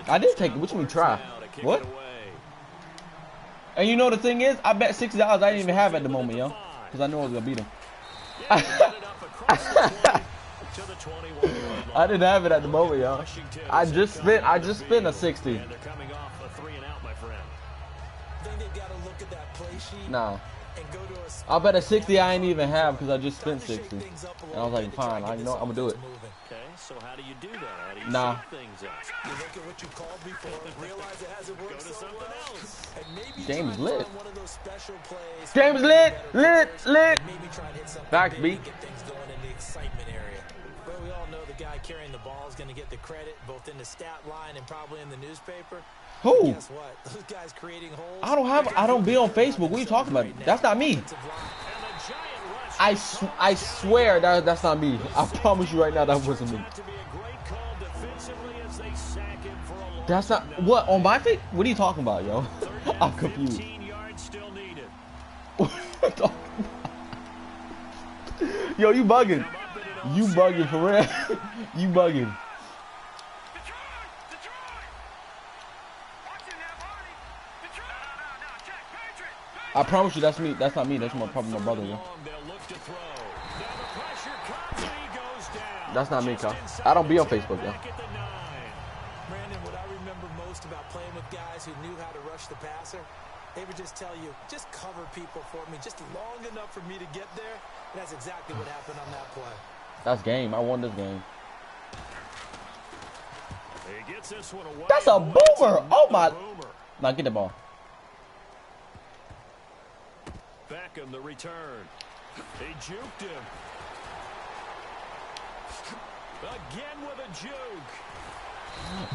I did take it. What you mean try? What? And you know the thing is, I bet $60 I didn't even have at the moment, yo. Because I knew I was going to beat him. I didn't have it at the moment, yo. I just spent a 60. Nah. I bet a 60 I ain't even have because I just spent 60. And I was like, fine, I know I'm gonna do it.
Okay, so how do you do that? How do you
Nah.
set things up?
You look at what you called before, realize it hasn't worked so well, and maybe
Game is
try
lit.
on one of those special plays.
Game is lit.
And maybe try and hit something
Back,
big
B.
and get things going in the excitement area. But we all know the guy carrying the ball is going to get the credit both in the stat line and probably in the newspaper.
Who?
Guess what? Those guys creating holes.
I don't be on Facebook. What are you talking about? That's not me. I swear that's not me. I promise you right now that wasn't me. That's not what on my face. What are you talking about, yo? I'm confused. What are you talking about? Yo, you bugging. You bugging for real. You bugging. I promise you that's me. That's not me. That's probably my brother, yo. That's not me, Kyle. I don't be on Facebook, yo.
Brandon, what I remember most about playing with guys who knew how to rush the passer, they would just tell you, just cover people for me, just long enough for me to get there. And that's exactly what happened on that play.
That's game. I won this game.
He gets this one away.
That's a boomer. Oh my. Now get the ball.
Beckham, the return. He juked him. Again with a juke.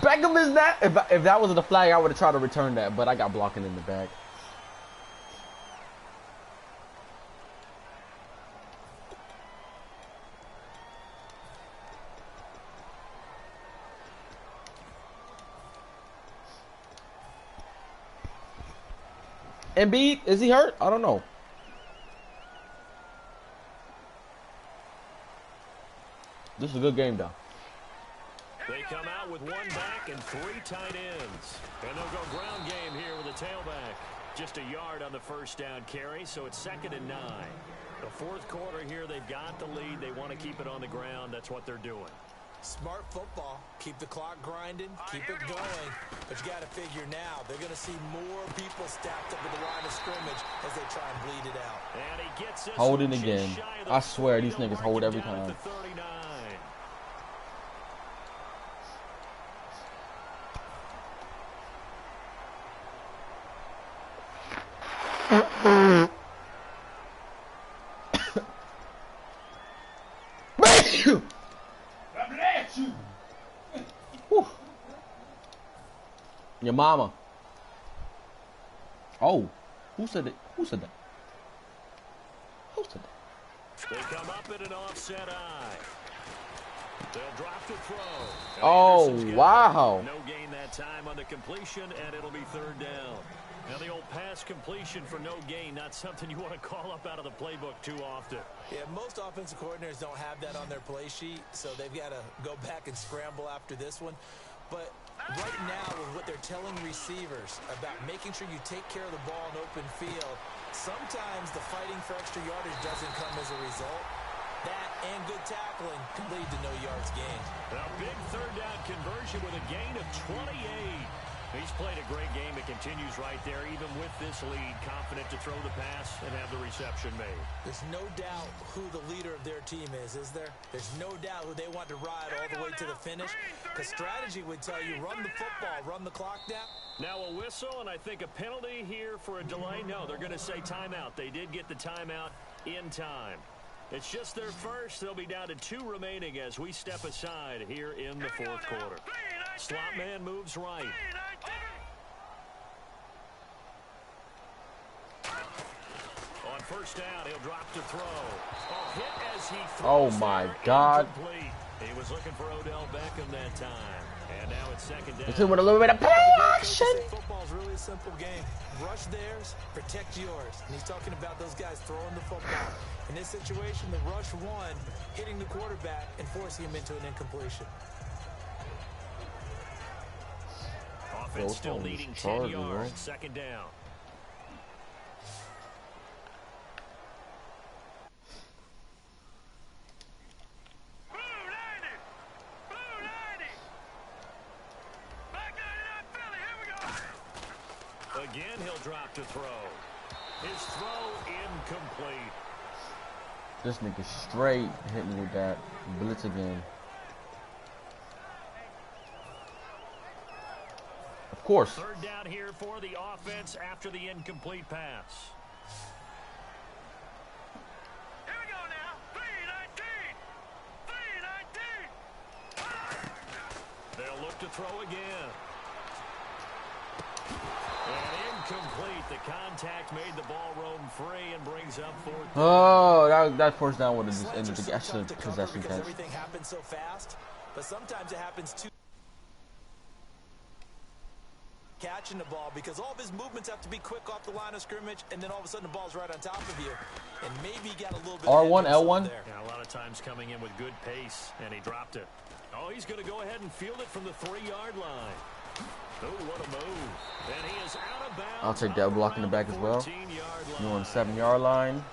Beckham is that? If that was the flag, I would have tried to return that, but I got blocking in the back. Embiid, is he hurt? I don't know. This is a good game, though.
They come out with one back and 3 tight ends. And they'll go ground game here with a tailback. Just a yard on the first down carry, so it's 2nd and 9. The 4th quarter here, they've got the lead. They want to keep it on the ground. That's what they're doing.
Smart football. Keep the clock grinding. Keep it going. But you got to figure now, they're going to see more people stacked up at the line of scrimmage as they try and bleed it out.
And he gets this
Holding
one
again.
just shy of the
I swear
40.
these niggas
They'll
hold
mark
every
it down
time.
at the 39.
Your mama. Oh, who said it? Who said that? Who said that?
They come up in an offset eye. They'll drop to throw. And
Oh,
Anderson's got
wow.
it. No gain that time on the completion, and it'll be 3rd down. Now the old pass completion for no gain, not something you want to call up out of the playbook too often.
Yeah, most offensive coordinators don't have that on their play sheet, so they've got to go back and scramble after this one. But right now, with what they're telling receivers about making sure you take care of the ball in open field, sometimes the fighting for extra yardage doesn't come as a result. That and good tackling can lead to no yards gained.
A big 3rd down conversion with a gain of 28. He's played a great game. It continues right there, even with this lead, confident to throw the pass and have the reception made.
There's no doubt who the leader of their team is there? There's no doubt who they want to ride all the way to the finish. Because strategy would tell you, run the football, run the clock down.
Now a whistle, and I think a penalty here for a delay. No, they're going to say timeout. They did get the timeout in time. It's just their first. They'll be down to 2 remaining as we step aside here in the fourth quarter. Slot man moves right. On first down, he'll drop to throw. Oh, hit as he throws.
Oh my God.
Incomplete. He was looking for Odell Beckham that time. And now it's second down.
It's with a little bit of passion.
Football's really a simple game. Rush theirs, protect yours. And he's talking about those guys throwing the football. In this situation, the rush one, hitting the quarterback and forcing him into an incompletion.
Offense still needing 10 yards. Right? Second down. Again, he'll drop to throw. His throw incomplete.
This nigga straight hit me with that blitz again. Of course.
Third down here for the offense after the incomplete pass.
Here we go now. 3-19.
They'll look to throw again. And incomplete. The contact made the ball roam free and brings up fourth.
Oh, that first down would have just ended the excellent possession catch.
Everything happens so fast, but sometimes it happens too. Catching the ball because all of his movements have to be quick off the line of scrimmage, and then all of a sudden the ball's right on top of you, and maybe he got a little bit
R1, L1.
Yeah, a lot of times coming in with good pace, and he dropped it. Oh, he's going to go ahead and field it from the 3-yard line. Oh, what a move. And he is out of bounds.
I'll take that block in the back as well. You on 7-yard line.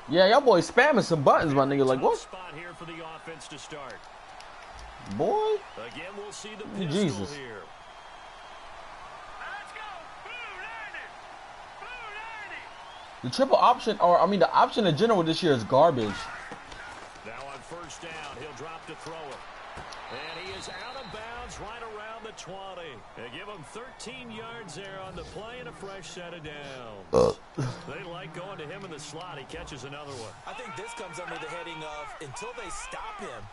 Yeah, y'all boys spamming some buttons, my nigga. Like, what?
Spot here for the offense to start.
Boy.
Again, we'll see the pistol
Jesus.
here.
Let's go. Blue 90. Blue 90.
The triple option, or I mean the option in general this year is garbage.
Now on first down, he'll drop to throw it. And he is out of bounds right around the 20. They give him 13 yards there on the play and a fresh set of downs. They like going to him in the slot. He catches another one.
I think this comes under the heading of until they stop him,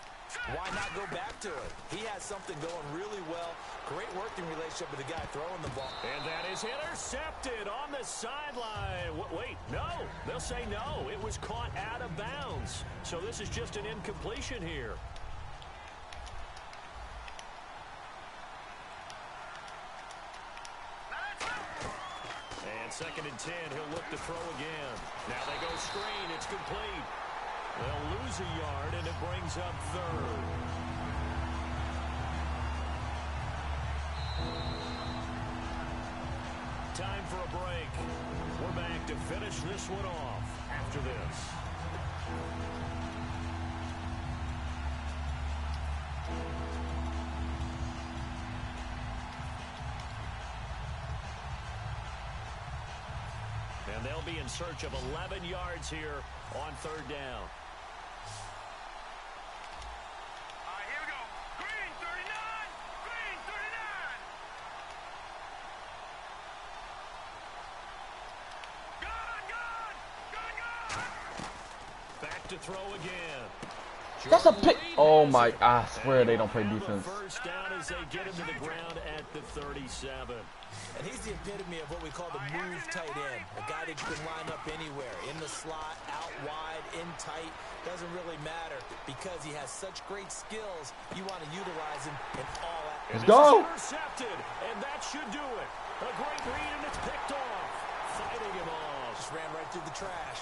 why not go back to it? He has something going really well. Great working relationship with the guy throwing the ball.
And that is intercepted on the sideline. Wait, no. They'll say no. It was caught out of bounds. So this is just an incompletion here. And second and 10, he'll look to throw again. Now they go screen. It's complete. They'll lose a yard, and it brings up third. Time for a break. We're back to finish this one off after this. And they'll be in search of 11 yards here on third down.
All right, here we go. Green 39. Green 39. Gun.
Back to throw again.
That's a pick. Oh my, I swear they don't play defense.
First down as they get him to the ground at the 37.
And he's the epitome of what we call the move tight end. A guy that you can line up anywhere. In the slot, out wide, in tight. Doesn't really matter because he has such great skills. You want to utilize him in all that.
Let's go.
Intercepted, and that should do it. A great read, and it's picked off. Fighting him off.
Just ran right through the trash.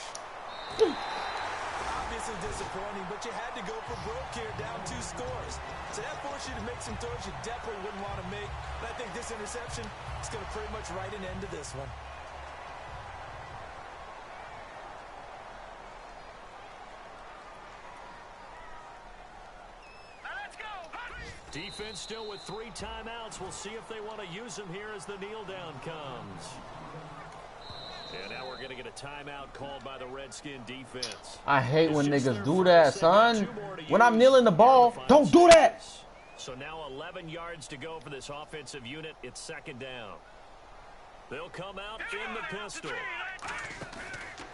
Obviously disappointing, but you had to go for broke here, down 2 scores. So that forced you to make some throws you definitely wouldn't want to make. And I think this interception is going to pretty much write an end to this one.
Now let's go.
Defense still with 3 timeouts. We'll see if they want to use them here as the kneel down comes. And now we're going to get a timeout called by the Redskin defense.
I hate when niggas do that, son. When I'm kneeling the ball, don't do that.
So now 11 yards to go for this offensive unit. It's second down. They'll come out in the pistol.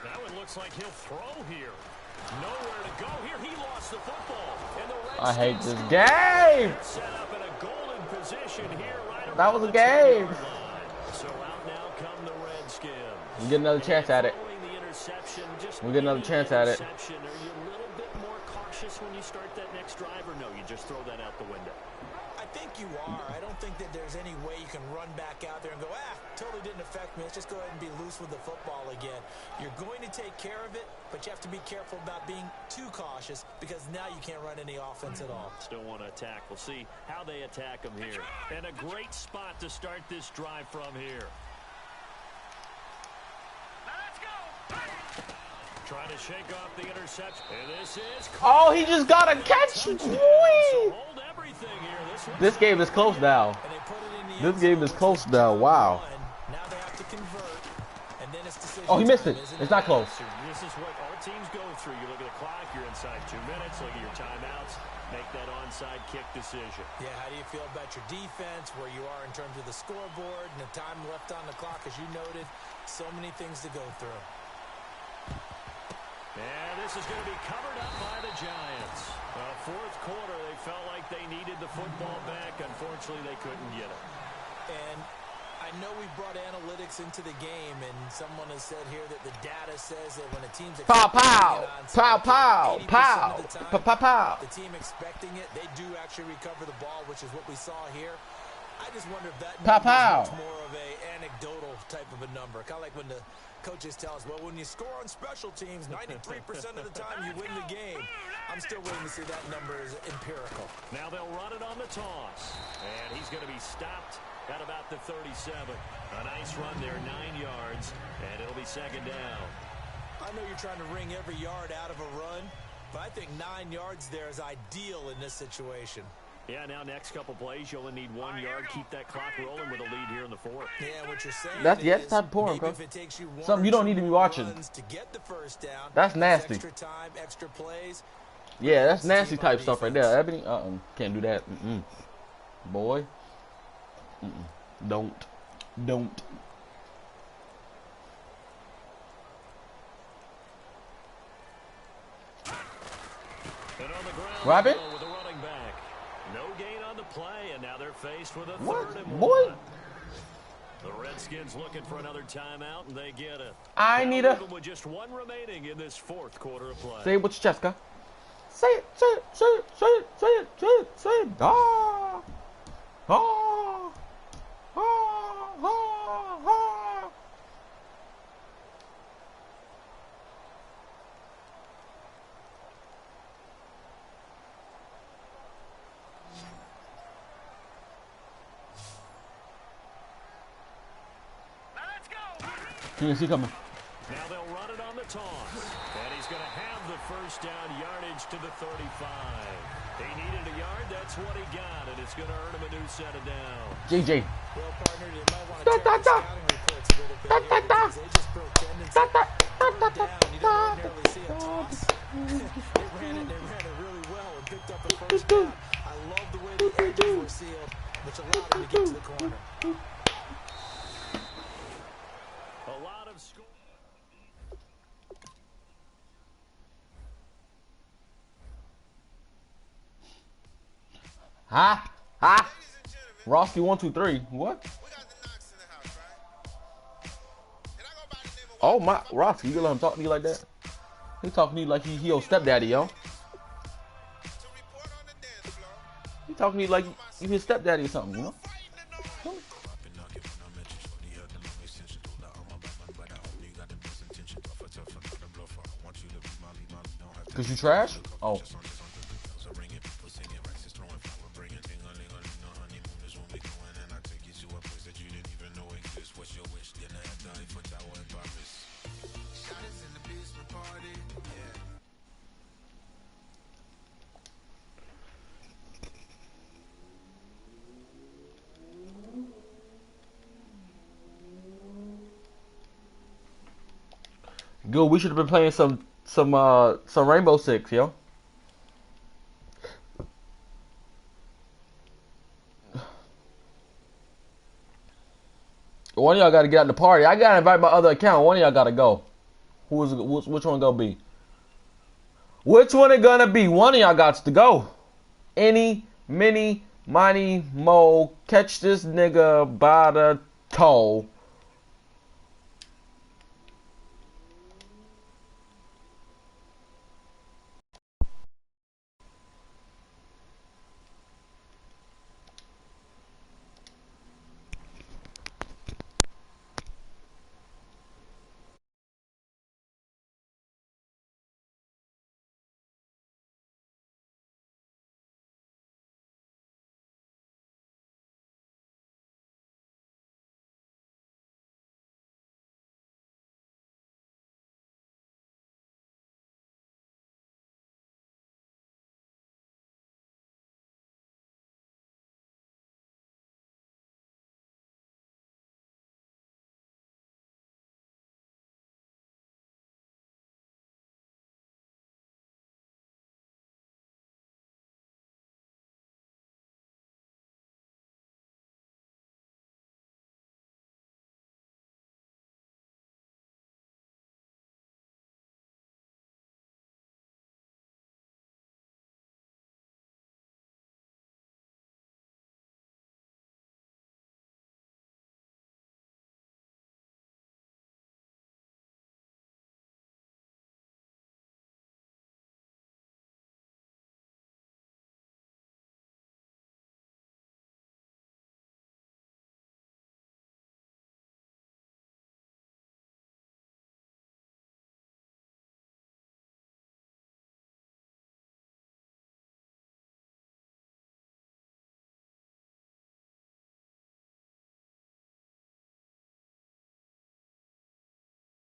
Now it looks like he'll throw here. Nowhere to go here. He lost the football. And the
I hate this game.
Set up in a golden position here, right.
That was a game.
So out now come the Redskins.
We get another chance at it. We get another chance at it.
Are you a little bit more cautious when you start that next drive, or no, you just throw that out the window?
I think you are. I don't think that there's any way you can run back out there and go, totally didn't affect me. Let's just go ahead and be loose with the football again. You're going to take care of it, but you have to be careful about being too cautious because now you can't run any offense at all.
Still want to attack. We'll see how they attack them here. And a great spot to start this drive from here. Trying to shake off the interception. And this is...
Oh, he just got a catch.
So hold everything here.
This game is close now. This game is close now. Wow.
Now they have to convert. And then it's decision
Oh, he missed it.
time,
It's not close.
This is what all teams go through. You look at the clock. You're inside 2 minutes. Look at your timeouts. Make that onside kick decision.
Yeah, how do you feel about your defense, where you are in terms of the scoreboard, and the time left on the clock, as you noted? So many things to go through.
And this is going to be covered up by the Giants. Fourth quarter, they felt like they needed the football back. Unfortunately, they couldn't get it.
And I know we brought analytics into the game, and someone has said here that the data says that when a team's
Pow, pow, pow, pow, pow, pow, pow.
The team expecting it, they do actually recover the ball, which is what we saw here. I just wonder if that number is much more of a anecdotal type of a number. Kind of like when the coaches tell us, well, when you score on special teams, 93% of the time you win the game. I'm still waiting to see that number is empirical.
Now they'll run it on the toss. And he's going to be stopped at about the 37. A nice run there, 9 yards, and it'll be second down.
I know you're trying to wring every yard out of a run, but I think 9 yards there is ideal in this situation.
Yeah, now next couple plays, you only need 1 yard. Keep that clock rolling with a lead here in the fourth.
Yeah, what you're saying
that's
is
type of porn, bro.
You
something you don't need to be watching.
To get the first down,
that's nasty.
Extra time, extra plays.
Yeah, that's nasty type stuff right there. Ebony, can't do that. Boy. Don't.
And on the ground,
What happened?
with a running back. No gain on the play, and now they're faced with a
What?
3rd and 1.
Boy.
The Redskins looking for another timeout, and they get it.
I need a...
With just 1 remaining in this fourth quarter of play.
Say it with your chest, guy. Say it, say it, say it, say it, say it, say it, say it. Ah! Ah! Ah! Ah! Ah! He coming.
Now they'll run it on the toss. And he's going to have the first down yardage to the 35. He needed a yard. That's what he got. And it's going to earn him a new set of downs.
JJ.
Well, partner, you might want to check the scouting reports a little bit here because they just broke tendency. Third down. You don't ordinarily see a toss. They ran it really well and picked up a first down. I love the way the edges were sealed, which allowed him to get to the corner.
A lot of score.
Ha! Ha! Rossi 1, 2, 3. What? Oh my, Rossi, you gonna let him talk to you like that? He talking to you like he your stepdaddy, yo. He talking to you like you his stepdaddy or something, you know? Cause you trash? Oh. Good. We should have been playing some Rainbow Six, yo. One of y'all got to get out the party. I got to invite my other account. One of y'all got to go. Which one gonna be? Which one it gonna be? One of y'all got to go. Any, mini, miny, mo, catch this nigga by the toe.